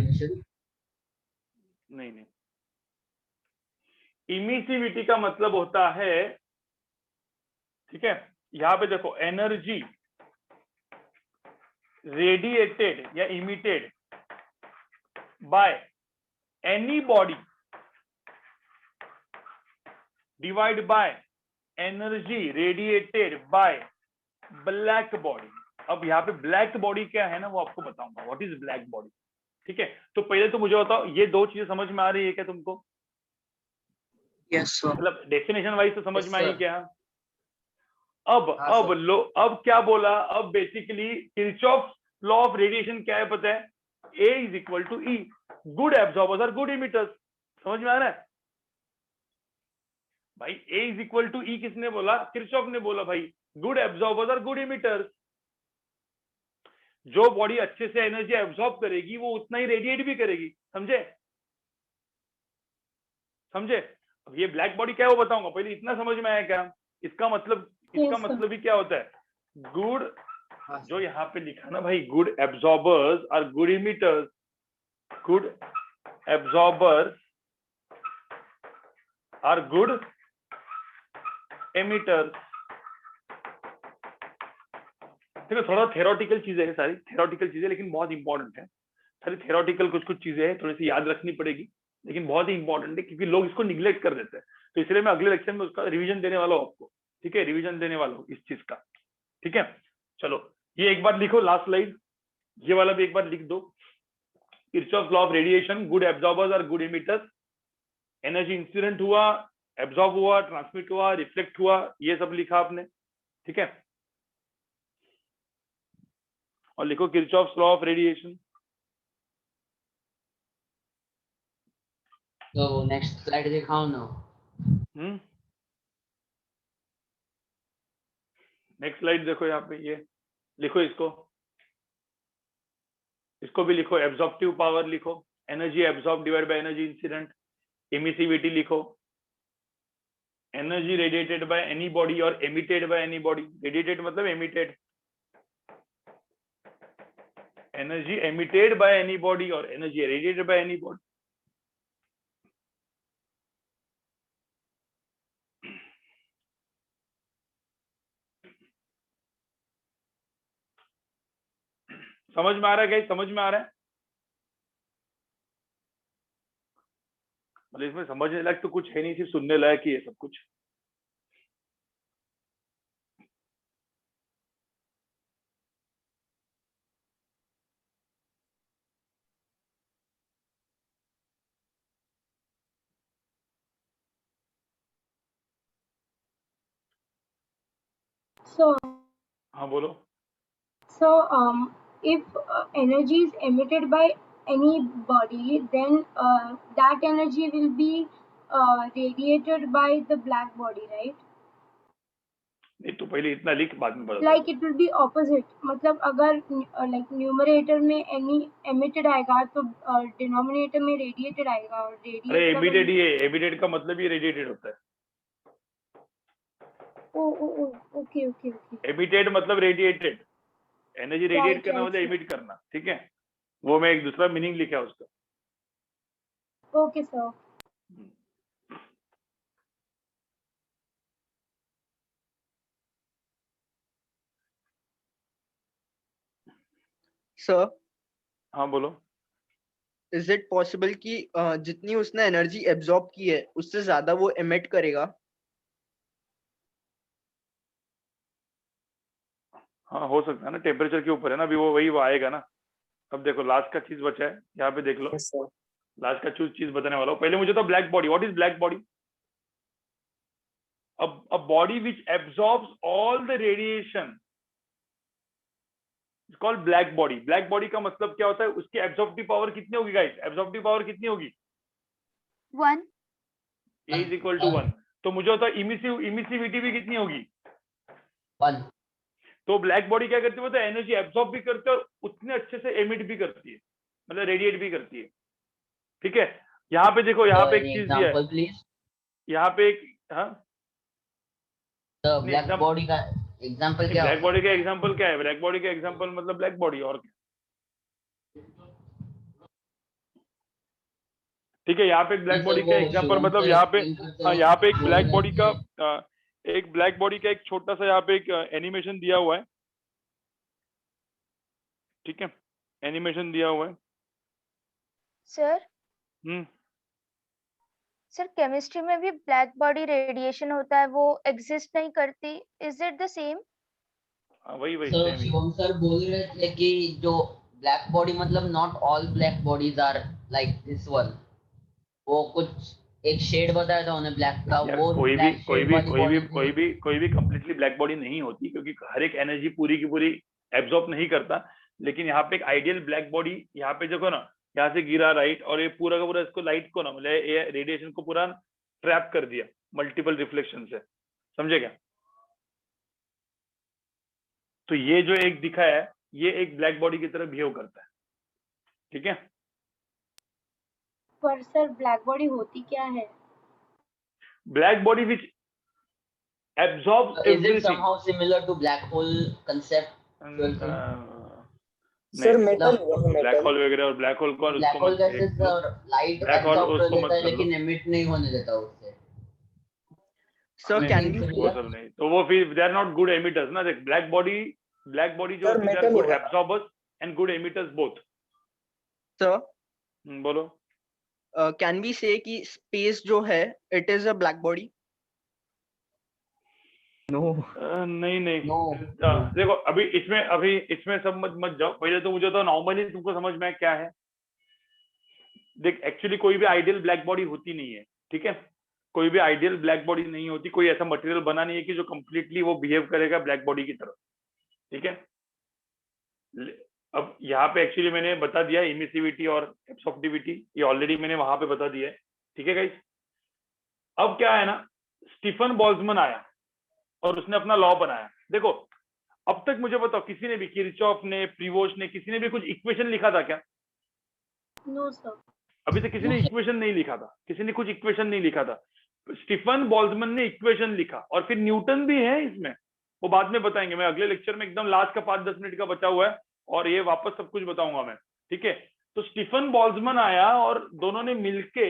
नहीं, इमिसिविटी का मतलब होता है, ठीक है, यहां पे देखो एनर्जी रेडिएटेड या emitted by any body divide by energy radiated by black body. अब यहाँ पे ब्लैक बॉडी क्या है ना, वो आपको बताऊंगा। What is black body? ठीक है, तो पहले तो मुझे बताओ ये दो चीजें समझ में आ रही है क्या तुमको? Yes sir. मतलब डेफिनेशन वाइज तो समझ Yes, में आई sir. क्या? अब क्या बोला? अब basically Kirchhoff law of radiation क्या है पता है? A is equal to E, good absorbers और गुड इमिटर्स। समझ में आ रहा है भाई? A is equal to E किसने बोला? किरचॉफ ने बोला भाई, गुड एब्जॉर्बर्स और गुड इमिटर्स। जो बॉडी अच्छे से एनर्जी एब्जॉर्ब करेगी वो उतना ही रेडिएट भी करेगी। समझे? समझे? अब ये ब्लैक बॉडी क्या है वो बताऊंगा, पहले इतना समझ में आया क्या? इसका मतलब ही क्या होता है? गुड, जो यहाँ पे लिखा ना भाई, गुड एब्जॉर्बर्स और गुड इमिटर्स, गुड एब्जॉर्बर्स और गुड एमिटर्स। देखो थोड़ा थेरोटिकल चीजें हैं, सारी थेरोटिकल चीजें, लेकिन बहुत इंपॉर्टेंट है। सारी थेरोटिकल कुछ चीजें हैं, थोड़ी सी याद रखनी पड़ेगी, लेकिन बहुत ही इंपॉर्टेंट है क्योंकि लोग इसको निग्लेक्ट कर देते हैं। तो इसलिए मैं अगले लेक्चर में उसका रिवीजन देने वाला हूँ आपको। ठीक है, रिवीजन देने वाला हूँ इस चीज का। ठीक है, चलो ये एक बार लिखो, लास्ट स्लाइड, ये वाला भी एक बार लिख दो। Kirchhoff law of radiation, good absorbers और गुड इमिटर्स, एनर्जी इंसिडेंट हुआ, एब्जॉर्ब हुआ, ट्रांसमिट हुआ, रिफ्लेक्ट हुआ, ये सब लिखा आपने। ठीक है, और लिखो किरचॉफ लॉ ऑफ रेडिएशन। तो नेक्स्ट स्लाइड दिखाओ ना। नेक्स्ट स्लाइड देखो, यहाँ पे ये लिखो, इसको भी लिखो। एब्जॉर्प्टिव पावर लिखो, energy absorb divide by energy incident. Emissivity लिखो, energy radiated by any body और emitted by any body. Radiated मतलब emitted, energy emitted by any body और energy radiated by any body. समझ में आ रहा है गाइस? समझ में आ रहा है? मतलब इसमें समझने लायक तो कुछ है नहीं, सिर्फ सुनने लायक ही है सब कुछ। So, हाँ बोलो. so if energy is emitted by any body, then that energy will be radiated by the black body, right? नहीं तो पहले इतना लिख, बाद में बता. Like it will be opposite. मतलब अगर like numerator में any emitted आएगा तो denominator में radiated आएगा और अरे radiate का emitted ही है, emitted का मतलब ही radiated होता है. ओ ओके ओके ओके. emitted मतलब radiated. एनर्जी रेडिएट करना मतलब एमिट करना. ठीक है, वो मैं एक दूसरा मीनिंग लिखा है उसका. Okay sir. सर. हाँ बोलो. इज इट पॉसिबल कि जितनी उसने एनर्जी एब्जॉर्ब की है उससे ज्यादा वो एमिट करेगा? हाँ हो सकता है ना, टेम्परेचर के ऊपर है ना, अभी वो वही वो आएगा ना. अब देखो लास्ट का चीज बचा है, यहाँ पे देख लो. लास्ट का चीज बताने वाला हूँ. पहले मुझे तो black body. What is black body? a body which absorbs all the radiation is called black body. black body का मतलब क्या होता है? उसकी एब्जॉर्प्टिव पावर कितनी होगी गाइस? एब्जॉर्प्टिव पावर कितनी होगी? 1. A is equal to 1. तो मुझे होता है इमिसिविटी भी कितनी होगी? 1. तो ब्लैक बॉडी क्या करती है? एनर्जी एब्जॉर्ब भी करती है और उतने अच्छे से एमिट भी करती है, मतलब रेडिएट भी करती है. ठीक है, यहाँ पे देखो, यहाँ पे एक चीज दिया है. यहाँ पे एक, हाँ तो ब्लैक बॉडी का एग्जांपल क्या? ब्लैक बॉडी का एग्जांपल क्या है? ब्लैक बॉडी का एग्जांपल मतलब ब्लैक बॉडी और क्या. ठीक है, यहाँ पे एक ब्लैक बॉडी का एग्जांपल मतलब यहाँ पे, हाँ यहाँ पे एक ब्लैक बॉडी का एक छोटा सा यहाँ पे एक एनिमेशन दिया हुआ है. ठीक है, एनिमेशन दिया हुआ है. सर सर केमिस्ट्री में भी ब्लैक बॉडी रेडिएशन होता है, वो एग्जिस्ट नहीं करती. Is it the same? वही सर शिवम सर बोल रहे थे कि जो ब्लैक बॉडी मतलब not all black bodies are like this one. वो कुछ एक शेड बताया था उन्हें ब्लैक का. वो कोई भी कंप्लीटली ब्लैक बॉडी नहीं होती, क्योंकि हर एक एनर्जी पूरी की पूरी एब्जॉर्ब नहीं करता. लेकिन यहाँ पे एक आइडियल ब्लैक बॉडी, यहाँ पे देखो ना, यहाँ से गिरा राइट, और ये पूरा का पूरा इसको लाइट को ना, मतलब ये रेडिएशन को पूरा ट्रैप कर दिया मल्टीपल रिफ्लेक्शन से. समझे क्या? तो ये जो एक दिखा है, ये एक ब्लैक बॉडी की तरह बिहेव करता है. ठीक है, पर सर ब्लैक बॉडी होती क्या है? Black body which absorbs Is it everything. somehow similar to black hole concept? Sir metal, black hole वगैरह, और ब्लैक होल को ब्लैक होल जैसे सर लाइट एब्जॉर्ब कर लेता है लेकिन एमिट नहीं होने देता उससे. सर कैन बी, नहीं, तो वो फिर they are not good emitters ना. देख ब्लैक बॉडी जो they are good absorbers and good emitters both. Sir बोलो. कैन वी से कि स्पेस जो है it is a black body? No नहीं. देखो अभी इसमें सब मत जाओ. पहले तो मुझे तो नॉर्मली तुमको समझ में क्या है. देख एक्चुअली कोई भी आइडियल ब्लैक बॉडी होती नहीं है. ठीक है, कोई भी आइडियल ब्लैक बॉडी नहीं होती. कोई ऐसा मटेरियल बना नहीं है कि जो कंप्लीटली वो बिहेव करेगा ब्लैक बॉडी की तरह. ठीक है, अब यहाँ पे एक्चुअली मैंने बता दिया इमिसिविटी और एब्सॉर्प्टिविटी, ये ऑलरेडी मैंने वहां पे बता दिया है. ठीक है गाइस, अब क्या है ना, स्टीफन बोल्ट्जमैन आया और उसने अपना लॉ बनाया. देखो अब तक मुझे बताओ, किसी ने भी, किरचॉफ ने, प्रीवोस्ट ने, किसी ने भी कुछ इक्वेशन लिखा था क्या? No sir. अभी तक किसी ने इक्वेशन नहीं लिखा था. किसी ने कुछ इक्वेशन नहीं लिखा था. स्टीफन बोल्ट्जमैन ने इक्वेशन लिखा, और फिर न्यूटन भी है इसमें, वो बाद में बताएंगे. मैं अगले लेक्चर में एकदम लास्ट का 5-10 मिनट का बचा हुआ है, और ये वापस सब कुछ बताऊंगा मैं. ठीक है, तो स्टीफन बोल्ट्जमैन आया और दोनों ने मिलके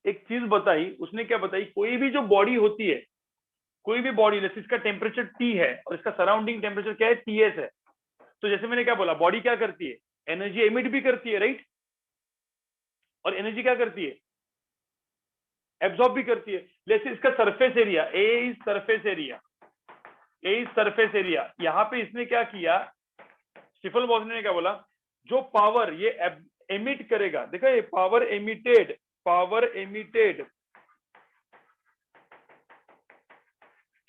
एक चीज बताई. उसने क्या बताई? कोई भी जो बॉडी होती है, कोई भी बॉडी, जैसे इसका टेम्परेचर T है और इसका सराउंडिंग टेम्परेचर क्या है? TS है. तो जैसे मैंने क्या बोला, बॉडी क्या करती है? एनर्जी एमिट भी करती है, राइट? और एनर्जी क्या करती है? एब्जॉर्ब भी करती है. जैसे इसका surface area, A is surface area. यहाँ पे इसने क्या किया, स्टीफन बोल्ट्जमैन ने क्या बोला, जो पावर ये एमिट करेगा, देखा ये पावर एमिटेड,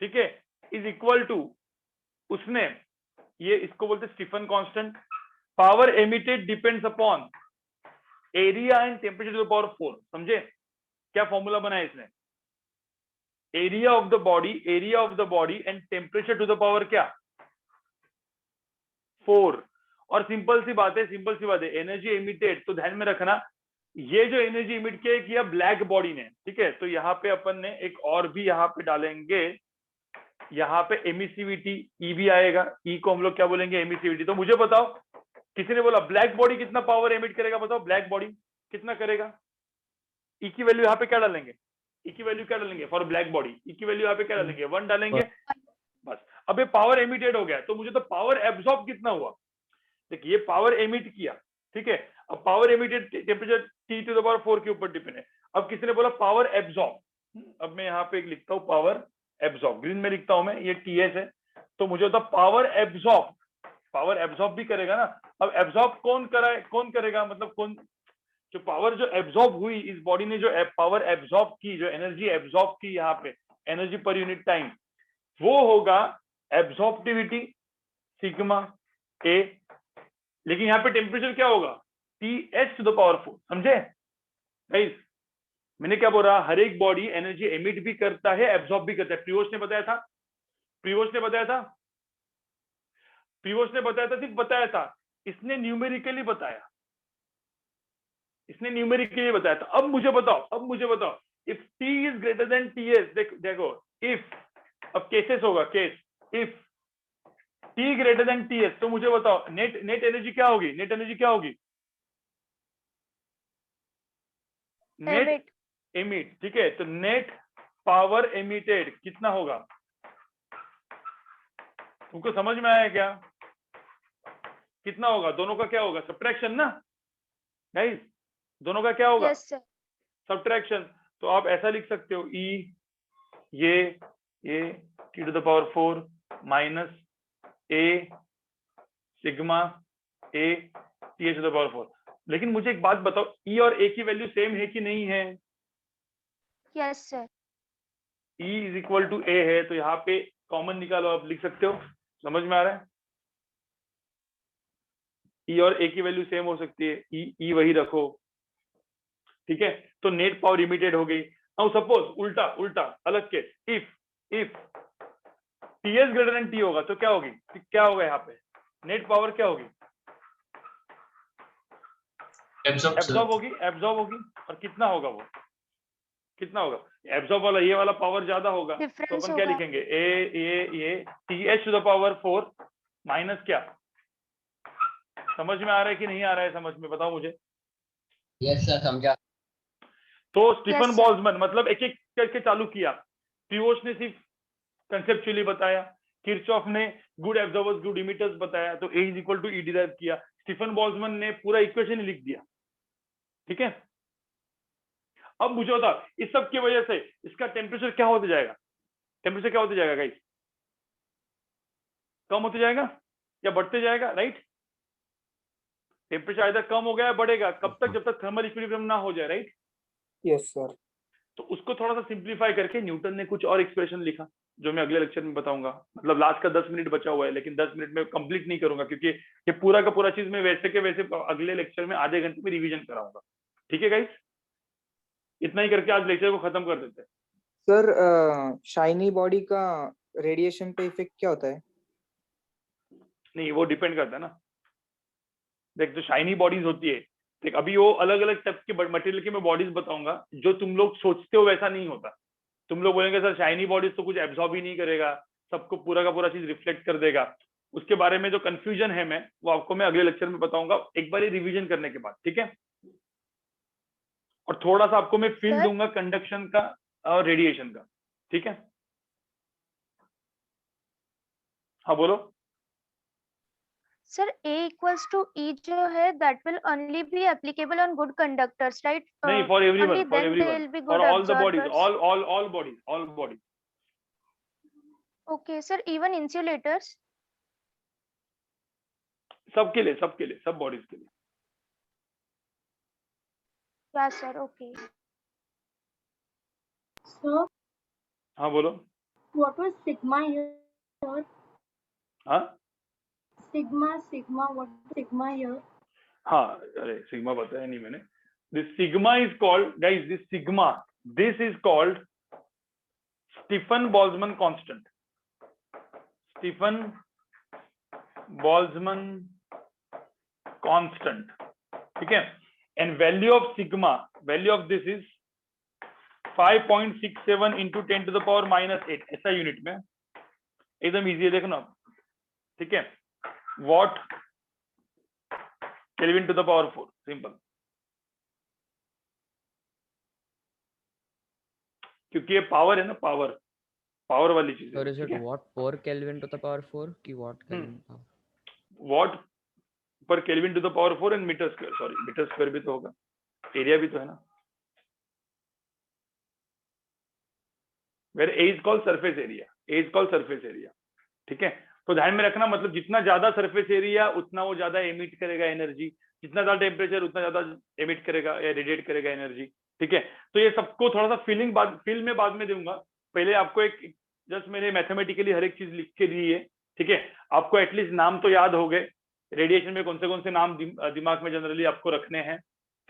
ठीक है, इज इक्वल टू, उसने ये इसको बोलते Stefan constant, power emitted depends upon area and temperature to the power 4। समझे क्या फॉर्मूला बनाया इसने? Area of the body and temperature to the power क्या 4। और सिंपल सी बात है एनर्जी एमिटेड, तो ध्यान में रखना ये जो एनर्जी इमिट किया ब्लैक बॉडी ने, ठीक है। तो यहाँ पे अपन ने एक और भी यहाँ पे डालेंगे, यहाँ पे एमिसिविटी ई भी आएगा, ई को हम लोग क्या बोलेंगे एमिसिविटी। तो मुझे बताओ, किसी ने बोला ब्लैक बॉडी कितना पावर एमिट करेगा, बताओ ब्लैक बॉडी कितना करेगा। ई की वैल्यू यहाँ पे क्या डालेंगे, ई की वैल्यू क्या डालेंगे फॉर ब्लैक बॉडी, ई की वैल्यू यहाँ पे क्या डालेंगे 1 डालेंगे बस। अब ये पावर एमिटेड हो गया, तो मुझे तो पावर एब्सॉर्ब कितना हुआ, देखिए ये पावर एमिट किया, ठीक है। अब power emitted temperature T to the power 4 के ऊपर डिपेंड है। अब किसी ने बोला पावर एब्सॉर्ब, अब मैं यहाँ पे एक लिखता हूँ पावर एब्सॉर्ब, ग्रीन में लिखता हूं मैं, ये TS है। तो मुझे होता पावर एब्सॉर्ब भी करेगा ना। अब एब्सॉर्ब कौन करेगा, मतलब कौन, जो पावर जो एब्सॉर्ब हुई इस बॉडी ने, जो पावर एब्सॉर्ब की, जो एनर्जी एब्सॉर्ब की यहाँ पे, एनर्जी पर यूनिट टाइम, वो होगा एब्सॉर्प्टिविटी सिग्मा ए। लेकिन यहाँ पे टेम्परेचर क्या होगा TH टू द पावर 4। समझे गाइस, मैंने क्या बोला, हर एक बॉडी एनर्जी एमिट भी करता है, एब्सॉर्ब भी करता है। प्रियोश ने बताया था, सिर्फ बताया था, इसने न्यूमेरिकली बताया, था। अब मुझे बताओ if T is greater then TS, देखो इफ, अब केसेस होगा, case if T greater than TS, तो मुझे बताओ नेट एनर्जी क्या होगी, नेट एमिट, ठीक है। तो नेट पावर एमिटेड कितना होगा, तुमको समझ में आया क्या, कितना होगा, दोनों का क्या होगा, सब्ट्रैक्शन ना गाइस, दोनों का क्या होगा सब्ट्रैक्शन। तो आप ऐसा लिख सकते हो E ये T to the power 4 minus A sigma A TH to the power 4। लेकिन मुझे एक बात बताओ, E और A की वैल्यू सेम है कि नहीं है? Yes sir. E is equal to A है, तो यहाँ पे कॉमन निकालो, आप लिख सकते हो। समझ में आ रहा है? E और A की वैल्यू सेम हो सकती है, E वही रखो, ठीक है। तो नेट पावर इमिटेड हो गई। नाउ सपोज उल्टा अलग case, if TS greater than T होगा तो क्या होगा यहाँ पे नेट पावर क्या होगी, एब्सॉर्ब होगी। और कितना होगा एब्सॉर्ब वाला, ये वाला पावर ज्यादा होगा, तो अपन क्या लिखेंगे, ये TH to the power 4 minus क्या। समझ में आ रहा है कि नहीं आ रहा है समझ में, बताओ मुझे। यस सर, समझा। तो स्टीफन बोल्ट्जमैन मतलब एक एक करके चालू किया। प्रियोश ने सिर्फ कंसेप्चुअली बताया, किरचॉफ ने गुड एब्जॉर्बर्स गुड इमिटर्स बताया, तो A is equal to E derive किया। स्टीफन बोल्ट्जमैन ने पूरा इक्वेशन ही लिख दिया, ठीक है। अब मुझे बता, इस सब की वजह से इसका टेम्परेचर क्या होते जाएगा गाइस, कम होते जाएगा या बढ़ते जाएगा, राइट। टेम्परेचर आइदर कम हो गया बढ़ेगा, कब तक, जब तक थर्मल इक्विलिब्रियम ना हो जाए, राइट। Yes sir. तो उसको थोड़ा सा सिंप्लीफाई करके न्यूटन ने कुछ और एक्सप्रेशन लिखा, जो मैं अगले लेक्चर में बताऊंगा। मतलब लास्ट का 10 मिनट बचा हुआ है, लेकिन 10 मिनट में कंप्लीट नहीं करूंगा, क्योंकि ये पूरा का पूरा चीज मैं वैसे के वैसे अगले लेक्चर में आधे घंटे में रिवीजन कराऊंगा, ठीक है गाइस। इतना ही करके आज लेक्चर को खत्म कर देते हैं। सर शाइनी बॉडी का रेडिएशन पे इफेक्ट क्या होता है? नहीं, वो डिपेंड करता है ना। देख, जो शाइनी बॉडीज होती है, देख अभी वो अलग अलग टाइप के मटेरियल की मैं बॉडीज बताऊंगा, जो तुम लोग सोचते हो वैसा नहीं होता। तुम लोग बोलेंगे सर शाइनी बॉडीज तो कुछ एब्जॉर्ब ही नहीं करेगा, सबको पूरा का पूरा चीज रिफ्लेक्ट कर देगा। उसके बारे में जो कंफ्यूजन है वो आपको मैं अगले लेक्चर में बताऊंगा, एक बार रिवीजन करने के बाद, ठीक है। और थोड़ा सा आपको मैं फील दूंगा कंडक्शन का और रेडिएशन का, ठीक है। हाँ बोलो sir. A equals to E जो है that will only be applicable on good conductors, right? नहीं, for everyone, only then they will be for good all the bodies, absorbers. all bodies. Okay sir, even insulators? सबके लिए, सब bodies के लिए। Yeah sir, okay. So हाँ बोलो। what was sigma here? Sir, हाँ sigma, what is sigma here? हाँ, अरे सिग्मा बताया नहीं मैंने. This sigma is called, guys, this is called Stefan-Boltzmann constant. Stefan-Boltzmann constant. ठीक है. And value of sigma, value of this is 5.67 into 10 to the power minus 8. ऐसा unit में एकदम इजी है, देखना. ठीक है. Watt Kelvin to the power 4, simple. क्योंकि ये पावर है ना, पावर वाली चीज Or है. is it watt per Kelvin to the power 4 ki watt Kelvin power? Watt per Kelvin to the power 4 and metre square. Sorry, metre square भी तो होगा, एरिया भी तो है ना. Where A is called surface area. ठीक है. तो ध्यान में रखना, मतलब जितना ज्यादा सरफेस एरिया उतना वो ज्यादा एमिट करेगा एनर्जी, जितना ज्यादा टेम्परेचर उतना ज्यादा एमिट करेगा या रेडिएट करेगा एनर्जी. ठीक है. तो ये सबको थोड़ा सा फिल में बाद में दूंगा. पहले आपको एक जस्ट मैंने मैथमेटिकली हर एक चीज लिख के दी है. ठीक है. आपको एटलीस्ट नाम तो याद हो गए. रेडिएशन में कौन से नाम दिमाग में जनरली आपको रखने हैं.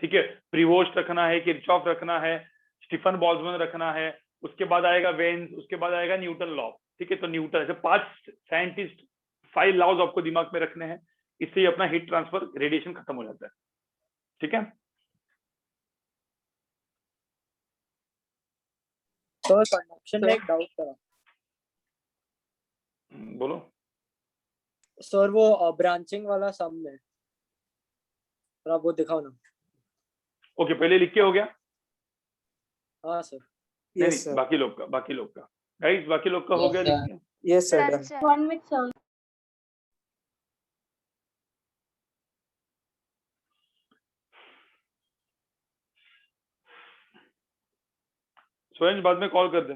ठीक है. प्रीवोस्ट रखना है, किरचॉफ रखना है, स्टीफन बोल्ट्जमैन रखना है, उसके बाद आएगा वेन्स, उसके बाद आएगा न्यूटन लॉ. ठीक है. तो न्यूटन, ऐसे 5 लॉज आपको दिमाग में रखने हैं. इससे ही अपना हीट ट्रांसफर, रेडिएशन खत्म हो जाता है. ठीक है. सर कंडक्शन में एक डाउट था. बोलो सर. वो ब्रांचिंग वाला सम में थोड़ा वो दिखाओ ना. ओके, पहले लिख के हो गया. हाँ सर. Yes sir. बाकी लोग का गाइस, बाकी लोग का हो गया. लिख के. Yes sir. One with sir. स्वयं बाद में कॉल कर दे.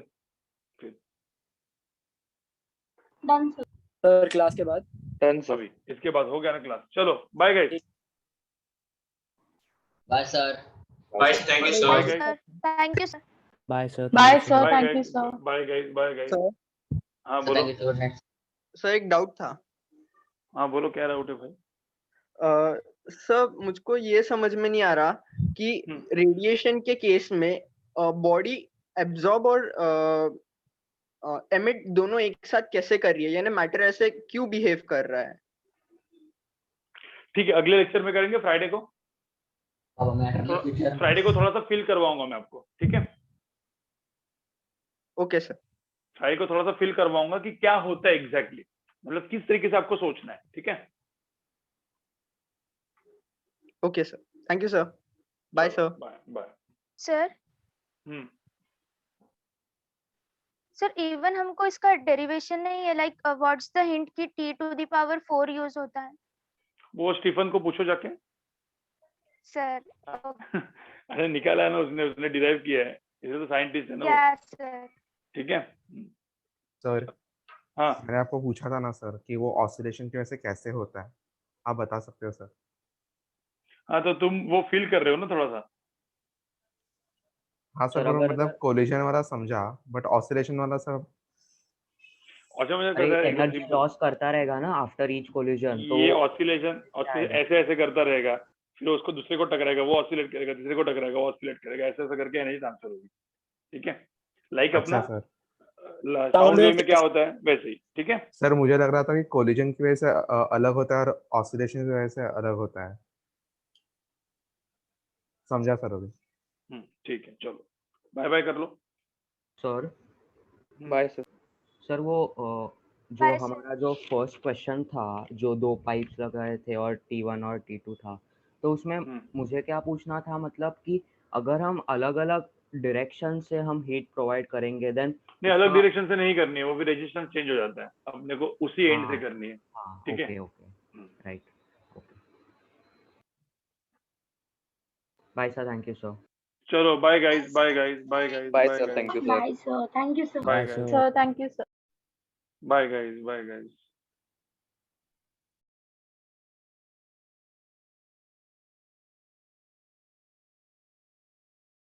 Done sir. सर क्लास के बाद. Done sir. अभी इसके बाद हो गया ना क्लास. चलो bye guys. Bye sir. Bye, thank you sir. Thank you sir. Bye sir. Bye sir. Thank you sir. Bye guys. Sir. हाँ बोलो. सर एक डाउट था. हाँ बोलो, क्या डाउट है भाई. सर मुझको ये समझ में नहीं आ रहा कि रेडिएशन के केस में बॉडी एब्जॉर्ब और एमिट दोनों एक साथ कैसे कर रही है, यानी मैटर ऐसे क्यों बिहेव कर रहा है. ठीक है, अगले लेक्चर में करेंगे फ्राइडे को. फ्राइडे को थोड़ा सा फील करवाऊंगा मैं आपको. ठीक है. Okay sir. फ्राइडे को थोड़ा सा फील करवाऊंगा कि क्या होता है एग्जैक्टली, मतलब किस तरीके से आपको सोचना है. ठीक है. Okay sir. Thank you sir. Bye sir. Bye sir. Sir even हमको इसका डेरिवेशन नहीं है, लाइक व्हाट्स द हिंट कि t to the power 4 use होता है. वो स्टीफन को पूछो जाके. सर अरे निकाला है ना उसने डिराइव किया है, इसे तो साइंटिस्ट है ना. Yes sir. ठीक है सर. हाँ मैंने आपको पूछा था ना सर कि वो ऑसिलेशन की वजह से कैसे होता है, आप बता सकते हो सर. हाँ, तो तुम वो फील कर रहे हो ना थोड़ा सा. हाँ सर, मतलब कोलिजन वाला समझा, बट ऑसिलेशन वाला सर. अच्छा, मुझे एनर्जी लॉस करता रहेगा ना आफ्टर ईच कोलिजन. तो ये ऑसिलेशन ऐसे करता रहेगा, फिर उसको दूसरे को टकराएगा, वो ऑसिलेट करेगा, तीसरे को टकराएगा, वो ऑसिलेट करेगा, ऐसे करके एनर्जी ट्रांसफर होगी. ठीक है. लाइक अपना साउंड वेव में क्या होता है वैसे ही. ठीक है सर. मुझे लग रहा था कि कोलिजन की वजह से अलग होता है और ऑसिलेशन की वजह से अलग होता है. समझा सर अभी. ठीक है, चलो बाय बाय कर लो. Sir bye sir. सर वो जो हमारा जो फर्स्ट क्वेश्चन था, जो 2 पाइप्स लगाए थे और T1 और T2 था, तो उसमें मुझे क्या पूछना था, मतलब कि अगर हम अलग अलग डायरेक्शन से हम हीट प्रोवाइड करेंगे देन. नहीं, अलग डायरेक्शन से नहीं करनी है, वो भी रेजिस्टेंस चेंज हो जाता है. अपने को उसी एंड से करनी है. ठीक है. Okay right. Okay bye sir. Thank you sir. चलो bye guys. Bye sir. Bye sir. Thank you sir. Bye sir. Thank you sir. Bye guys.